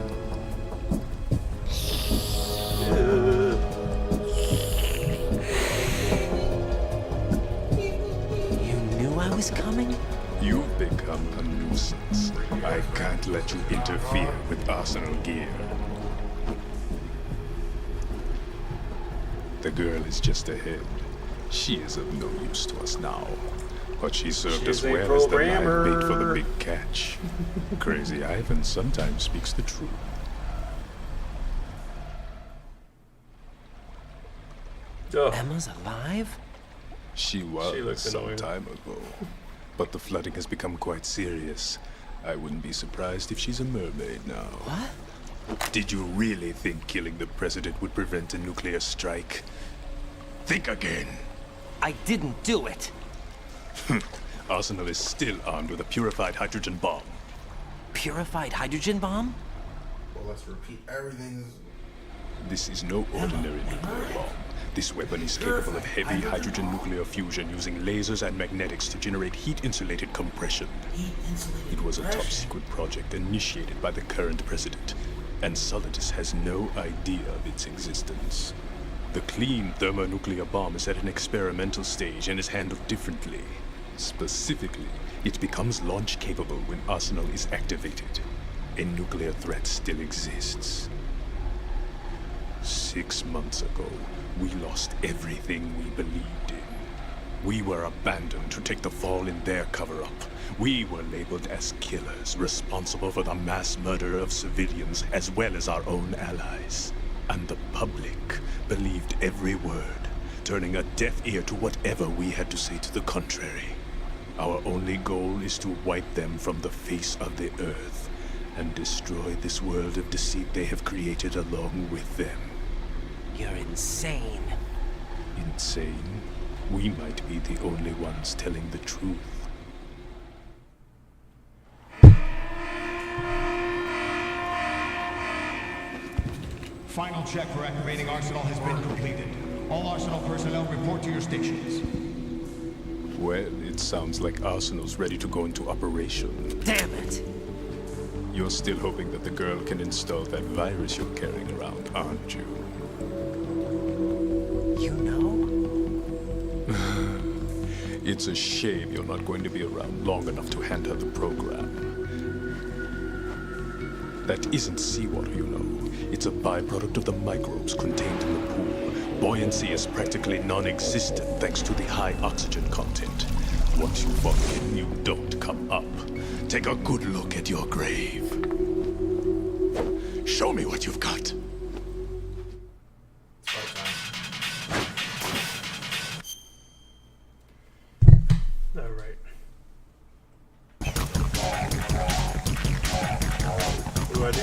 You knew I was coming? You've become a nuisance. I can't let you interfere with arsenal gear. The girl is just ahead. She is of no use to us now. But she served us She's a well as the live programmer. bait for the big catch. Crazy Ivan sometimes speaks the truth. Emma's alive? She was She looks some annoying. time ago. But the flooding has become quite serious. I wouldn't be surprised if she's a mermaid now. What? Did you really think killing the president would prevent a nuclear strike? Think again. I didn't do it. Arsenal is still armed with a purified hydrogen bomb. Purified hydrogen bomb? Well, let's repeat everything. This is no ordinary nuclear bomb. This weapon is capable of heavy hydrogen nuclear fusion using lasers and magnetics to generate heat-insulated compression. It was a top-secret project initiated by the current president, and Solidus has no idea of its existence. The clean thermonuclear bomb is at an experimental stage and is handled differently. Specifically, it becomes launch-capable when Arsenal is activated. A nuclear threat still exists. 6 months ago, we lost everything we believed in. We were abandoned to take the fall in their cover-up. We were labeled as killers, responsible for the mass murder of civilians as well as our own allies. And the public believed every word, turning a deaf ear to whatever we had to say to the contrary. Our only goal is to wipe them from the face of the earth and destroy this world of deceit they have created along with them. You're insane. Insane? We might be the only ones telling the truth. Final check for activating Arsenal has been completed. All Arsenal personnel report to your stations. Well, it sounds like Arsenal's ready to go into operation. Damn it! You're still hoping that the girl can install that virus you're carrying around, aren't you? You know? It's a shame you're not going to be around long enough to hand her the program. That isn't seawater, you know. It's a byproduct of the microbes contained in the pool. Buoyancy is practically non-existent thanks to the high oxygen content. Once you fall in, you don't come up. Take a good look at your grave. Show me what you've got. All right. What do I do?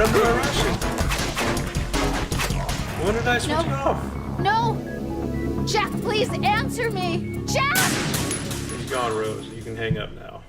When did I rush it? When did I switch it off? No! Jack, please answer me! Jack! It's gone, Rose. You can hang up now.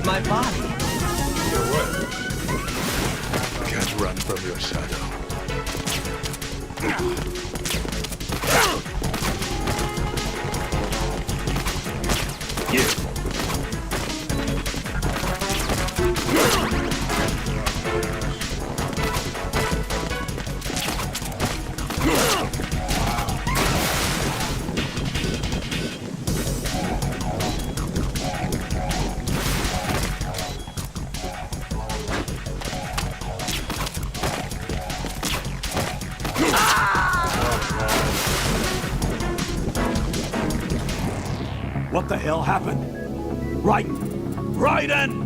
My body. You're what? Can't run from your shadow. hell happened? Raiden!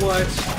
What?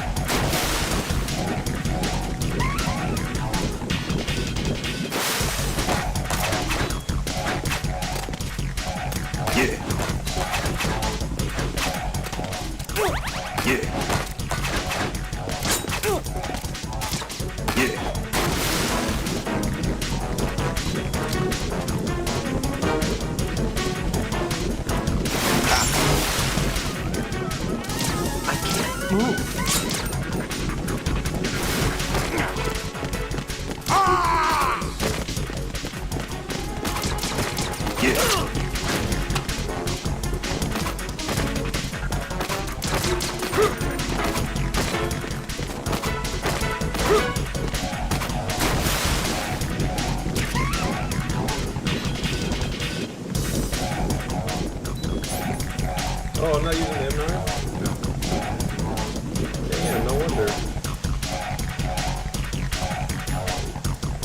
Oh, I'm not using the M9? Yeah, no wonder.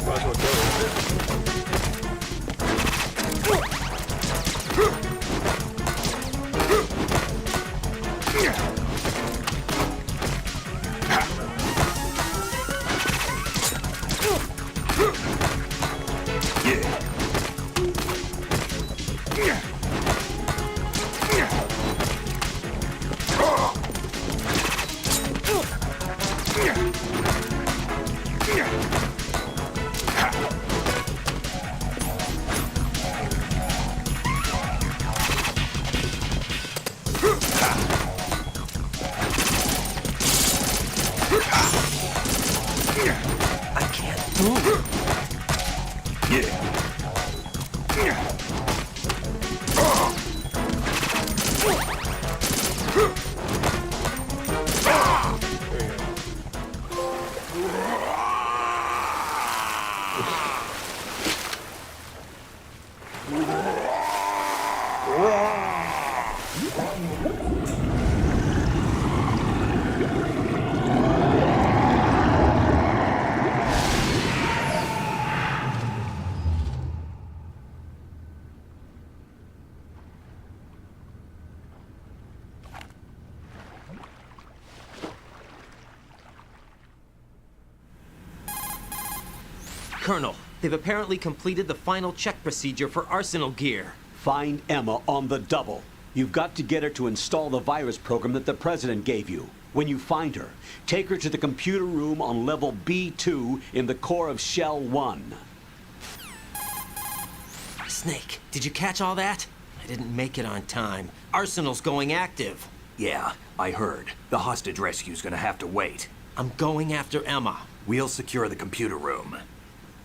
Might as well kill I can't move. Colonel, they've apparently completed the final check procedure for arsenal gear. Find Emma on the double. You've got to get her to install the virus program that the President gave you. When you find her, take her to the computer room on level B2 in the core of Shell 1. Snake, did you catch all that? I didn't make it on time. Arsenal's going active. Yeah, I heard. The hostage rescue's gonna have to wait. I'm going after Emma. We'll secure the computer room.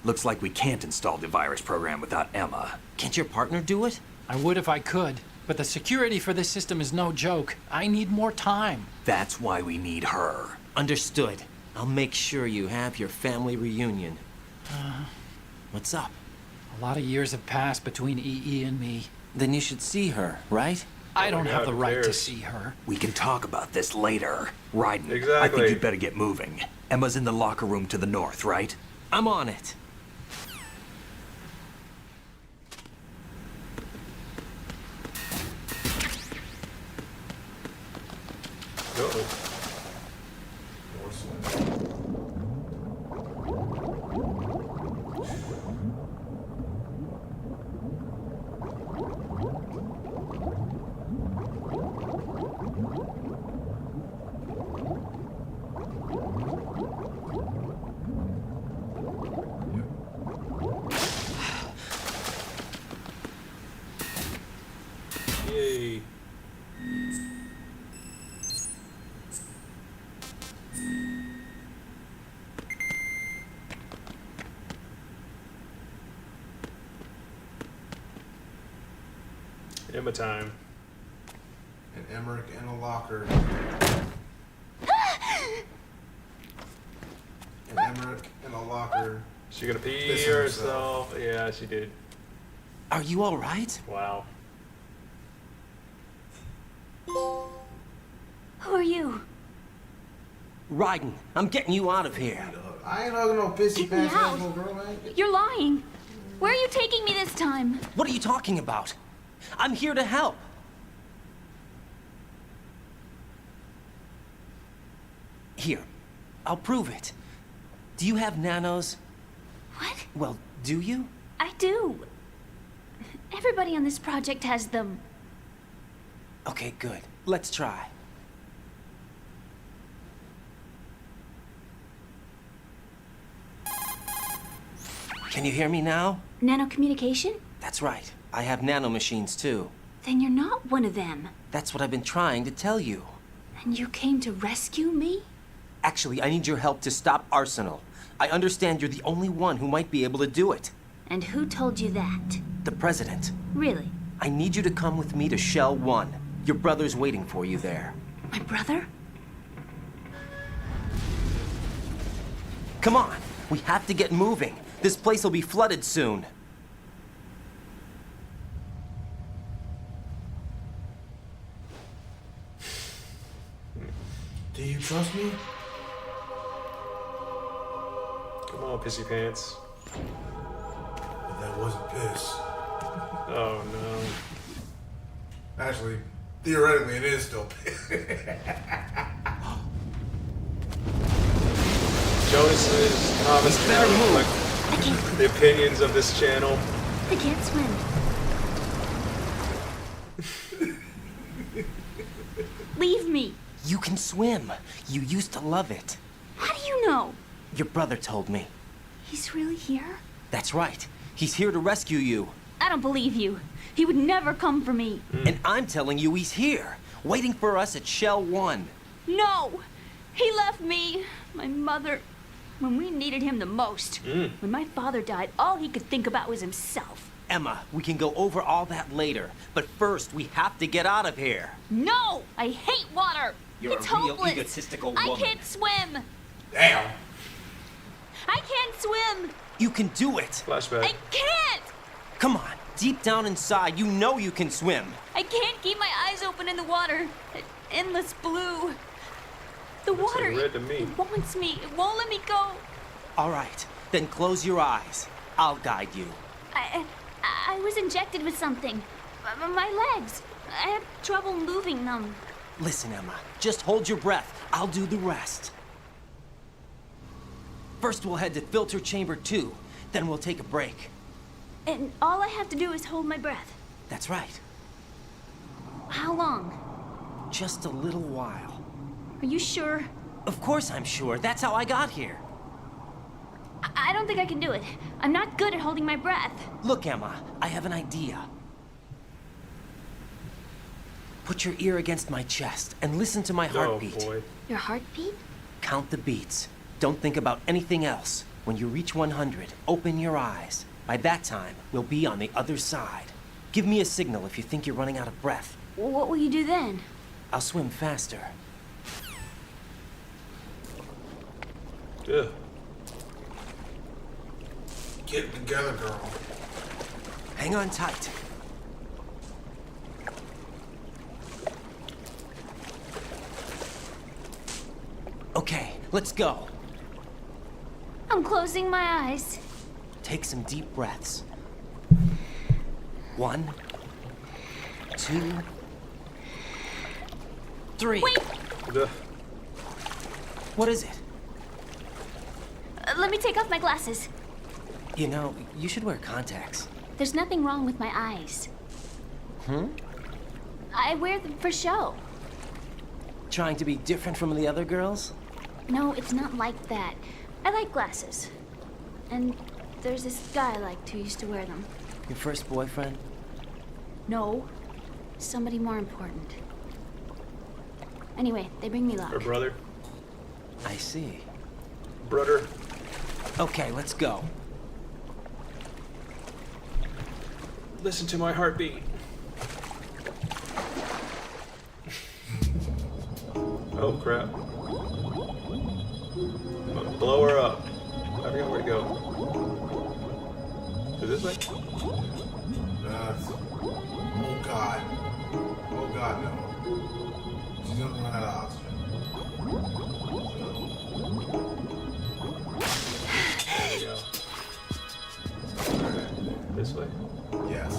Looks like we can't install the virus program without Emma. Can't your partner do it? I would if I could, but the security for this system is no joke. I need more time. That's why we need her. Understood. I'll make sure you have your family reunion. What's up? A lot of years have passed between EE and me. Then you should see her, right? I don't have God, the who right to cares? see her. We can talk about this later. Raiden, I Exactly. think you'd better get moving. Emma's in the locker room to the north, right? I'm on it. Uh-oh. Yay. Emma time. And Emmerich in a locker. And Emmerich in a locker. She gonna pee Pissing herself? Yeah, she did. Are you all right? Wow. Who are you? Raiden, I'm getting you out of here. I ain't hugging no pissy Get me pants out. little girl, man. You're lying. Where are you taking me this time? What are you talking about? I'm here to help. Here, I'll prove it. Do you have nanos? What? Well, do you? I do. Everybody on this project has them. Okay, good. Let's try. Can you hear me now? Nanocommunication? That's right. I have nanomachines too. Then you're not one of them. That's what I've been trying to tell you. And you came to rescue me? Actually, I need your help to stop Arsenal. I understand you're the only one who might be able to do it. And who told you that? The President. Really? I need you to come with me to Shell 1. Your brother's waiting for you there. My brother? Come on! We have to get moving. This place will be flooded soon. trust me? Come on, pissy pants. But that wasn't piss. Oh no. Actually, theoretically, it is still piss. Jonas's comments now reflect the opinions of this channel. I can't swim. Leave me. You can swim. You used to love it. How do you know? Your brother told me. He's really here? That's right. He's here to rescue you. I don't believe you. He would never come for me. And I'm telling you he's here, waiting for us at Shell 1. No! He left me, my mother, when we needed him the most. When my father died, all he could think about was himself. Emma, we can go over all that later, but first we have to get out of here. No! I hate water! You're it's a real hopeless. egotistical I woman. can't swim! Damn. I can't swim! You can do it. Flashback. I can't! Come on, deep down inside, you know you can swim. I can't keep my eyes open in the water. Endless blue. The Looks like water, red to me. it wants me. It won't let me go. All right, then close your eyes. I'll guide you. I was injected with something. My legs. I have trouble moving them. Listen, Emma, just hold your breath. I'll do the rest. First, we'll head to filter chamber 2. Then we'll take a break. And all I have to do is hold my breath. That's right. How long? Just a little while. Are you sure? Of course I'm sure. That's how I got here. I don't think I can do it. I'm not good at holding my breath. Look, Emma, I have an idea. Put your ear against my chest and listen to my heartbeat. Oh boy. Your heartbeat? Count the beats. Don't think about anything else. When you reach 100, open your eyes. By that time, we'll be on the other side. Give me a signal if you think you're running out of breath. What will you do then? I'll swim faster. Yeah. Get it together, girl. Hang on tight. Okay, let's go. I'm closing my eyes. Take some deep breaths. 1, 2, 3. Wait! Ugh. What is it? Let me take off my glasses. You know, you should wear contacts. There's nothing wrong with my eyes. I wear them for show. Trying to be different from the other girls? No, it's not like that. I like glasses. And there's this guy I liked who used to wear them. Your first boyfriend? No, somebody more important. Anyway, they bring me luck. Her brother. I see. Brother. Okay, let's go. Listen to my heartbeat. Oh crap. Blow her up. I forgot where to go. Is this way? Oh god. Oh god, no. She's gonna run out of oxygen. There we go. Alright. This way? Yes.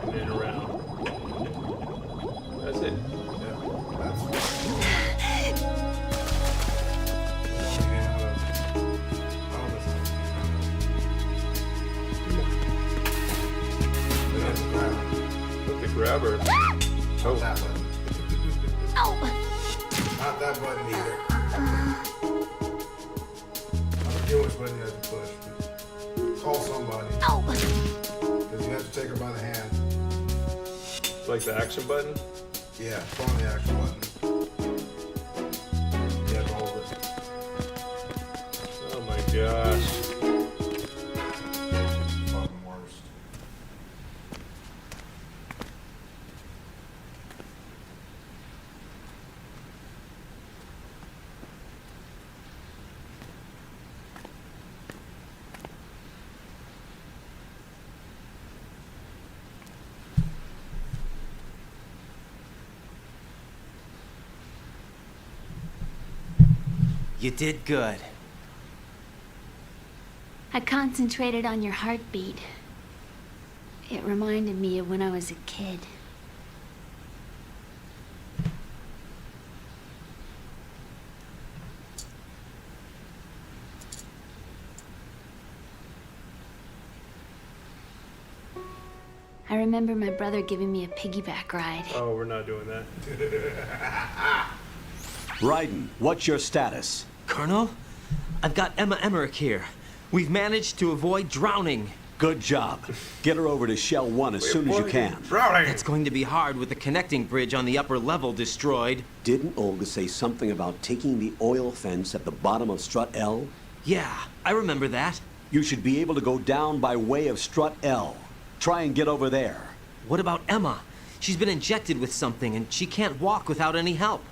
And then around. That's it. Yeah, that's grab her. Oh, that button. Ow! Not that button either. I forget which button you have to push, but call somebody. Ow! Because you have to take her by the hand. Like the action button? Yeah, pull on the action button. You have to hold it. Oh my gosh. Fucking worst. You did good. I concentrated on your heartbeat. It reminded me of when I was a kid. I remember my brother giving me a piggyback ride. Oh, we're not doing that. Raiden, what's your status? Colonel, I've got Emma Emmerich here. We've managed to avoid drowning. Good job. Get her over to Shell 1 as soon as you can. It's going to be hard with the connecting bridge on the upper level destroyed. Didn't Olga say something about taking the oil fence at the bottom of Strut L? Yeah, I remember that. You should be able to go down by way of Strut L. Try and get over there. What about Emma? She's been injected with something and she can't walk without any help.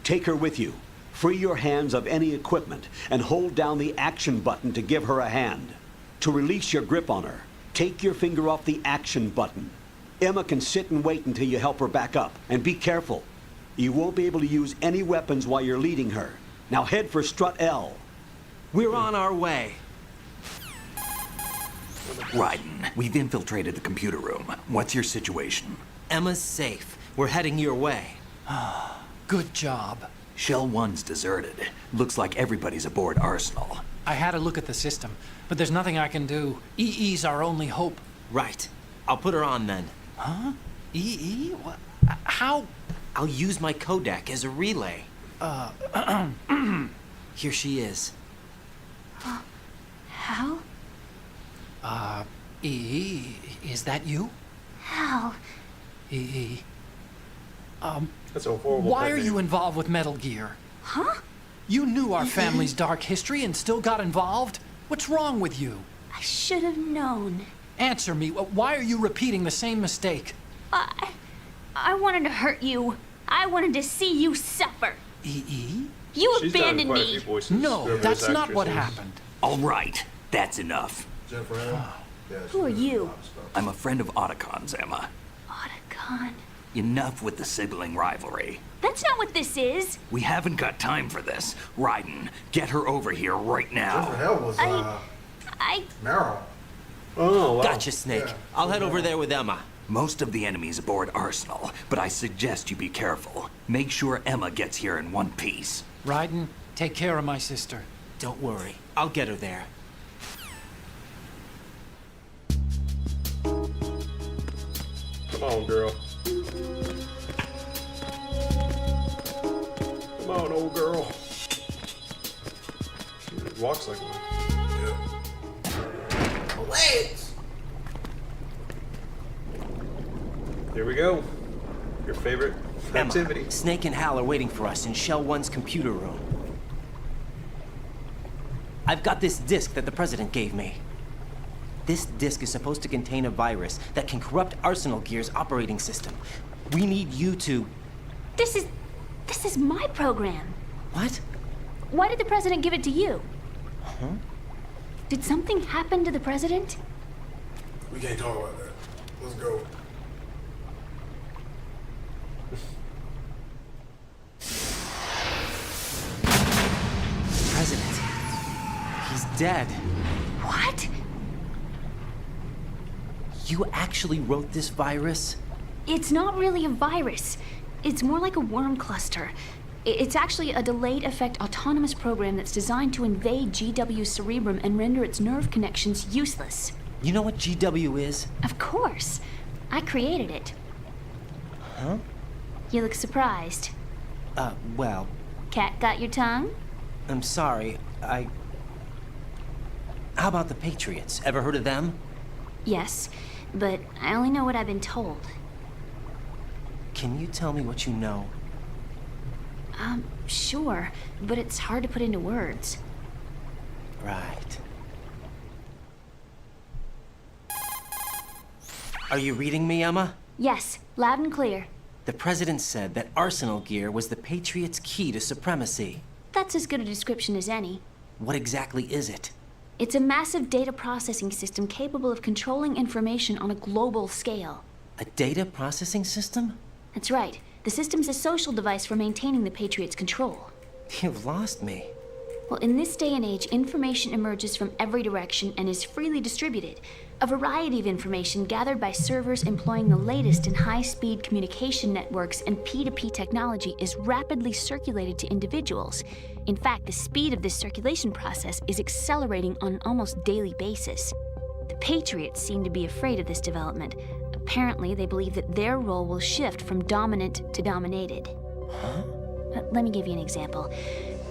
Take her with you. Free your hands of any equipment and hold down the action button to give her a hand. To release your grip on her, take your finger off the action button. Emma can sit and wait until you help her back up. And be careful. You won't be able to use any weapons while you're leading her. Now head for Strut L. We're on our way. Raiden, we've infiltrated the computer room. What's your situation? Emma's safe. We're heading your way. Good job. Shell 1's deserted. Looks like everybody's aboard Arsenal. I had a look at the system, but there's nothing I can do. EE's our only hope. Right. I'll put her on then. Huh? EE? What? How? I'll use my Kodak as a relay. Here she is. Hal? EE, is that you? Hal. EE. That's a horrible Why pet are name. you involved with Metal Gear? Huh? You knew our family's dark history and still got involved? What's wrong with you? I should have known. Answer me. Why are you repeating the same mistake? I wanted to hurt you. I wanted to see you suffer. EE? You She's done abandoned quite a me. few voices, No, whoever that's this not actress what is. happened. All right, that's enough. Jennifer Hale? Yeah, Who are you? I'm a friend of Otacon's, Emma. Otacon. Enough with the sibling rivalry. That's not what this is. We haven't got time for this. Raiden, get her over here right Jennifer now. Hale was, I... Meryl. Oh, wow. Gotcha, Snake. Yeah. I'll head over there with Emma. Most of the enemies aboard Arsenal, but I suggest you be careful. Make sure Emma gets here in one piece. Raiden, take care of my sister. Don't worry. I'll get her there. Come on, girl. Come on, old girl. She walks like one. Yeah. Legs! Here we go. Your favorite activity. Emma, Snake and Hal are waiting for us in Shell 1's computer room. I've got this disk that the President gave me. This disk is supposed to contain a virus that can corrupt Arsenal Gear's operating system. We need you to... This is my program. What? Why did the President give it to you? Huh? Did something happen to the President? We can't talk about that. Let's go. President. He's dead. What? You actually wrote this virus? It's not really a virus. It's more like a worm cluster. It's actually a delayed effect autonomous program that's designed to invade GW's cerebrum and render its nerve connections useless. You know what GW is? Of course. I created it. Huh? You look surprised. Well, Cat got your tongue? I'm sorry. How about the Patriots? Ever heard of them? Yes, but I only know what I've been told. Can you tell me what you know? Sure, but it's hard to put into words. Right. Are you reading me, Emma? Yes, loud and clear. The President said that Arsenal Gear was the Patriots' key to supremacy. That's as good a description as any. What exactly is it? It's a massive data processing system capable of controlling information on a global scale. A data processing system? That's right. The system's a social device for maintaining the Patriots' control. You've lost me. Well, in this day and age, information emerges from every direction and is freely distributed. A variety of information gathered by servers employing the latest in high-speed communication networks and P2P technology is rapidly circulated to individuals. In fact, the speed of this circulation process is accelerating on an almost daily basis. The Patriots seem to be afraid of this development. Apparently, they believe that their role will shift from dominant to dominated. Huh? Let me give you an example.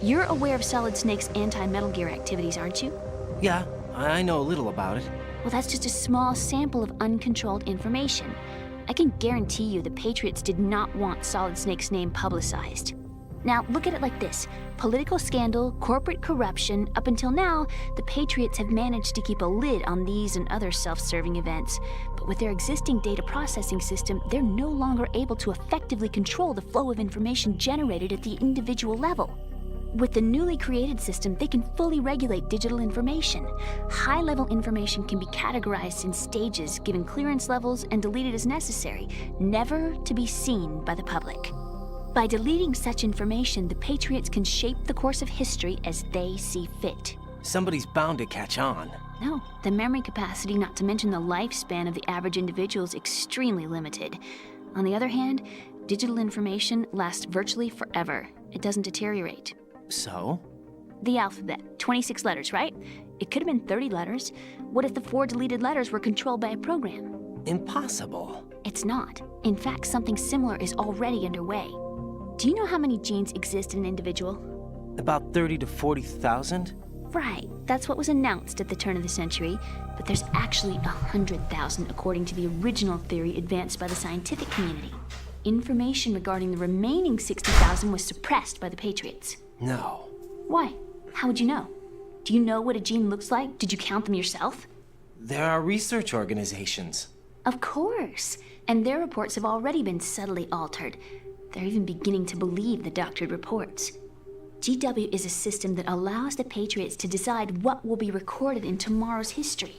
You're aware of Solid Snake's anti-Metal Gear activities, aren't you? Yeah, I know a little about it. Well, that's just a small sample of uncontrolled information. I can guarantee you the Patriots did not want Solid Snake's name publicized. Now, look at it like this. Political scandal, corporate corruption, up until now, the Patriots have managed to keep a lid on these and other self-serving events. But with their existing data processing system, they're no longer able to effectively control the flow of information generated at the individual level. With the newly created system, they can fully regulate digital information. High-level information can be categorized in stages, given clearance levels, and deleted as necessary, never to be seen by the public. By deleting such information, the Patriots can shape the course of history as they see fit. Somebody's bound to catch on. No, the memory capacity, not to mention the lifespan of the average individual, is extremely limited. On the other hand, digital information lasts virtually forever. It doesn't deteriorate. So? The alphabet, 26 letters, right? It could have been 30 letters. What if the 4 deleted letters were controlled by a program? Impossible. It's not. In fact, something similar is already underway. Do you know how many genes exist in an individual? About 30 to 40,000? Right, that's what was announced at the turn of the century, but there's actually 100,000 according to the original theory advanced by the scientific community. Information regarding the remaining 60,000 was suppressed by the Patriots. No. Why? How would you know? Do you know what a gene looks like? Did you count them yourself? There are research organizations. Of course. And their reports have already been subtly altered. They're even beginning to believe the doctored reports. GW is a system that allows the Patriots to decide what will be recorded in tomorrow's history.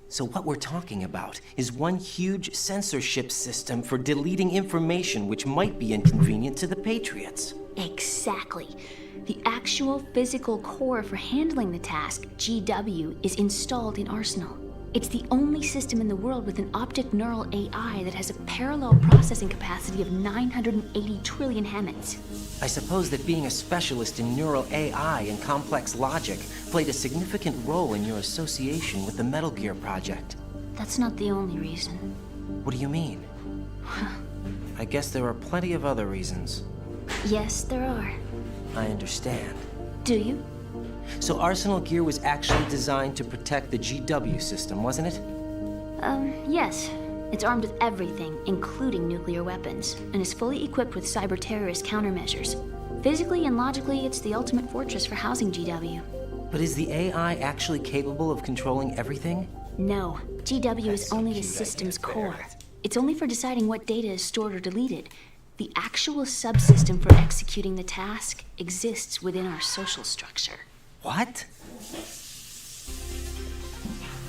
So what we're talking about is one huge censorship system for deleting information which might be inconvenient to the Patriots. Exactly. The actual physical core for handling the task, GW, is installed in Arsenal. It's the only system in the world with an optic neural AI that has a parallel processing capacity of 980 trillion Hammonds. I suppose that being a specialist in neural AI and complex logic played a significant role in your association with the Metal Gear project. That's not the only reason. What do you mean? I guess there are plenty of other reasons. Yes, there are. I understand. Do you? So Arsenal Gear was actually designed to protect the GW system, wasn't it? Yes. It's armed with everything, including nuclear weapons, and is fully equipped with cyber-terrorist countermeasures. Physically and logically, it's the ultimate fortress for housing GW. But is the AI actually capable of controlling everything? No. GW is only the system's core. It's only for deciding what data is stored or deleted. The actual subsystem for executing the task exists within our social structure. What?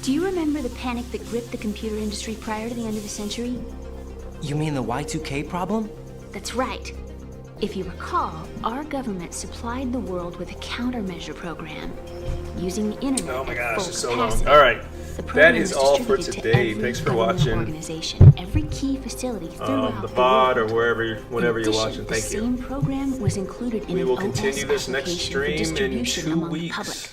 Do you remember the panic that gripped the computer industry prior to the end of the century? You mean the Y2K problem? That's right. If you recall, our government supplied the world with a countermeasure program using the internet. Oh my gosh, full it's so capacity. long. All right. The That program is was all for distributed to today. every Thanks for government watching. Organization, every key facility throughout The VOD or wherever, whenever in you're addition, watching. Thank the you. same program was included in We an will OS continue this next application for stream in distribution 2 among the weeks. public.